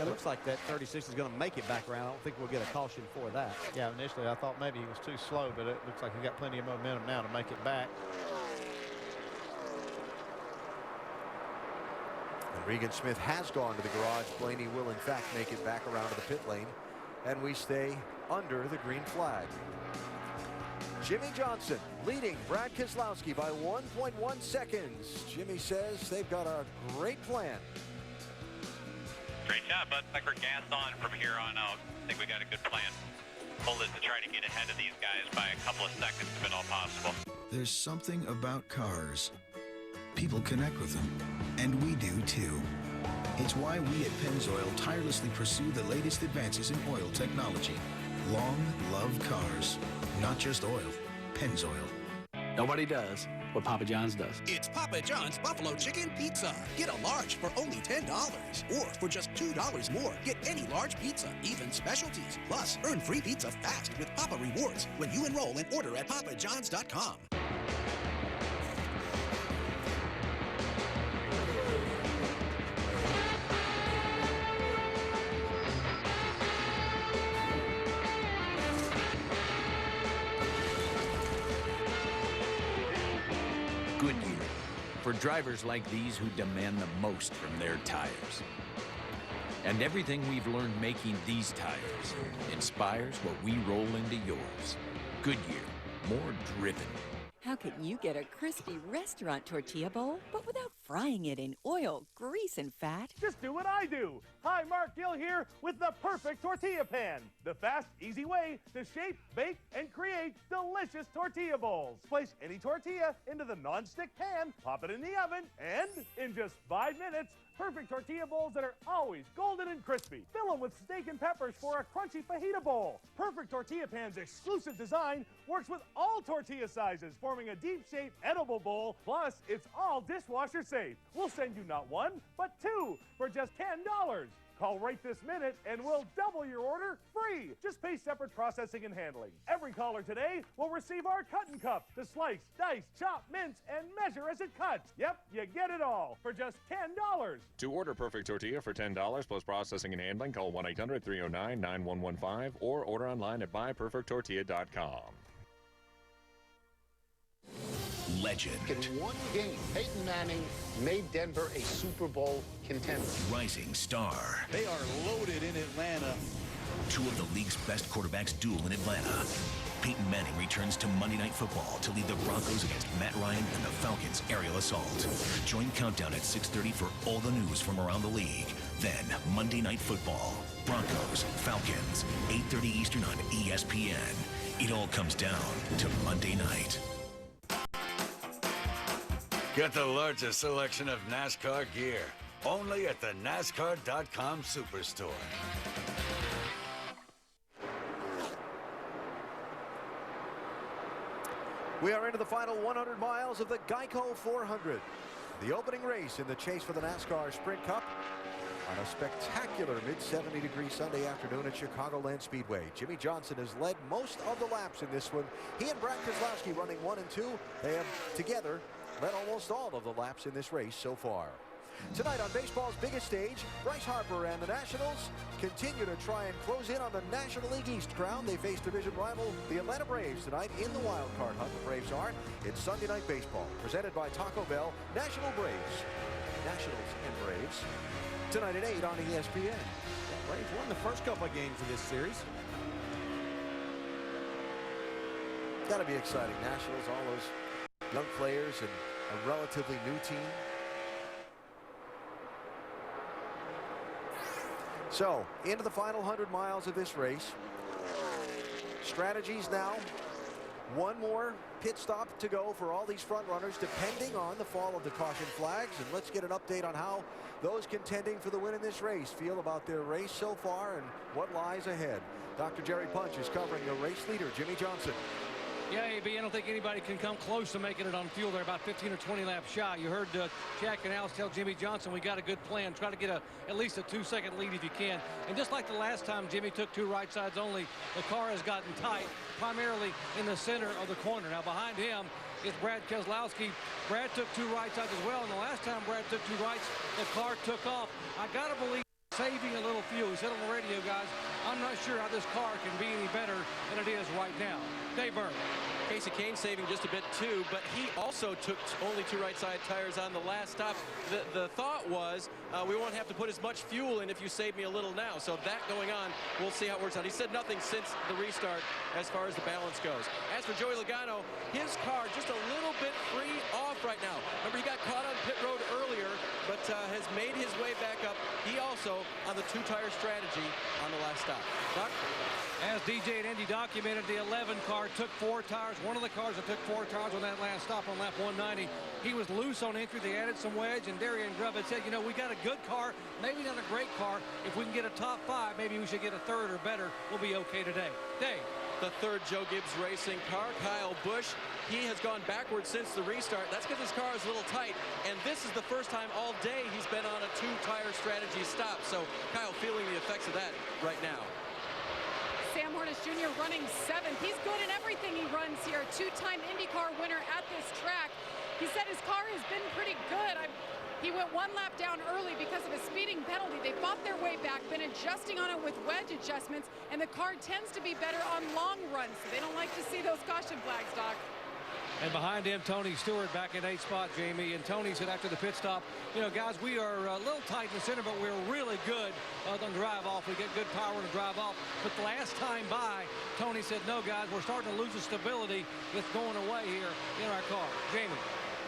Speaker 6: It looks like that 36 is going to make it back around. I don't think we'll get a caution for that.
Speaker 2: Yeah, initially I thought maybe he was too slow, but it looks like he got plenty of momentum now to make it back.
Speaker 1: And Regan Smith has gone to the garage. Blaney will, in fact, make it back around to the pit lane. And we stay under the green flag. Jimmy Johnson leading Brad Keselowski by 1.1 seconds. Jimmy says they've got a great plan.
Speaker 5: Great job, bud. Like we're gassed on from here on out. I think we got a good plan. Goal is to try to get ahead of these guys by a couple of seconds if at all possible.
Speaker 4: There's something about cars. People connect with them, and we do too. It's why we at Pennzoil tirelessly pursue the latest advances in oil technology. Long, loved cars. Not just oil. Pennzoil.
Speaker 18: Nobody does what Papa John's does.
Speaker 13: It's Papa John's Buffalo Chicken Pizza. Get a large for only $10. Or for just $2 more, get any large pizza, even specialties. Plus, earn free pizza fast with Papa Rewards when you enroll and order at papajohns.com.
Speaker 7: Goodyear, for drivers like these who demand the most from their tires. And everything we've learned making these tires inspires what we roll into yours. Goodyear, more driven.
Speaker 11: How can you get a crispy restaurant tortilla bowl, but without frying it in oil, grease, and fat?
Speaker 12: Just do what I do. Hi, Mark Gill here with the perfect tortilla pan. The fast, easy way to shape, bake, and create delicious tortilla bowls. Place any tortilla into the non-stick pan, pop it in the oven, and in just 5 minutes, perfect tortilla bowls that are always golden and crispy. Fill them with steak and peppers for a crunchy fajita bowl. Perfect Tortilla Pan's exclusive design works with all tortilla sizes, forming a deep-shaped edible bowl. Plus, it's all dishwasher safe. We'll send you not 1, but 2 for just $10. Call right this minute and we'll double your order free. Just pay separate processing and handling. Every caller today will receive our cutting cup to slice, dice, chop, mince, and measure as it cuts. Yep, you get it all for just $10.
Speaker 27: To order Perfect Tortilla for $10 plus processing and handling, call 1-800-309-9115 or order online at buyperfecttortilla.com.
Speaker 16: Legend.
Speaker 17: In one game, Peyton Manning made Denver a Super Bowl contender.
Speaker 4: Rising star.
Speaker 17: They are loaded in Atlanta.
Speaker 4: Two of the league's best quarterbacks duel in Atlanta. Peyton Manning returns to Monday Night Football to lead the Broncos against Matt Ryan and the Falcons' aerial assault. Join Countdown at 6:30 for all the news from around the league. Then, Monday Night Football. Broncos, Falcons, 8:30 Eastern on ESPN. It all comes down to Monday night.
Speaker 19: Get the largest selection of NASCAR gear, only at the NASCAR.com Superstore.
Speaker 1: We are into the final 100 miles of the Geico 400. The opening race in the chase for the NASCAR Sprint Cup on a spectacular mid-70-degree Sunday afternoon at Chicagoland Speedway. Jimmy Johnson has led most of the laps in this one. He and Brad Keselowski running 1 and 2. They have together led almost all of the laps in this race so far. Tonight on baseball's biggest stage, Bryce Harper and the Nationals continue to try and close in on the National League East crown. They face division rival, the Atlanta Braves, tonight in the wild card hunt. The Braves are. It's Sunday Night Baseball, presented by Taco Bell. Nationals and Braves, tonight at 8 on ESPN.
Speaker 6: Braves won the first couple of games of this series.
Speaker 1: Got to be exciting. Nationals, all those young players and a relatively new team. So, into the final 100 miles of this race. Strategies now. One more pit stop to go for all these front runners, depending on the fall of the caution flags. And let's get an update on how those contending for the win in this race feel about their race so far and what lies ahead. Dr. Jerry Punch is covering the race leader, Jimmy Johnson.
Speaker 8: Yeah, AB, I don't think anybody can come close to making it on fuel. They're about 15 or 20 laps shy. You heard Jack and Alice tell Jimmy Johnson, we got a good plan. Try to get at least a 2-second lead if you can. And just like the last time Jimmy took 2 right sides only, the car has gotten tight, primarily in the center of the corner. Now, behind him is Brad Keselowski. Brad took 2 right sides as well, and the last time Brad took 2 rights, the car took off. I got to believe saving a little fuel. He said on the radio, guys, I'm not sure how this car can be any better than it is right now. Dave Byrne.
Speaker 10: Casey Kane saving just a bit too, but he also took only 2 right side tires on the last stop. The thought was we won't have to put as much fuel in if you save me a little now. So that going on, we'll see how it works out. He said nothing since the restart as far as the balance goes. As for Joey Logano, his car just a little bit free off right now. Remember, he got caught on pit road earlier, but has made his way back up. He also on the 2-tire strategy on the last stop. Doc?
Speaker 8: As DJ and Indy documented, the 11 car took 4 tires. One of the cars that took 4 tires on that last stop on lap 190. He was loose on entry. They added some wedge, and Darian Grubb had said, you know, we got a good car, maybe not a great car. If we can get a top 5, maybe we should get a 3rd or better. We'll be okay today. Dave.
Speaker 10: The 3rd Joe Gibbs Racing car, Kyle Busch. He has gone backwards since the restart. That's because his car is a little tight, and this is the first time all day he's been on a 2-tire strategy stop. So Kyle feeling the effects of that right now.
Speaker 30: Sam Hornish Jr. running 7th. He's good in everything he runs here. 2-time IndyCar winner at this track. He said his car has been pretty good. He went 1 lap down early because of a speeding penalty. They fought their way back, been adjusting on it with wedge adjustments, and the car tends to be better on long runs. So they don't like to see those caution flags, Doc.
Speaker 8: And behind him, Tony Stewart back in 8th spot, Jamie. And Tony said after the pit stop, you know, guys, we are a little tight in the center, but we're really good on drive off. We get good power on the drive off. But the last time by, Tony said, no, guys, we're starting to lose the stability that's going away here in our car. Jamie.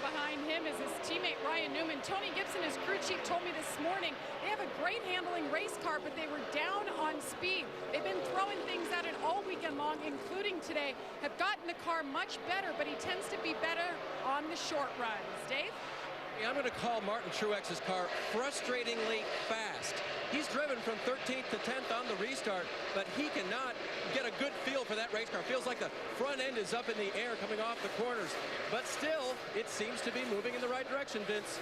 Speaker 30: Behind him is his teammate Ryan Newman. Tony Gibson, his crew chief, told me this morning they have a great handling race car, but they were down on speed. They've been throwing things at it all weekend long, including today. Have gotten the car much better, but he tends to be better on the short runs. Dave?
Speaker 10: Yeah, I'm going to call Martin Truex's car frustratingly fast. He's driven from 13th to 10th on the restart, but he cannot get a good feel for that race car. Feels like the front end is up in the air coming off the corners. But still, it seems to be moving in the right direction, Vince.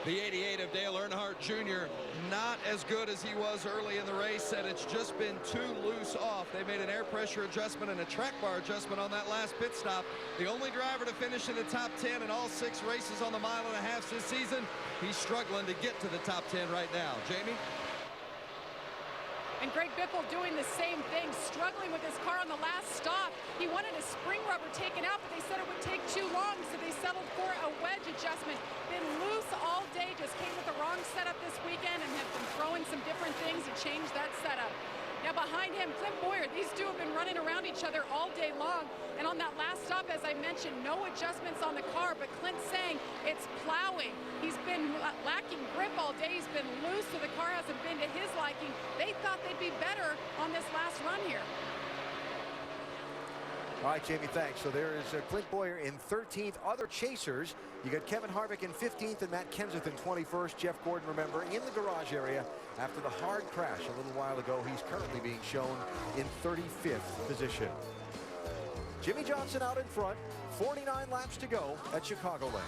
Speaker 3: The 88 of Dale Earnhardt Jr., not as good as he was early in the race, said it's just been too loose off. They made an air pressure adjustment and a track bar adjustment on that last pit stop. The only driver to finish in the top 10 in all 6 races on the mile-and-a-half this season. He's struggling to get to the top 10 right now. Jamie?
Speaker 30: And Greg Biffle doing the same thing, struggling with his car on the last stop. He wanted a spring rubber taken out, but they said it would take too long, so they settled for a wedge adjustment. Been loose all day, just came with the wrong setup this weekend and have been throwing some different things to change that setup. Now behind him, Clint Boyer. These two have been running around each other all day long. And on that last stop, as I mentioned, no adjustments on the car, but Clint's saying it's plowing. He's been lacking grip all day. He's been loose, so the car hasn't been to his liking. They thought they'd be better on this last run here.
Speaker 1: All right, Jamie, thanks. So there is Clint Boyer in 13th. Other chasers, you got Kevin Harvick in 15th and Matt Kenseth in 21st. Jeff Gordon, remember, in the garage area after the hard crash a little while ago. He's currently being shown in 35th position. Jimmy Johnson out in front, 49 laps to go at Chicagoland.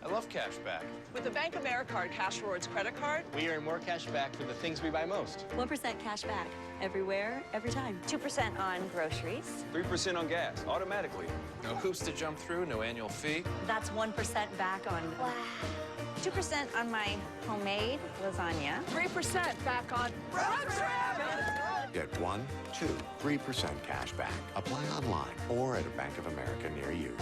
Speaker 6: I love
Speaker 10: love cash back.
Speaker 14: With the Bank of Americard Cash Rewards credit card,
Speaker 10: We earn more cash back for the things we buy most.
Speaker 15: 1% cash back. Everywhere, every time.
Speaker 14: 2% on groceries.
Speaker 20: 3% on gas, automatically.
Speaker 21: No hoops to jump through, no annual fee.
Speaker 14: That's 1% back on... Wow. 2% on my homemade lasagna.
Speaker 30: 3% back on road trip.
Speaker 22: Get 1, 2, 3% cash back. Apply online or at a Bank of America near you.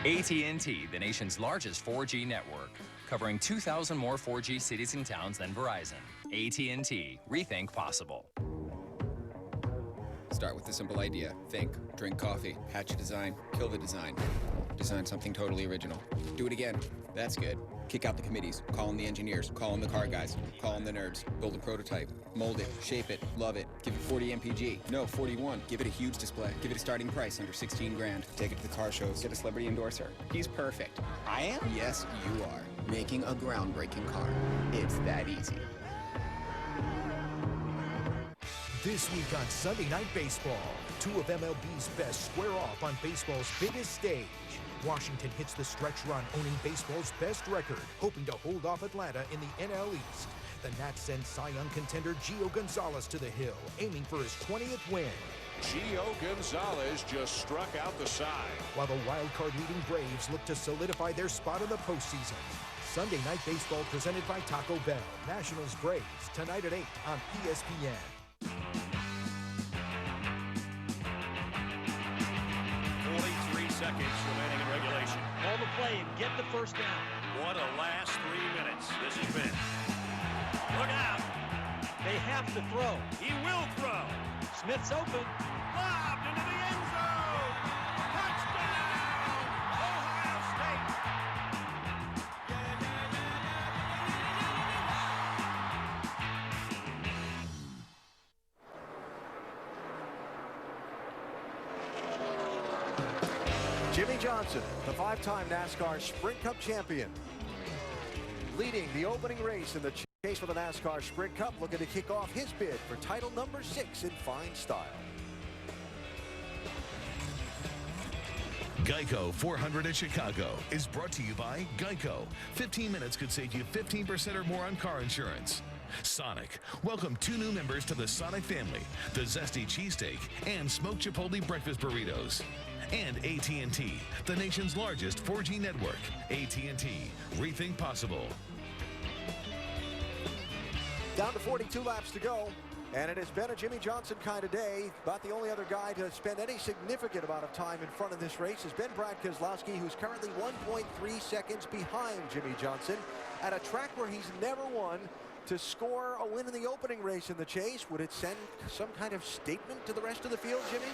Speaker 23: AT&T, the nation's largest 4G network, covering 2,000 more 4G cities and towns than Verizon. AT&T, rethink possible.
Speaker 24: Start with a simple idea. Think, drink coffee, hatch a design, kill the design. Design something totally original. Do it again. That's good. Kick out the committees, call in the engineers, call in the car guys, call in the nerds, build a prototype, mold it, shape it, love it, give it 40 MPG. No, 41. Give it a huge display. Give it a starting price under 16 grand. Take it to the car shows, get a celebrity endorser. He's perfect. I am? Yes, you are. Making a groundbreaking car. It's that easy.
Speaker 25: This week on Sunday Night Baseball, two of MLB's best square off on baseball's biggest stage. Washington hits the stretch run, owning baseball's best record, hoping to hold off Atlanta in the NL East. The Nats send Cy Young contender Gio Gonzalez to the hill, aiming for his 20th win.
Speaker 26: Gio Gonzalez just struck out the side.
Speaker 25: While the wild card leading Braves look to solidify their spot in the postseason. Sunday Night Baseball presented by Taco Bell. Nationals Braves, tonight at 8 on ESPN.
Speaker 12: 43 seconds remaining in regulation.
Speaker 28: Call the play and get the first down.
Speaker 12: What a last 3 minutes this has been. Look out.
Speaker 28: They have to throw.
Speaker 12: He will throw.
Speaker 28: Smith's open.
Speaker 12: Lobbed into the end zone. Touchdown, Ohio State.
Speaker 1: Jimmy Johnson, the 5-time NASCAR Sprint Cup champion, leading the opening race in the chase for the NASCAR Sprint Cup, looking to kick off his bid for title number 6 in fine style.
Speaker 29: Geico 400 at Chicago is brought to you by Geico. 15 minutes could save you 15% or more on car insurance. Sonic. Welcome 2 new members to the Sonic family. The Zesty Cheesesteak and Smoked Chipotle Breakfast Burritos. And AT&T, the nation's largest 4G network. AT&T, rethink possible.
Speaker 1: Down to 42 laps to go, and it has been a Jimmy Johnson kind of day. About the only other guy to spend any significant amount of time in front of this race has been Brad Keselowski, who's currently 1.3 seconds behind Jimmy Johnson at a track where he's never won. To score a win in the opening race in the chase, would it send some kind of statement to the rest of the field, Jimmy?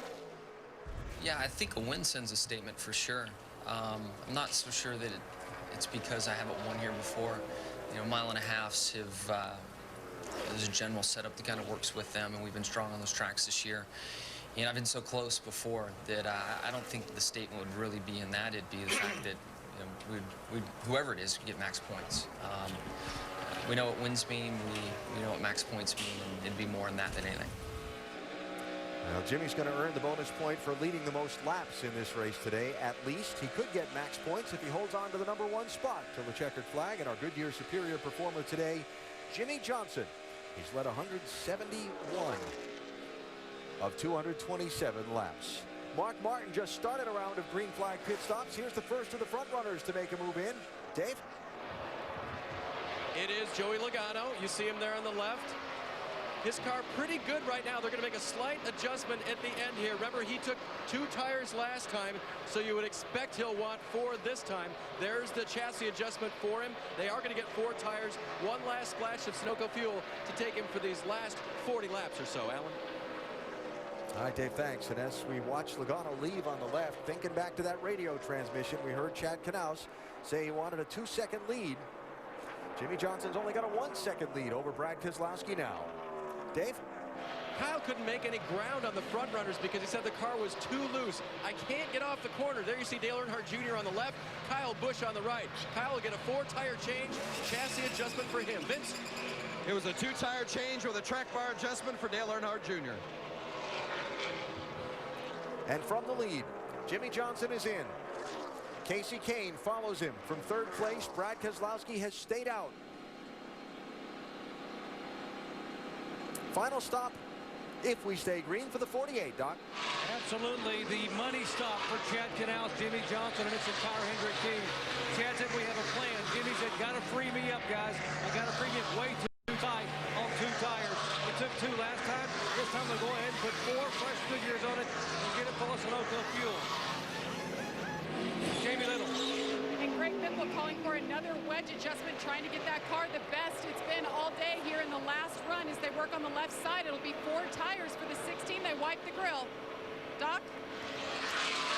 Speaker 32: Yeah, I think a win sends a statement for sure. I'm not so sure that it's because I haven't won here before. You know, mile and a halves have, there's a general setup that kind of works with them, and we've been strong on those tracks this year. And I've been so close before that I don't think the statement would really be in that. It'd be the fact that, you know, we'd whoever it is, get max points. We know what wins mean, we know what max points mean, and it'd be more in that than anything.
Speaker 1: Well, Jimmy's going to earn the bonus point for leading the most laps in this race today. At least he could get max points if he holds on to the number 1 spot till the checkered flag. And our Goodyear Superior performer today, Jimmy Johnson. He's led 171 of 227 laps. Mark Martin just started a round of green flag pit stops. Here's the first of the front runners to make a move in. Dave?
Speaker 10: It is Joey Logano. You see him there on the left. His car pretty good right now. They're going to make a slight adjustment at the end here. Remember, he took 2 tires last time, so you would expect he'll want 4 this time. There's the chassis adjustment for him. They are going to get 4 tires, 1 last splash of Sunoco fuel to take him for these last 40 laps or so, Alan.
Speaker 1: All right, Dave, thanks. And as we watch Logano leave on the left, thinking back to that radio transmission, we heard Chad Knaus say he wanted a 2-second lead. Jimmy Johnson's only got a 1-second lead over Brad Keselowski now. Dave?
Speaker 10: Kyle couldn't make any ground on the front runners because he said the car was too loose. I can't get off the corner. There you see Dale Earnhardt Jr. on the left, Kyle Busch on the right. Kyle will get a 4-tire change, chassis adjustment for him. Vince?
Speaker 3: It was a 2-tire change with a track bar adjustment for Dale Earnhardt Jr.
Speaker 1: And from the lead, Jimmy Johnson is in. Casey Kane follows him from third place. Brad Keselowski has stayed out. Final stop, if we stay green, for the 48, Doc.
Speaker 8: Absolutely. The money stop for Chad Canals, Jimmy Johnson, and this entire Hendrick team. Chad said, we have a plan. Jimmy said, got to free me up, guys. I got to free me up way too tight on 2 tires. It took 2 last time. This time they'll go ahead and put 4 fresh Goodyears on it and get it full of Sunoco fuel. Jamie Little.
Speaker 30: And Greg Biffle calling for another wedge adjustment, trying to get that car the best it's been all day here in the last run as they work on the left side. It'll be 4 tires for the 16. They wipe the grill. Doc?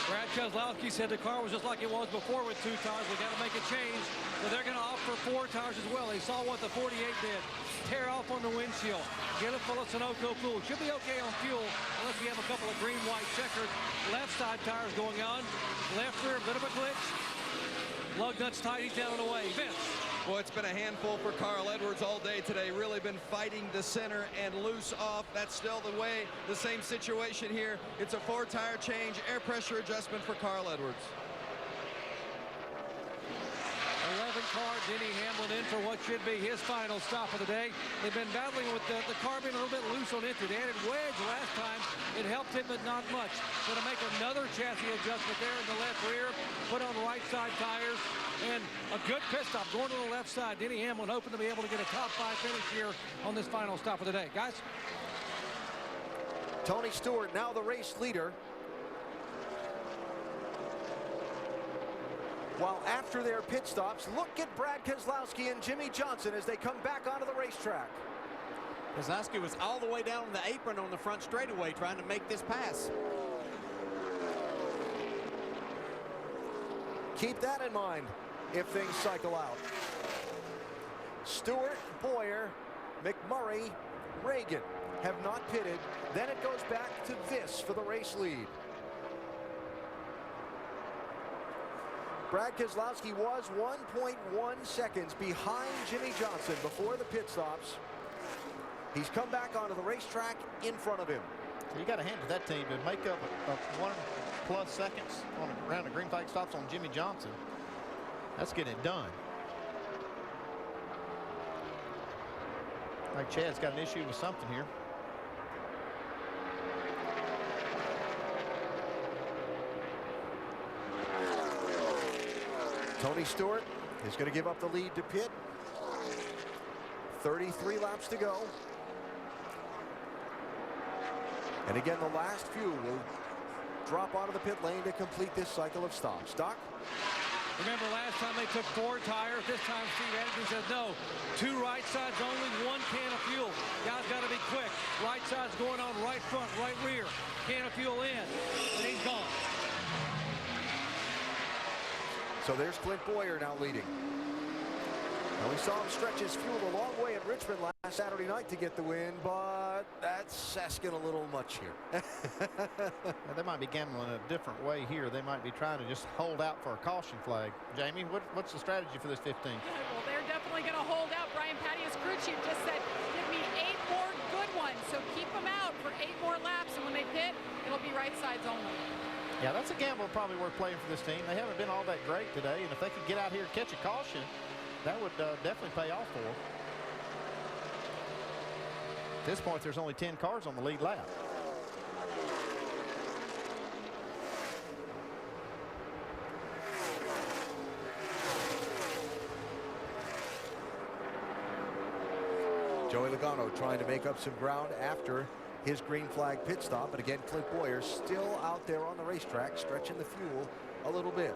Speaker 8: Brad Keselowski said the car was just like it was before with 2 tires. We got to make a change. So they're going to offer 4 tires as well. They saw what the 48 did. Tear off on the windshield. Get it full of Sunoco fuel. Should be okay on fuel unless we have a couple of green-white checkers. Left side tires going on. Left rear, a bit of a glitch. Lug nuts tight, he's down and away. Vince.
Speaker 3: Well, it's been a handful for Carl Edwards all day today. Really been fighting the center and loose off. That's still the way, the same situation here. It's a 4-tire change, air pressure adjustment for Carl Edwards.
Speaker 8: 11 car, Denny Hamlin in for what should be his final stop of the day. They've been battling with the car being a little bit loose on entry. They added wedge last time. It helped him, but not much. Going to make another chassis adjustment there in the left rear. Put on the right side tires. And a good pit stop going to the left side. Denny Hamlin hoping to be able to get a top 5 finish here on this final stop of the day. Guys?
Speaker 1: Tony Stewart, now the race leader. While after their pit stops, look at Brad Keselowski and Jimmy Johnson as they come back onto the racetrack.
Speaker 6: Keselowski was all the way down on the apron on the front straightaway trying to make this pass.
Speaker 1: Keep that in mind if things cycle out. Stewart, Boyer, McMurray, Reagan have not pitted. Then it goes back to this for the race lead. Brad Keselowski was 1.1 seconds behind Jimmy Johnson before the pit stops. He's come back onto the racetrack in front of him.
Speaker 2: So you got to hand to that team to make up 1+ seconds on around the green flag stops on Jimmy Johnson. That's getting it done. Like Chad's got an issue with something here.
Speaker 1: Tony Stewart is going to give up the lead to Pitt. 33 laps to go. And again, the last few will drop onto the pit lane to complete this cycle of stops. Doc?
Speaker 8: Remember last time they took 4 tires. This time Steve Anderson said no. 2 right sides only, 1 can of fuel. Guys got to be quick. Right side's going on right front, right rear. Can of fuel in, and he's gone.
Speaker 1: So there's Clint Boyer now leading. And we saw him stretch his fuel a long way at Richmond last Saturday night to get the win, but that's asking a little much here.
Speaker 2: They might be gambling a different way here. They might be trying to just hold out for a caution flag. Jamie, what's the strategy for this 15?
Speaker 30: Well, they're definitely going to hold out. Brian Pattia's crew chief just said, give me 8 more good ones. So keep them out for 8 more laps, and when they pit, it'll be right sides only.
Speaker 2: Yeah, that's a gamble probably worth playing for this team. They haven't been all that great today, and if they could get out here and catch a caution, that would definitely pay off for them. At this point, there's only 10 cars on the lead lap.
Speaker 1: Joey Logano trying to make up some ground after his green flag pit stop. But again, Clint Boyer still out there on the racetrack, stretching the fuel a little bit.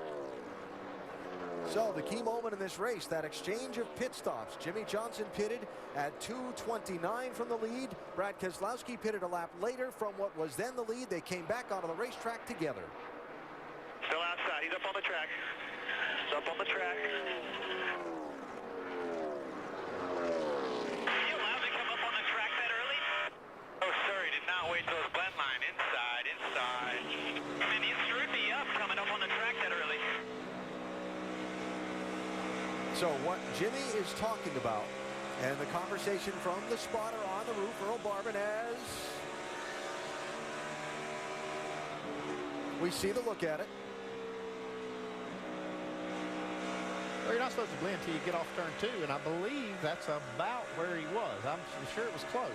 Speaker 1: So the key moment in this race, that exchange of pit stops. Jimmy Johnson pitted at 2:29 from the lead. Brad Keselowski pitted a lap later from what was then the lead. They came back onto the racetrack together.
Speaker 4: Still outside. He's up on the track. He's up on the track. You allowed to come up on the track that early? Oh, sorry. Did
Speaker 1: So what Jimmy is talking about, and the conversation from the spotter on the roof, Earl Barban, as we see the look at it.
Speaker 2: Well, you're not supposed to blend until you get off turn 2, and I believe that's about where he was. I'm sure it was close.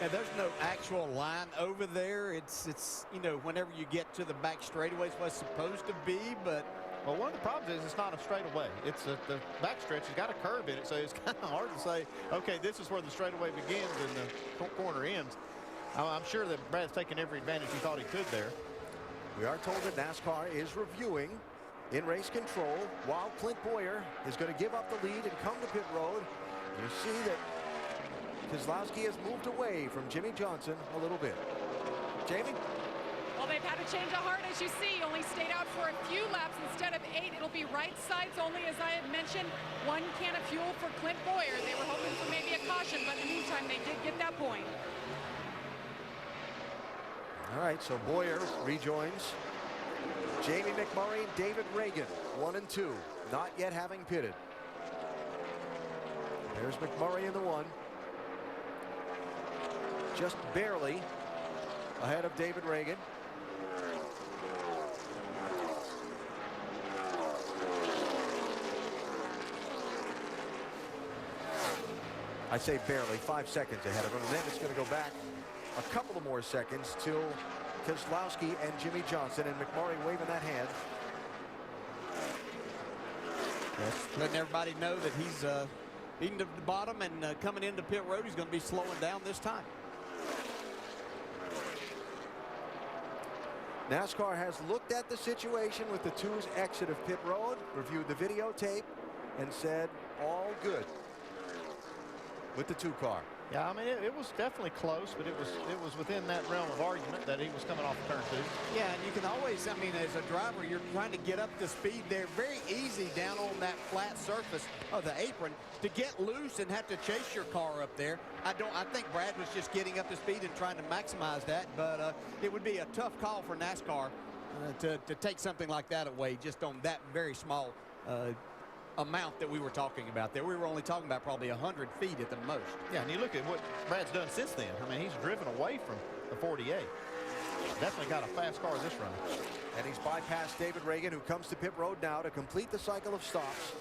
Speaker 6: Yeah, there's no actual line over there. It's you know, whenever you get to the back straightaway, it's what's supposed to be, but
Speaker 2: well, one of the problems is it's not a straightaway. It's the back stretch has got a curve in it, so it's kind of hard to say, okay, this is where the straightaway begins and the corner ends. I'm sure that Brad's taking every advantage he thought he could there.
Speaker 1: We are told that NASCAR is reviewing in race control while Clint Boyer is going to give up the lead and come to pit road. You see that Keselowski has moved away from Jimmy Johnson a little bit. Jamie?
Speaker 30: Well, they've had a change of heart, as you see. Only stayed out for a few laps instead of 8. It'll be right sides only, as I had mentioned. 1 can of fuel for Clint Boyer. They were hoping for maybe a caution, but in the meantime, they did get that point.
Speaker 1: All right, so Boyer rejoins Jamie McMurray and David Reagan, 1 and 2, not yet having pitted. There's McMurray in the 1. Just barely ahead of David Reagan. I say barely, 5 seconds ahead of him, and then it's going to go back a couple of more seconds till Keselowski and Jimmy Johnson, and McMurray waving that hand.
Speaker 6: Yes, letting everybody know that he's beating to the bottom and coming into pit road. He's going to be slowing down this time.
Speaker 1: NASCAR has looked at the situation with the 2's exit of pit road, reviewed the videotape, and said all good with the 2 car.
Speaker 2: Yeah, I mean, it was definitely close, but it was within that realm of argument that he was coming off turn 2.
Speaker 6: Yeah, and you can always, I mean, as a driver, you're trying to get up to speed there. Very easy down on that flat surface of the apron to get loose and have to chase your car up there. I think Brad was just getting up to speed and trying to maximize that, but it would be a tough call for NASCAR to take something like that away just on that very small amount that we were talking about there. We were only talking about probably 100 feet at the most.
Speaker 2: Yeah, and you look at what Brad's done since then. I mean, he's driven away from the 48. Definitely got a fast car this run.
Speaker 1: And he's bypassed David Reagan, who comes to pit road now to complete the cycle of stops.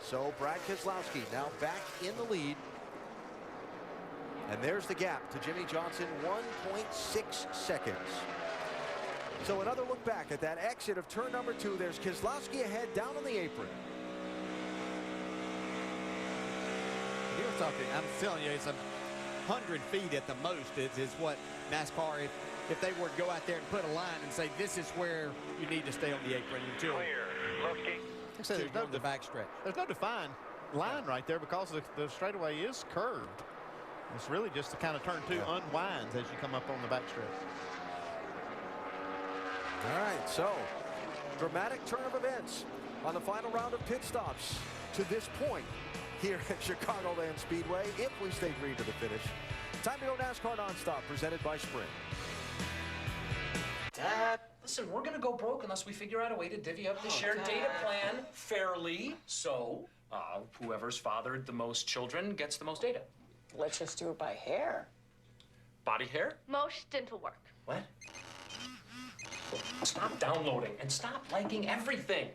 Speaker 1: So Brad Keselowski now back in the lead. And there's the gap to Jimmy Johnson, 1.6 seconds. So another look back at that exit of turn number 2. There's Keselowski ahead down on the apron.
Speaker 6: You're talking, I'm telling you, it's 100 feet at the most is what NASCAR, if they were to go out there and put a line and say, this is where you need to stay on the apron until
Speaker 2: there's no
Speaker 6: the backstretch.
Speaker 2: There's no defined line right there because the straightaway is curved. It's really just the kind of turn 2 unwinds as you come up on the backstretch.
Speaker 1: All right, so dramatic turn of events on the final round of pit stops to this point here at Chicagoland Speedway, if we stay green to the finish. Time to go NASCAR Nonstop, presented by Sprint.
Speaker 5: Dad, listen, we're gonna go broke unless we figure out a way to divvy up the shared data plan fairly. So, whoever's fathered the most children gets the most data.
Speaker 7: Let's just do it by hair.
Speaker 5: Body hair?
Speaker 9: Most dental work.
Speaker 5: What? Stop downloading and stop liking everything.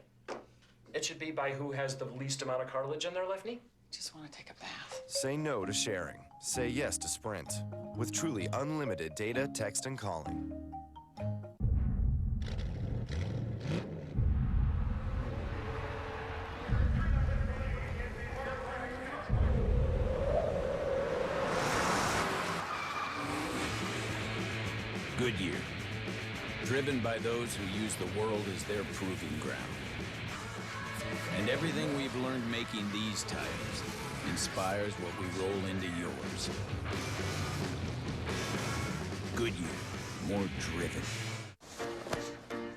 Speaker 5: It should be by who has the least amount of cartilage in their left knee.
Speaker 7: Just want to take a bath.
Speaker 11: Say no to sharing. Say yes to Sprint. With truly unlimited data, text, and calling.
Speaker 13: Goodyear. Driven by those who use the world as their proving ground. And everything we've learned making these tires inspires what we roll into yours. Goodyear, more driven.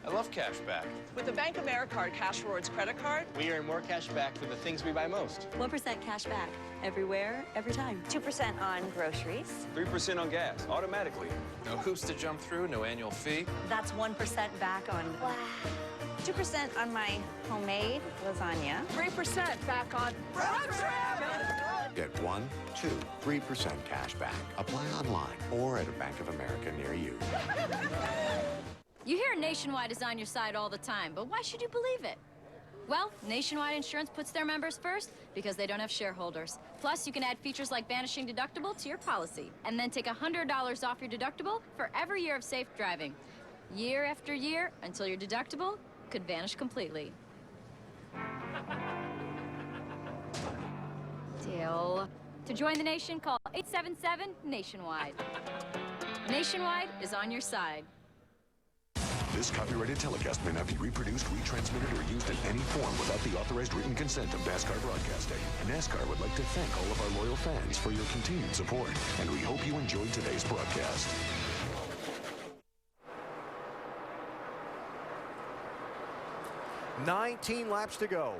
Speaker 21: I love cash back.
Speaker 9: With the Bank Americard Cash Rewards credit card,
Speaker 21: We earn more cash back for the things we buy most.
Speaker 14: 1% cash back. Everywhere, every time. 2% on groceries.
Speaker 20: 3% on gas, automatically.
Speaker 21: No hoops to jump through, no annual fee.
Speaker 14: That's 1% back on... 2% on my homemade lasagna.
Speaker 9: 3% back on road trip.
Speaker 15: Get 1, 2, 3% cash back. Apply online or at a Bank of America near you.
Speaker 16: You hear Nationwide is on your side all the time, but why should you believe it? Well, Nationwide Insurance puts their members first because they don't have shareholders. Plus, you can add features like vanishing deductible to your policy and then take $100 off your deductible for every year of safe driving. Year after year until your deductible could vanish completely. Dill. To join the nation, call 877-NATIONWIDE. Nationwide is on your side.
Speaker 17: This copyrighted telecast may not be reproduced, retransmitted, or used in any form without the authorized written consent of NASCAR Broadcasting. NASCAR would like to thank all of our loyal fans for your continued support, and we hope you enjoyed today's broadcast.
Speaker 1: "19 laps to go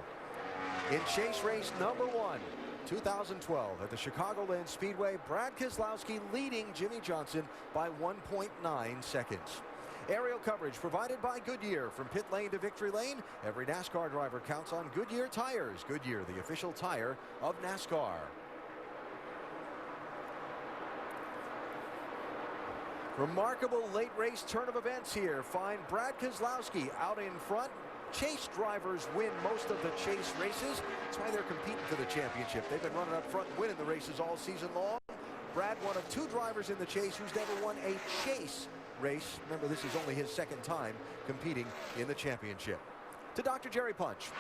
Speaker 1: in chase race number 1, 2012 at the Chicagoland Speedway. Brad Keselowski leading Jimmy Johnson by 1.9 seconds. Aerial coverage provided by Goodyear. From pit lane to victory lane, every NASCAR driver counts on Goodyear tires. Goodyear, the official tire of NASCAR. Remarkable late race turn of events here. Find Brad Keselowski out in front. Chase drivers win most of the chase races. That's why they're competing for the championship. They've been running up front and winning the races all season long. Brad, one of 2 drivers in the chase who's never won a chase race. Remember, this is only his 2nd time competing in the championship. To Dr. Jerry Punch.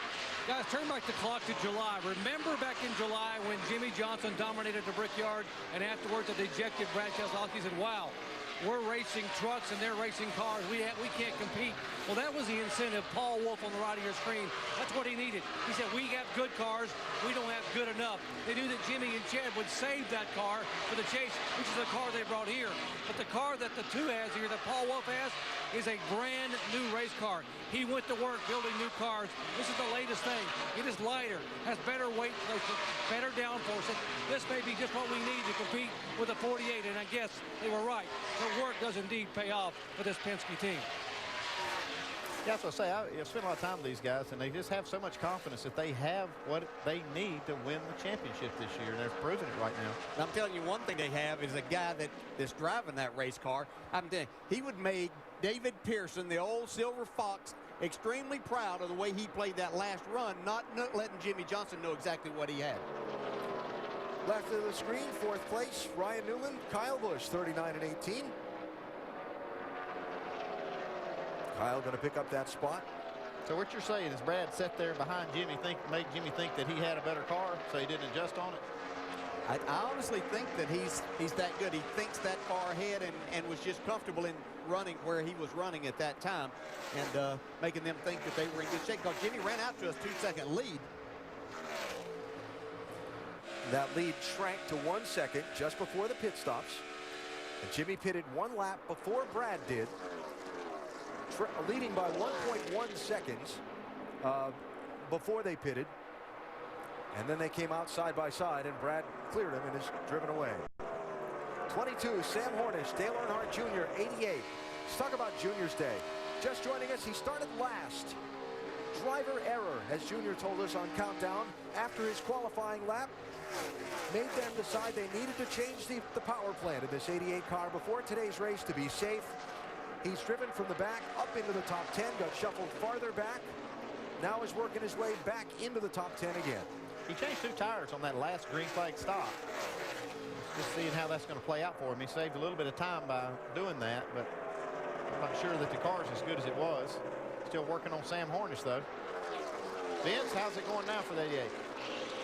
Speaker 8: Guys, turn back the clock to July. Remember back in July when Jimmy Johnson dominated the Brickyard, and afterwards the dejected Brad Keselowski said, wow, we're racing trucks and they're racing cars. We can't compete. Well, that was the incentive. Paul Wolf on the right of your screen. That's what he needed. He said, we have good cars. We don't have good enough. They knew that Jimmy and Chad would save that car for the chase, which is the car they brought here. But the car that the 2 has here, that Paul Wolf has, is a brand new race car. He went to work building new cars. This is the latest thing. It is lighter, has better weight placement, better downforce. This may be just what we need to compete with a 48, and I guess they were right. The work does indeed pay off for this Penske team.
Speaker 2: Yeah, that's what I say. I spend a lot of time with these guys, and they just have so much confidence that they have what they need to win the championship this year, and they're proving it right now.
Speaker 6: And I'm telling you, one thing they have is a guy that's driving that race car. I'm telling you, he would make David Pearson, the old Silver Fox, extremely proud of the way he played that last run, not letting Jimmy Johnson know exactly what he had.
Speaker 1: Left of the screen, 4th place, Ryan Newman. Kyle Busch, 39 and 18. Kyle going to pick up that spot.
Speaker 2: So what you're saying is Brad sat there behind Jimmy, made Jimmy think that he had a better car, so he didn't adjust on it?
Speaker 6: I honestly think that he's that good. He thinks that far ahead and was just comfortable in running where he was running at that time, and making them think that they were in good shape, because Jimmy ran out to a 2-second lead.
Speaker 1: That lead shrank to 1 second just before the pit stops. And Jimmy pitted 1 lap before Brad did, leading by 1.1 seconds before they pitted. And then they came out side by side, and Brad cleared him and is driven away. 22, Sam Hornish, Dale Earnhardt Jr., 88. Let's talk about Junior's day. Just joining us, he started last. Driver error, as Junior told us on Countdown, after his qualifying lap, made them decide they needed to change the power plant in this 88 car before today's race to be safe. He's driven from the back up into the top 10, got shuffled farther back. Now is working his way back into the top 10 again.
Speaker 2: He changed 2 tires on that last green flag stop. Just seeing how that's going to play out for him. He saved a little bit of time by doing that, but I'm not sure that the car's as good as it was. Still working on Sam Hornish, though. Vince, how's it going now for the 88?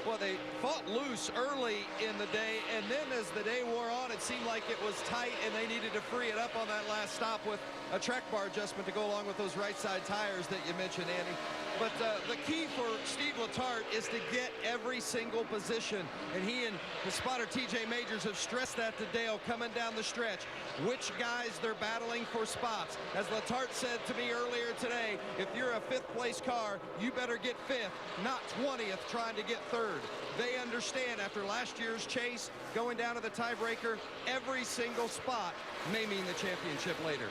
Speaker 3: Well, they fought loose early in the day, and then as the day wore on, it seemed like it was tight, and they needed to free it up on that last stop with a track bar adjustment to go along with those right side tires that you mentioned, Andy. But the key for Steve Letarte is to get every single position, and he and his spotter TJ Majors have stressed that to Dale coming down the stretch, which guys they're battling for spots. As Letarte said to me earlier today, if you're a 5th place car, you better get 5th, not 20th trying to get 3rd. They understand after last year's chase, going down to the tiebreaker, every single spot may mean the championship later.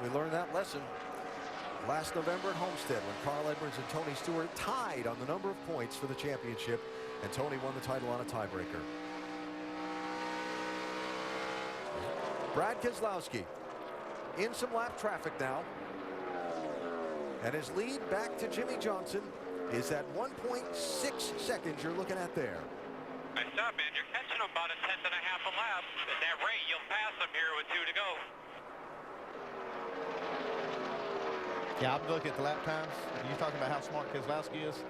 Speaker 1: We learned that lesson. last November at Homestead when Carl Edwards and Tony Stewart tied on the number of points for the championship, and Tony won the title on a tiebreaker. Brad Keselowski in some lap traffic now, and his lead back to Jimmy Johnson is that 1.6 seconds you're looking at there.
Speaker 12: Nice job, man. You're catching them about a 10th and a half a lap. At that rate, you'll pass them here with 2 to go.
Speaker 2: Yeah, I'm looking at the lap times. You're talking about how smart Keselowski is.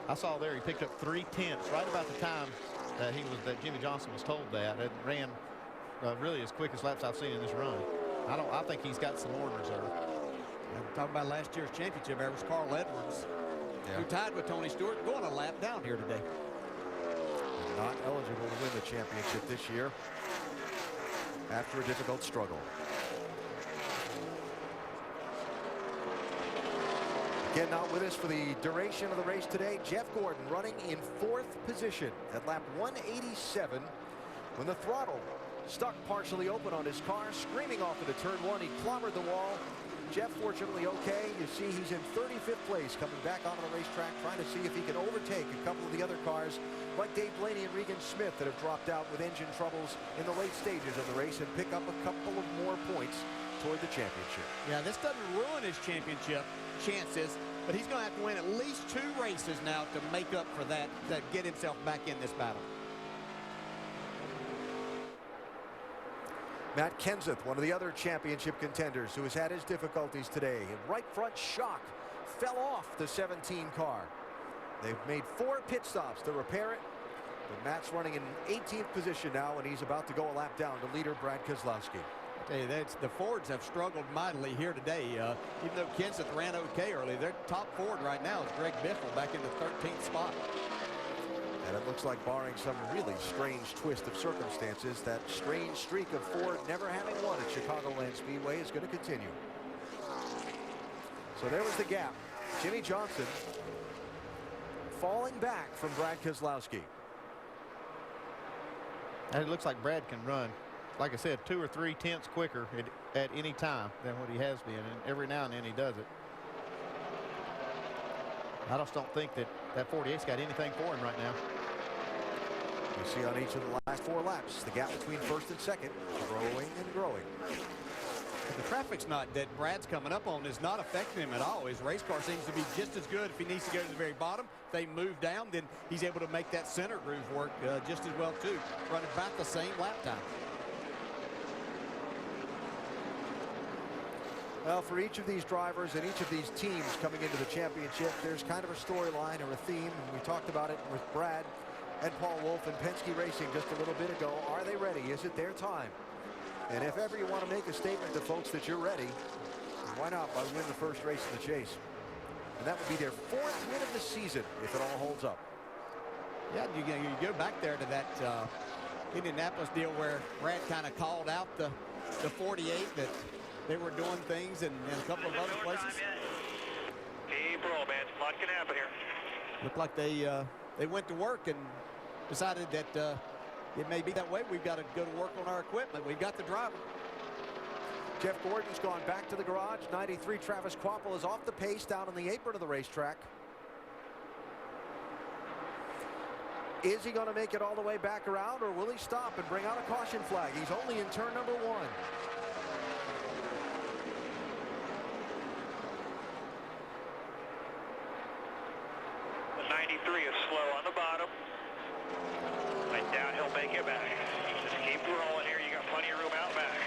Speaker 2: I saw there he picked up 3/10 right about the time that Jimmy Johnson was told that. It ran really as quick as laps I've seen in this run. I think he's got some more in reserve.
Speaker 6: I'm talking about last year's championship. There was Carl Edwards, who tied with Tony Stewart, going a lap down here today.
Speaker 1: Not eligible to win the championship this year after a difficult struggle. Again, not with us for the duration of the race today. Jeff Gordon running in 4th position at lap 187 when the throttle stuck partially open on his car, screaming off into turn 1. He clobbered the wall. Jeff fortunately okay. You see he's in 35th place coming back onto the racetrack, trying to see if he can overtake a couple of the other cars like Dave Blaney and Regan Smith that have dropped out with engine troubles in the late stages of the race and pick up a couple of more points toward the championship.
Speaker 6: Yeah, this doesn't ruin his championship chances, but he's going to have to win at least 2 races now to make up for that, get himself back in this battle.
Speaker 1: Matt Kenseth, one of the other championship contenders who has had his difficulties today. A right front shock fell off the 17 car. They've made 4 pit stops to repair it, but Matt's running in 18th position now, and he's about to go a lap down to leader Brad Keselowski.
Speaker 6: Hey, the Fords have struggled mightily here today. Even though Kenseth ran okay early, their top Ford right now is Greg Biffle back in the 13th spot.
Speaker 1: And it looks like, barring some really strange twist of circumstances, that strange streak of Ford never having won at Chicagoland Speedway is going to continue. So there was the gap. Jimmy Johnson falling back from Brad Keselowski.
Speaker 2: And it looks like Brad can run, like I said, 2 or 3 tenths quicker at any time than what he has been, and every now and then he does it. I just don't think that 48's got anything for him right now.
Speaker 1: You see on each of the last 4 laps, the gap between 1st and 2nd growing and growing.
Speaker 6: The traffic's not that Brad's coming up on is not affecting him at all. His race car seems to be just as good. If he needs to go to the very bottom, if they move down, then he's able to make that center groove work just as well too. Running about the same lap time.
Speaker 1: Well, for each of these drivers and each of these teams coming into the championship, there's kind of a storyline or a theme, and we talked about it with Brad and Paul Wolfe and Penske Racing just a little bit ago. Are they ready? Is it their time? And if ever you want to make a statement to folks that you're ready, why not by win the first race in the chase? And that would be their 4th win of the season if it all holds up.
Speaker 6: Yeah, you go back there to that Indianapolis deal where Brad kind of called out the 48 that they were doing things in a couple of other places.
Speaker 12: Keep roll, man. A lot can happen here.
Speaker 6: Looked like they went to work and decided that it may be that way. We've got to go to work on our equipment. We've got the driver.
Speaker 1: Jeff Gordon's gone back to the garage. 93 Travis Kvapil is off the pace down on the apron of the racetrack. Is he going to make it all the way back around, or will he stop and bring out a caution flag? He's only in turn number 1.
Speaker 12: The 93 is slow on the bottom. And down he'll make it back. Just keep rolling here. You got plenty of room out back.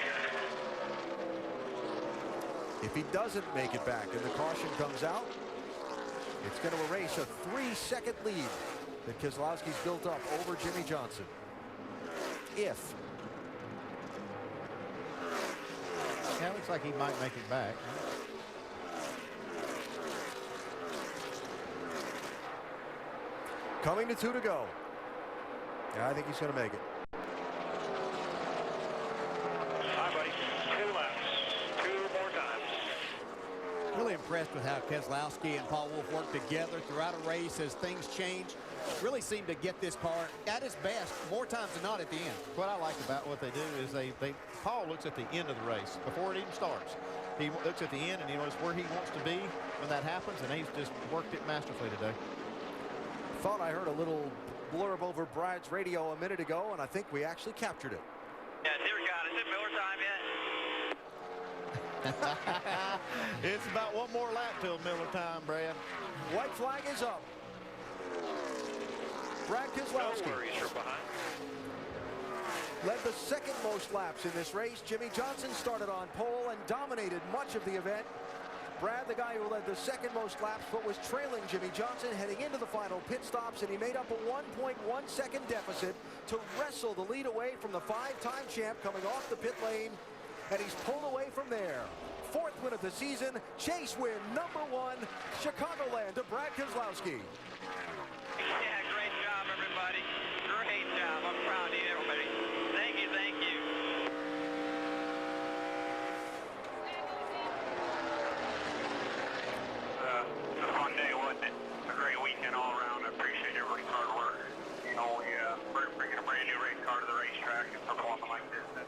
Speaker 1: If he doesn't make it back and the caution comes out, it's going to erase a 3-second lead that Keselowski's built up over Jimmy Johnson. If.
Speaker 2: Yeah, it looks like he might make it back.
Speaker 1: Coming to 2 to go. Yeah, I think he's going to make it.
Speaker 12: Hi, buddy. 2 laps. 2 more times.
Speaker 6: Really impressive impressed with how Keselowski and Paul Wolf work together throughout a race as things change. Really seem to get this car at its best more times than not at the end.
Speaker 2: What I like about what they do is Paul looks at the end of the race before it even starts. He looks at the end and he knows where he wants to be when that happens, and he's just worked it masterfully today.
Speaker 1: Thought I heard a little blurb over Brad's radio a minute ago, and I think we actually captured it.
Speaker 12: Yeah, dear God, is it Miller time yet?
Speaker 2: It's about one more lap till Miller time, Brad.
Speaker 1: White flag is up. Brad Keselowski
Speaker 12: No worries from behind.
Speaker 1: led the second most laps in this race. Jimmy Johnson started on pole and dominated much of the event. Brad, the guy who led the second most laps, but was trailing Jimmy Johnson heading into the final pit stops, and he made up a 1.1 second deficit to wrestle the lead away from the five-time champ coming off the pit lane, and he's pulled away from there. Fourth win of the season, chase win #1, Chicagoland to Brad Keselowski.
Speaker 12: Yeah, great job, everybody. Great job. I'm proud of you, everybody. Thank you, thank you. It's a fun day, wasn't it? A great weekend all around. I appreciate everybody's hard work. You know, we're bringing a brand new race car to the racetrack and something like this.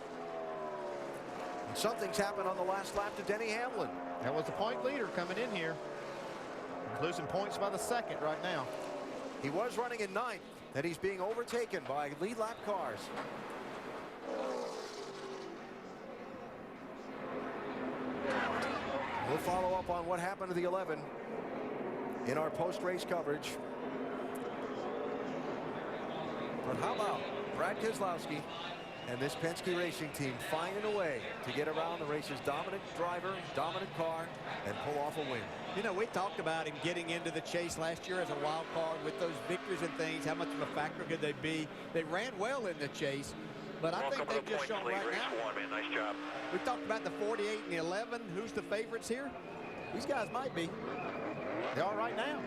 Speaker 1: And something's happened on the last lap to Denny Hamlin.
Speaker 2: That was the point leader coming in here. He's losing points by the second right now.
Speaker 1: He was running in 9th, and he's being overtaken by lead lap cars. We'll follow up on what happened to the 11 in our post-race coverage. But how about Brad Keselowski and this Penske Racing team finding a way to get around the race's dominant driver, dominant car, and pull off a win?
Speaker 6: You know, we talked about him getting into the chase last year as a wild card with those victories and things. How much of a factor could they be? They ran well in the chase, but I think they've just shown right now.
Speaker 12: Nice job.
Speaker 6: We talked about the 48 and the 11. Who's the favorites here? These guys might be.
Speaker 2: They are right now.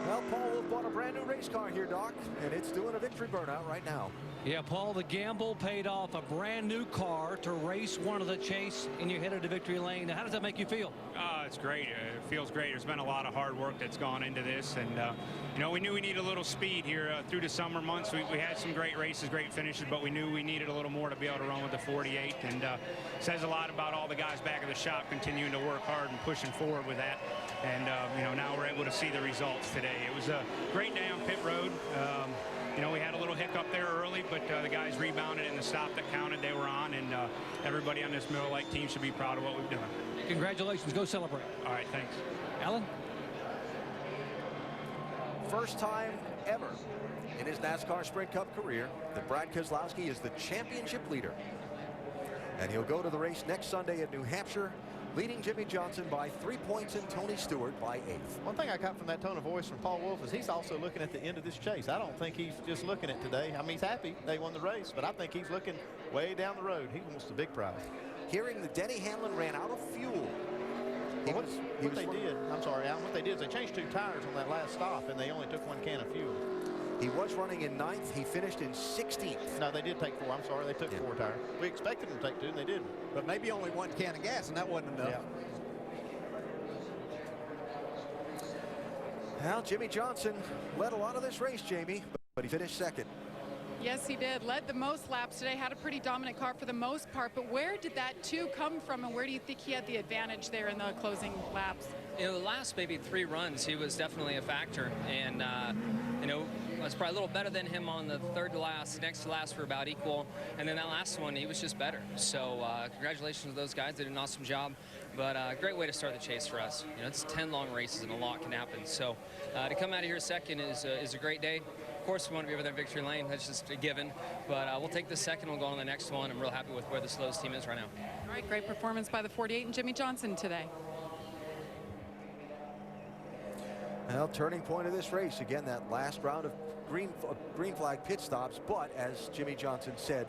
Speaker 1: Well, Paul Wolf bought a brand new race car here, Doc, and it's doing a victory burnout right now.
Speaker 8: Yeah, Paul, the gamble paid off. A brand new car to race one of the chase, and you're headed to victory lane. How does that make you feel?
Speaker 18: It's great. It feels great. There's been a lot of hard work that's gone into this, and you know, we knew we needed a little speed here through the summer months. We had some great races, great finishes, but we knew we needed a little more to be able to run with the 48, and says a lot about all the guys back at the shop continuing to work hard and pushing forward with that. And you know, now we're able to see the results today. It was a great day on pit road. You know, we had a little hiccup there early, but the guys rebounded in the stop that counted. They were on, and everybody on this Miller Lite team should be proud of what we've done.
Speaker 8: Congratulations. Go celebrate.
Speaker 18: All right, thanks.
Speaker 8: Alan?
Speaker 1: First time ever in his NASCAR Sprint Cup career that Brad Keselowski is the championship leader. And he'll go to the race next Sunday at New Hampshire, leading Jimmy Johnson by 3 points and Tony Stewart by 8th.
Speaker 2: One thing I got from that tone of voice from Paul Wolf is he's also looking at the end of this chase. I don't think he's just looking at today. I mean, he's happy they won the race, but I think he's looking way down the road. He wants the big prize.
Speaker 1: Hearing that Denny Hamlin ran out of fuel.
Speaker 2: What they did, I'm sorry, Alan, what they did is they changed 2 tires on that last stop, and they only took 1 can of fuel.
Speaker 1: He was running in 9th. He finished in 16th.
Speaker 2: No, they did take 4. I'm sorry, they took 4 tires. We expected them to take 2, and they didn't.
Speaker 6: But maybe only 1 can of gas, and that wasn't enough.
Speaker 2: Yeah.
Speaker 1: Well, Jimmy Johnson led a lot of this race, Jamie, but he finished 2nd.
Speaker 30: Yes, he did. Led the most laps today, had a pretty dominant car for the most part, but where did that 2 come from, and where do you think he had the advantage there in the closing laps?
Speaker 19: You know, the last maybe 3 runs, he was definitely a factor, and you know, I was probably a little better than him on the 3rd to last, next to last for about equal, and then that last one, he was just better. So congratulations to those guys. They did an awesome job, but great way to start the chase for us. You know, it's 10 long races, and a lot can happen. So to come out of here 2nd is a great day. Of course, we want to be over there in victory lane. That's just a given. But we'll take the 2nd. We'll go on to the next one. I'm real happy with where the slowest team is right now.
Speaker 30: All right, great performance by the 48 and Jimmy Johnson today.
Speaker 1: Well, turning point of this race, again, that last round of green flag pit stops, but as Jimmy Johnson said,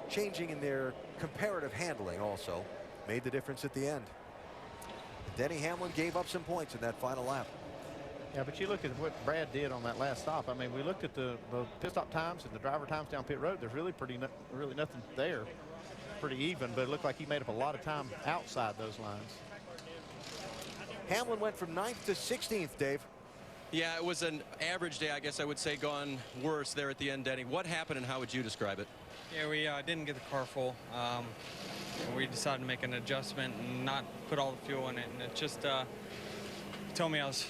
Speaker 1: changing in their comparative handling also made the difference at the end. Denny Hamlin gave up some points in that final lap.
Speaker 2: Yeah, but you look at what Brad did on that last stop. I mean, we looked at the pit stop times and the driver times down pit road. There's really nothing there. pretty even, but it looked like he made up a lot of time outside those lines.
Speaker 1: Hamlin went from 9th to 16th, Dave.
Speaker 3: Yeah, it was an average day, I guess I would say, gone worse there at the end, Denny. What happened and how would you describe it?
Speaker 4: Yeah, we didn't get the car full. We decided to make an adjustment and not put all the fuel in it. And it just told me I was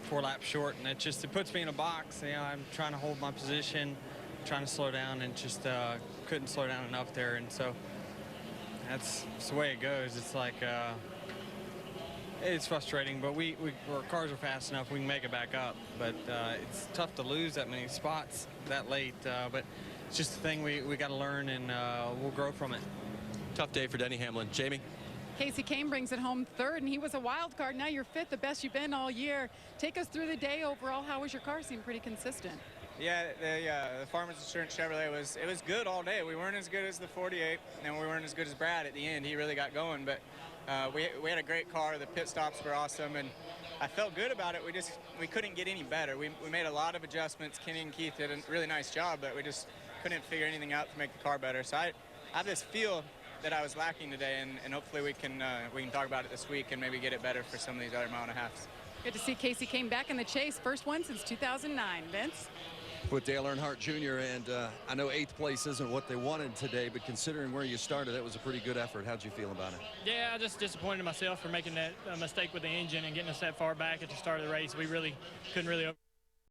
Speaker 4: 4 laps short. And it puts me in a box. You know, I'm trying to hold my position, trying to slow down, and just couldn't slow down enough there. And so that's the way it goes. It's like, it's frustrating, but our cars are fast enough, we can make it back up. But it's tough to lose that many spots that late. But it's just a thing we got to learn, and we'll grow from it.
Speaker 3: Tough day for Denny Hamlin. Jamie?
Speaker 30: Casey Kane brings it home 3rd, and he was a wild card. Now you're 5th, the best you've been all year. Take us through the day overall. How was your car? Seemed pretty consistent.
Speaker 10: Yeah, the Farmers Insurance Chevrolet was good all day. We weren't as good as the 48, and we weren't as good as Brad at the end. He really got going, but we had a great car. The pit stops were awesome, and I felt good about it. We couldn't get any better. We made a lot of adjustments. Kenny and Keith did a really nice job, but we just couldn't figure anything out to make the car better. So I have this feel that I was lacking today, and hopefully we can talk about it this week and maybe get it better for some of these other mile and a halves.
Speaker 30: Good to see Casey Kane back in the chase. First one since 2009. Vince?
Speaker 3: With Dale Earnhardt Jr., and I know 8th place isn't what they wanted today, but considering where you started, that was a pretty good effort. How'd you feel about it?
Speaker 22: Yeah, just disappointed myself for making that mistake with the engine and getting us that far back at the start of the race. We really couldn't really